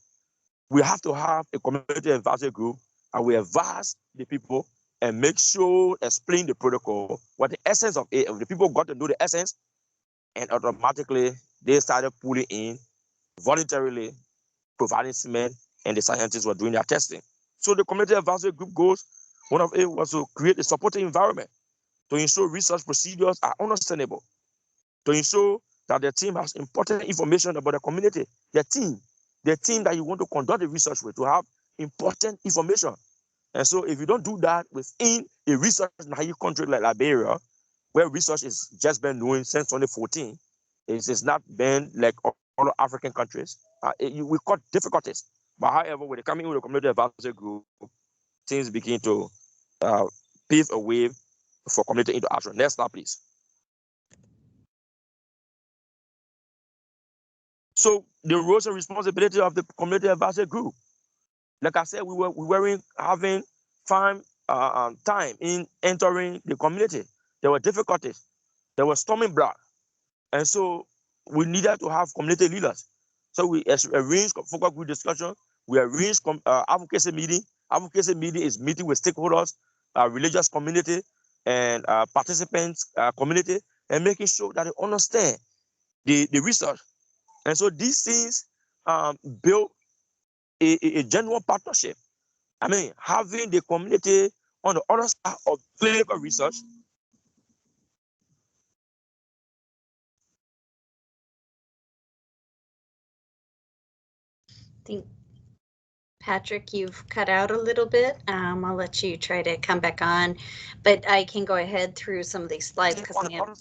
S11: We have to have a community advisory group, and we advise the people and make sure, explain the protocol, what the essence of it. The people got to know the essence, and automatically they started pulling in voluntarily, providing cement, and the scientists were doing their testing. So the community advisory group goals, one of it was to create a supportive environment to ensure research procedures are understandable, to ensure that the team has important information about the community, the team that you want to conduct the research with, to have important information. And so if you don't do that within a research naive country like Liberia, where research is just been known since 2014, it's not been like other African countries, we got difficulties. But however, when they come in with a community advisory group, things begin to pave a way for community interaction. Next slide, please. So the roles and responsibility of the community advisory group, like I said, we weren't having time in entering the community. There were difficulties. There was storming block, and so we needed to have community leaders. So we arranged focus group discussion. We arranged advocacy meeting. Advocacy meeting is meeting with stakeholders, religious community, and participants community, and making sure that they understand the research. And so these things build a genuine partnership. I mean, having the community on the other side of clinical research.
S1: I think, Patrick, you've cut out a little bit. I'll let you try to come back on, but I can go ahead through some of these slides because I am.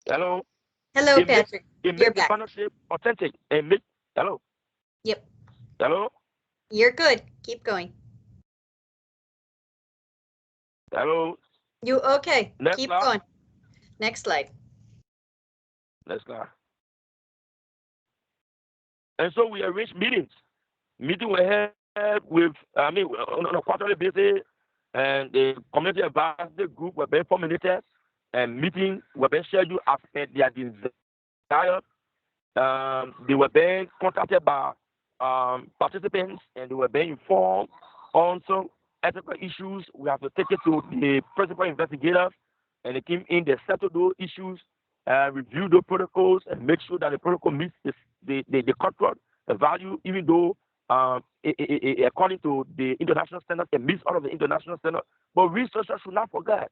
S11: Hello.
S1: Hello, Patrick.
S11: You're back. Partnership authentic and make. Hello.
S1: Yep.
S11: Hello.
S1: You're good. Keep going.
S11: Hello.
S1: You okay?
S11: Next
S1: Keep
S11: slide.
S1: going. Next slide.
S11: Next slide. And so we arranged meetings. Meeting we had with, on a quarterly basis, and the community advisory group were being formulated, and meetings were being scheduled as per their desire. They were being contacted by participants, and they were being informed on some ethical issues. We have to take it to the principal investigators, and they came in, they settled those issues, review the protocols, and make sure that the protocol meets the cultural value, even though according to the international standards, it meets all of the international standards. But researchers should not forget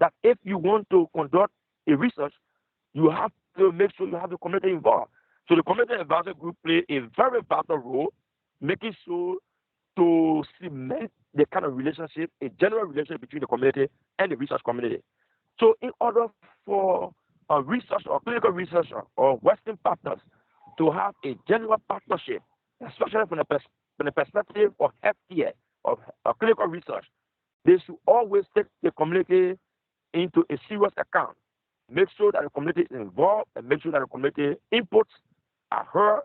S11: that if you want to conduct a research, you have to make sure you have the community involved. So the community advisory group play a very vital role, making sure to cement the kind of relationship, a general relationship between the community and the research community. So in order for a research or clinical researcher or Western partners to have a genuine partnership, especially from the perspective of healthcare, of clinical research, they should always take the community into a serious account. Make sure that the community is involved and make sure that the community inputs are heard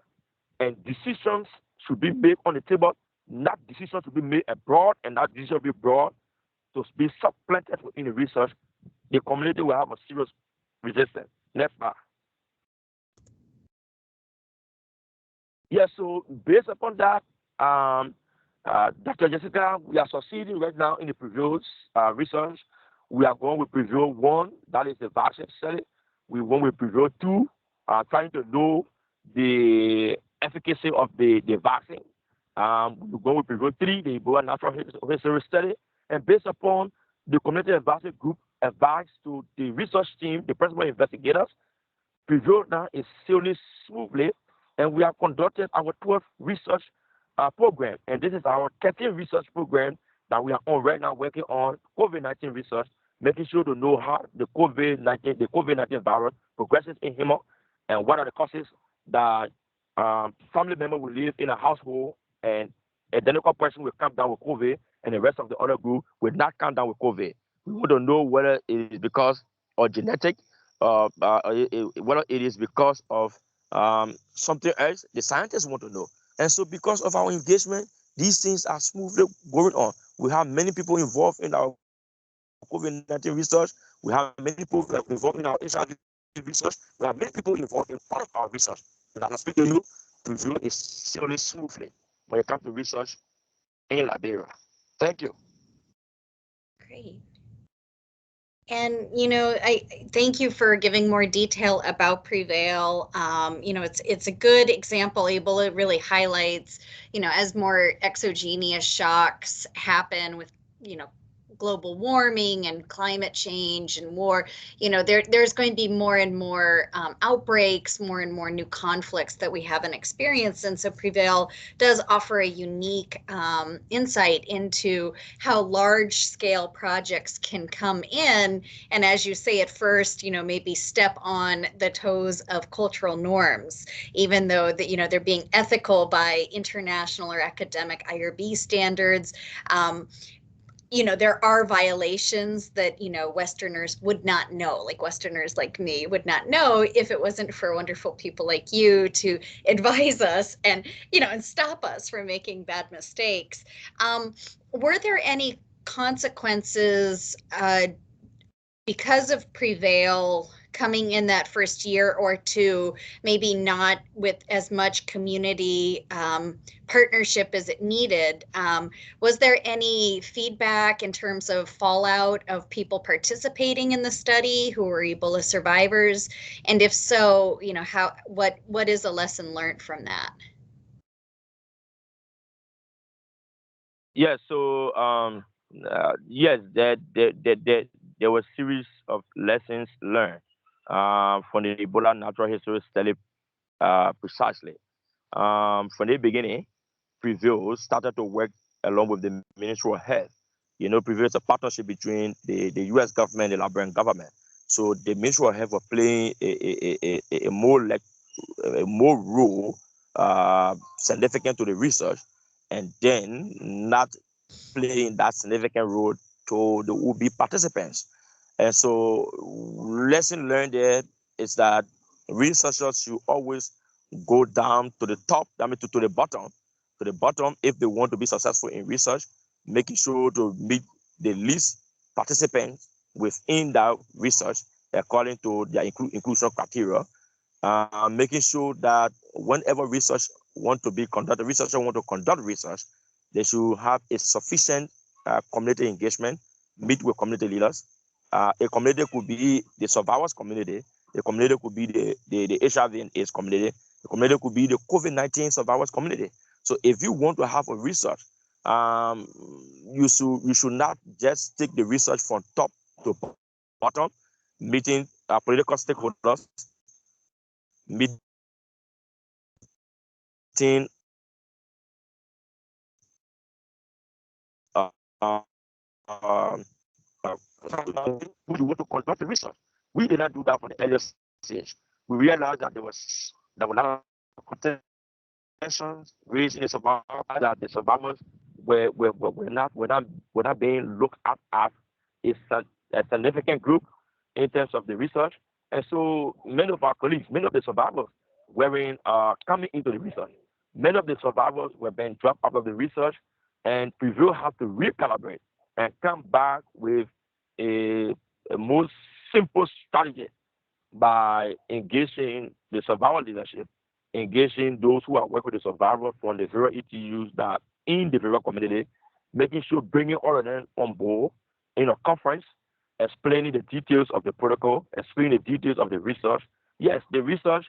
S11: and decisions should be made on the table. Not decisions to be made abroad and that decision be brought to be supplanted within the research. The community will have a serious resistance. Next slide. Yeah, so based upon that, Dr. Jessica, we are succeeding right now in the previous research. We are going with preview 1, that is the vaccine study. We went with preview 2, trying to know the efficacy of the vaccine. We're going with preview 3, the Ebola natural history study. And based upon the community advisory group advice to the research team, the principal investigators, preview now is sailing smoothly, and we have conducted our 12th research program. And this is our 13th research program that we are on right now, working on COVID-19 research, making sure to know how the COVID-19 virus progresses in human, and what are the causes that family member will live in a household and identical person will come down with COVID and the rest of the other group will not come down with COVID. We want to know whether it is because of genetic, whether it is because of something else. The scientists want to know. And so because of our engagement, these things are smoothly going on. We have many people involved in our COVID-19 research. We have many people involved in our HIV research. We have many people involved in part of our research. And as I speak to you, review is sailing smoothly when it comes to research in Liberia. Thank you.
S1: Great. And, you know, I thank you for giving more detail about Prevail. You know, it's a good example, able it really highlights, you know, as more exogenous shocks happen with, you know, global warming and climate change and war, you know, there's going to be more and more outbreaks, more and more new conflicts that we haven't experienced. And so Prevail does offer a unique insight into how large scale projects can come in. And as you say at first, you know, maybe step on the toes of cultural norms, even though that, you know, they're being ethical by international or academic IRB standards. You know, there are violations that, you know, Westerners would not know, like Westerners like me would not know if it wasn't for wonderful people like you to advise us and, you know, and stop us from making bad mistakes. Were there any consequences because of Prevail coming in that first year or two, maybe not with as much community partnership as it needed? Was there any feedback in terms of fallout of people participating in the study who were Ebola survivors? And if so, you know, what is a lesson learned from that?
S11: Yes, so yes, there were a series of lessons learned from the Ebola natural history study precisely. From the beginning, Prevail started to work along with the Ministry of Health. You know, Prevail is a partnership between the U.S. government and the Liberian government. So the Ministry of Health was playing a more role significant to the research, and then not playing that significant role to the UB participants. And so lesson learned there is that researchers should always go down to the top, to the bottom if they want to be successful in research, making sure to meet the least participants within that research according to their inclusion criteria, making sure that whenever researchers want to conduct research, they should have a sufficient community engagement, meet with community leaders. A community could be the survivors community, the community could be the HIV and AIDS community, the community could be the COVID-19 survivors community. So if you want to have a research, you should not just take the research from top to bottom, meeting political stakeholders, meeting who you want to conduct the research. We did not do that from the earlier stage. We realized that there were a lot of contentions raised in the survivors, that the survivors were not being looked at as a significant group in terms of the research. And so many of our colleagues, many of the survivors were coming into the research. Many of the survivors were being dropped out of the research, and Prevail have to recalibrate and come back with a more simple strategy by engaging the survivor leadership, engaging those who are working with the survivors from the various ETUs that in the various community, making sure bringing all of them on board in a conference, explaining the details of the protocol, explaining the details of the research. Yes, the research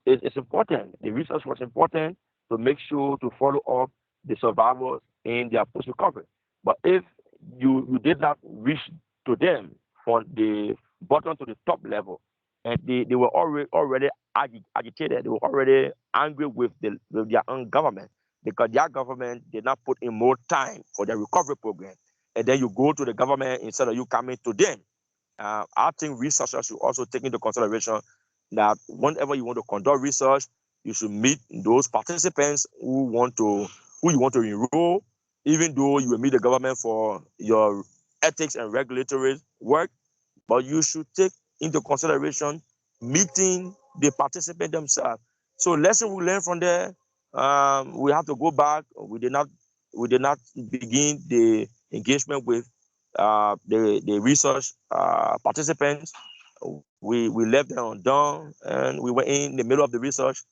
S11: is important. The research was important to make sure to follow up the survivors in their post-recovery. But if you did not reach to them from the bottom to the top level, and they were already agitated, they were already angry with their own government because their government did not put in more time for their recovery program. and then you go to the government instead of you coming to them. I think researchers should also take into consideration that whenever you want to conduct research, you should meet those participants who you want to enroll, even though you will meet the government for your ethics and regulatory work, but you should take into consideration meeting the participants themselves. So lesson we learn from there, we have to go back. We did not begin the engagement with the research participants. We left them undone, and we were in the middle of the research.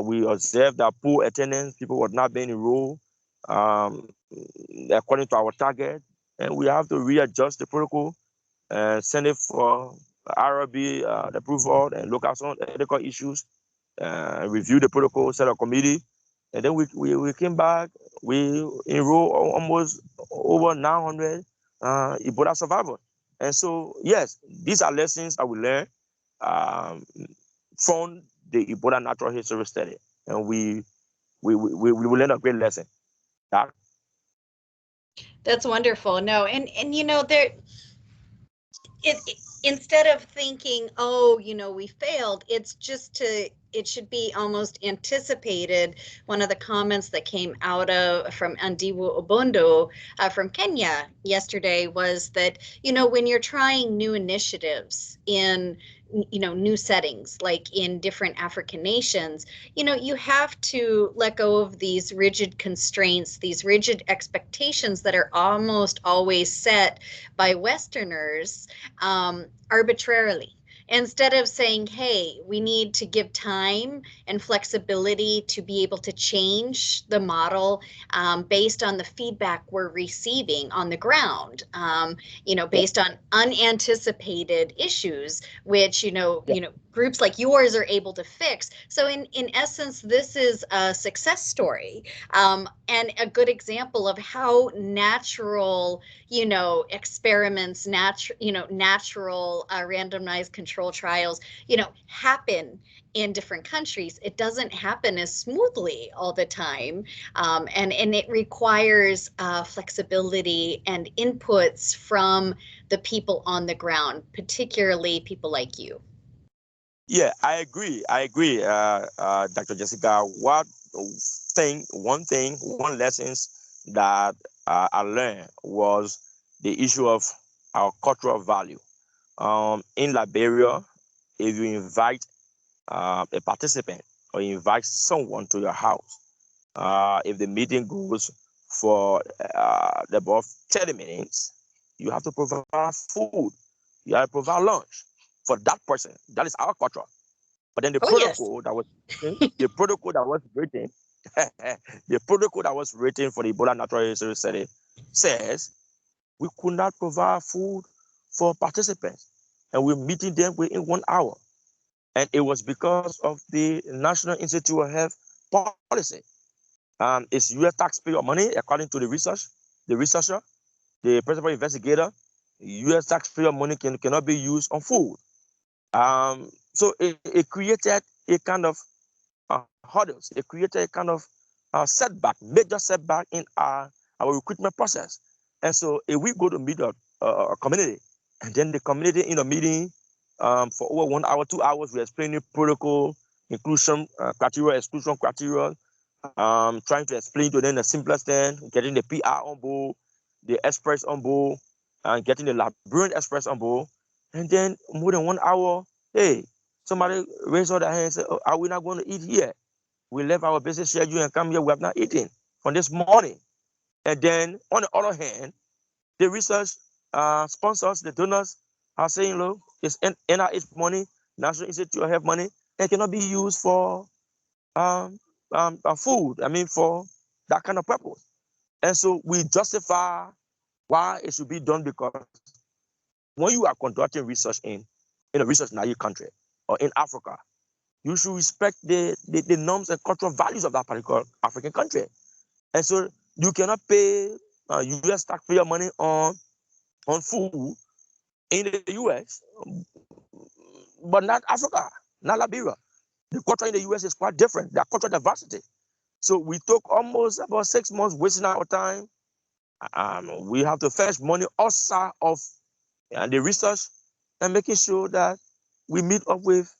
S11: We observed that poor attendance, people were not being enrolled according to our target, and we have to readjust the protocol and send it for RRB approval and look at some ethical issues, review the protocol, set a committee, and then we came back. We enrolled almost over 900 Ebola survivors. And so, yes, these are lessons that we learned from the Ebola natural history study, and we learned a great lesson.
S1: That's wonderful. No, and you know, instead of thinking, oh, you know, we failed, it should be almost anticipated. One of the comments that came out from Andiwo Obondo from Kenya yesterday was that, you know, when you're trying new initiatives in, you know, new settings, like in different African nations, you know, you have to let go of these rigid constraints, these rigid expectations that are almost always set by Westerners arbitrarily. Instead of saying, hey, we need to give time and flexibility to be able to change the model based on the feedback we're receiving on the ground, you know, based on unanticipated issues, which, you know, groups like yours are able to fix. So in essence, this is a success story and a good example of how natural, you know, experiments, natural randomized control trials, you know, happen in different countries. It doesn't happen as smoothly all the time. And it requires flexibility and inputs from the people on the ground, particularly people like you.
S11: Yeah, I agree, Dr. Jessica. One lessons that I learned was the issue of our cultural value. In Liberia, if you invite a participant or you invite someone to your house, if the meeting goes for above 30 minutes, you have to provide food. You have to provide lunch for that person. That is our culture. But then the protocol that was the protocol that was written, the protocol that was written for the Ebola natural history study says we could not provide food for participants, and we're meeting them within 1 hour. And it was because of the National Institute of Health policy. It's U.S. taxpayer money, according to the researcher, the principal investigator. U.S. taxpayer money cannot be used on food. So it created a kind of hurdles. It created a kind of major setback in our recruitment process. And so if we go to meet a community, and then the community in a meeting for over 1 hour, 2 hours, we're explaining protocol, inclusion criteria, exclusion criteria, trying to explain to them the simplest thing, getting the PR on board, the express on board, and getting the Liberian express on board. And then more than 1 hour, hey, somebody raised their hand and said, oh, are we not going to eat here? We left our business schedule and come here. We have not eaten from this morning. And then on the other hand, the research sponsors, the donors are saying, look, it's NIH money, National Institute of Health money, and cannot be used for food. I mean, for that kind of purpose. And so we justify why it should be done, because when you are conducting research in a research naive country or in Africa, you should respect the norms and cultural values of that particular African country. And so you cannot pay U.S. taxpayer money on food in the U.S., but not Africa, not Liberia. The culture in the U.S. is quite different. Their cultural diversity. So we took almost about 6 months wasting our time We have to fetch money outside of the research and making sure that we meet up with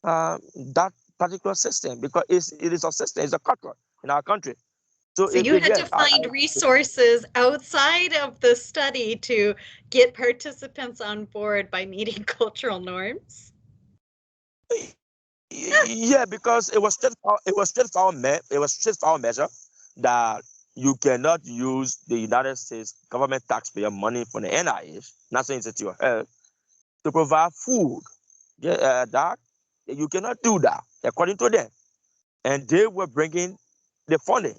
S11: that particular system, because it is a system, it's a culture in our country.
S1: So you had to find resources outside of the study to get participants on board by meeting cultural norms?
S11: Yeah, because it was straightforward measure that you cannot use the United States government taxpayer money from the NIH, National Institute of Health, to provide food. Yeah, that you cannot do that according to them, and they were bringing the funding,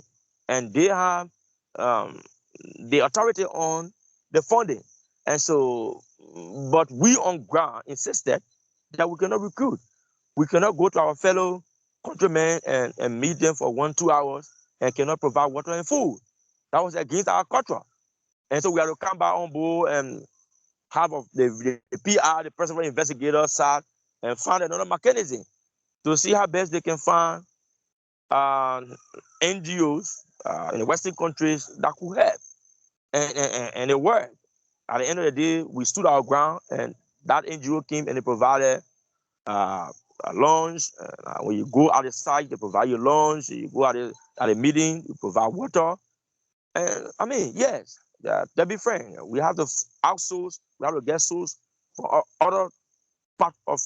S11: and they have the authority on the funding, and so, but we on ground insisted that we cannot recruit. We cannot go to our fellow countrymen and meet them for 1-2 hours and cannot provide water and food. That was against our culture. And so we had to come back on board and have the PR, the principal investigator, sat and found another mechanism to see how best they can find NGOs in the Western countries that could help. And it worked. At the end of the day, we stood our ground, and that NGO came and they provided a lunch. When you go out the site, they provide you lunch. You go out at a meeting, you provide water. And I mean, yes, to be frank, we have to outsource, we have to get source for other part of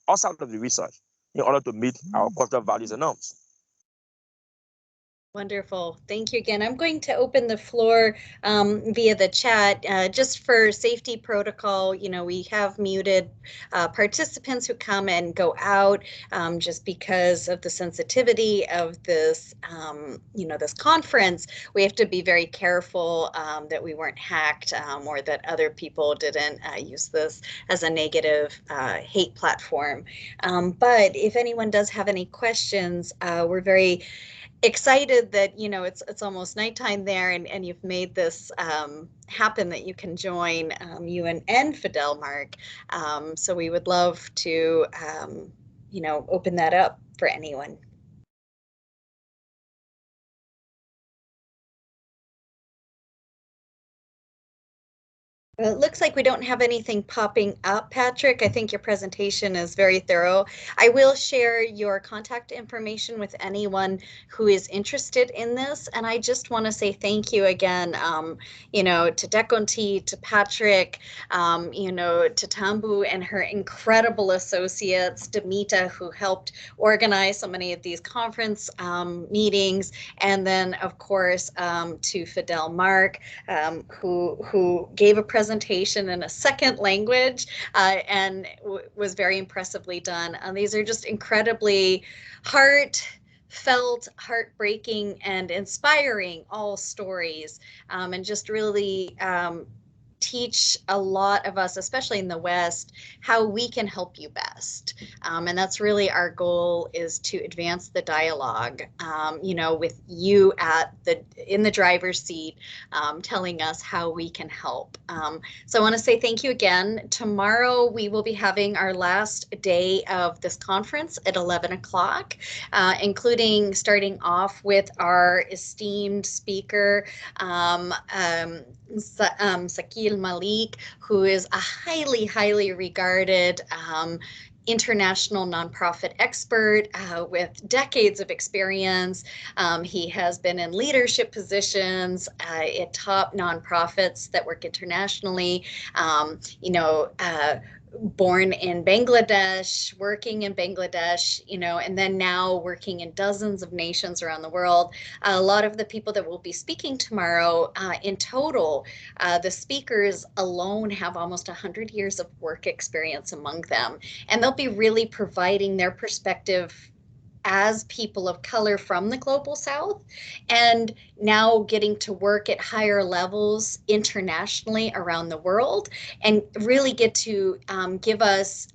S11: outside of the research in order to meet our cultural values and norms.
S1: Wonderful. Thank you again. I'm going to open the floor via the chat. Just for safety protocol, you know, we have muted participants who come and go out just because of the sensitivity of this, you know, this conference. We have to be very careful that we weren't hacked or that other people didn't use this as a negative hate platform. But if anyone does have any questions, we're very excited that, you know, it's almost nighttime there, and you've made this happen, that you can join you and Fidel, Mark. So we would love to, you know, open that up for anyone. Well, it looks like we don't have anything popping up, Patrick. I think your presentation is very thorough. I will share your contact information with anyone who is interested in this. And I just want to say thank you again, you know, to Deconti, to Patrick, you know, to Tambu and her incredible associates, Demita, who helped organize so many of these conference meetings. And then, of course, to Fidel Mark, who gave a presentation in a second language and was very impressively done. These are just incredibly heartfelt, heartbreaking, and inspiring all stories, and just really teach a lot of us, especially in the West, how we can help you best. And that's really our goal, is to advance the dialogue, you know, with you in the driver's seat, telling us how we can help. So I want to say thank you again. Tomorrow we will be having our last day of this conference at 11 o'clock, including starting off with our esteemed speaker, Sakil Malik, who is a highly regarded international nonprofit expert with decades of experience. He has been in leadership positions at top nonprofits that work internationally. You know, born in Bangladesh, working in Bangladesh, you know, and then now working in dozens of nations around the world. A lot of the people that will be speaking tomorrow, in total, the speakers alone have almost 100 years of work experience among them, and they'll be really providing their perspective as people of color from the global South, and now getting to work at higher levels internationally around the world, and really get to give us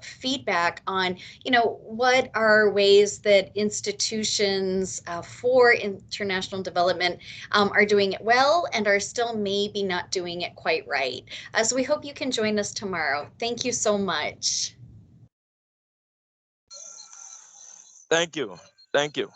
S1: feedback on, you know, what are ways that institutions for international development are doing it well and are still maybe not doing it quite right. So we hope you can join us tomorrow. Thank you so much.
S11: Thank you. Thank you.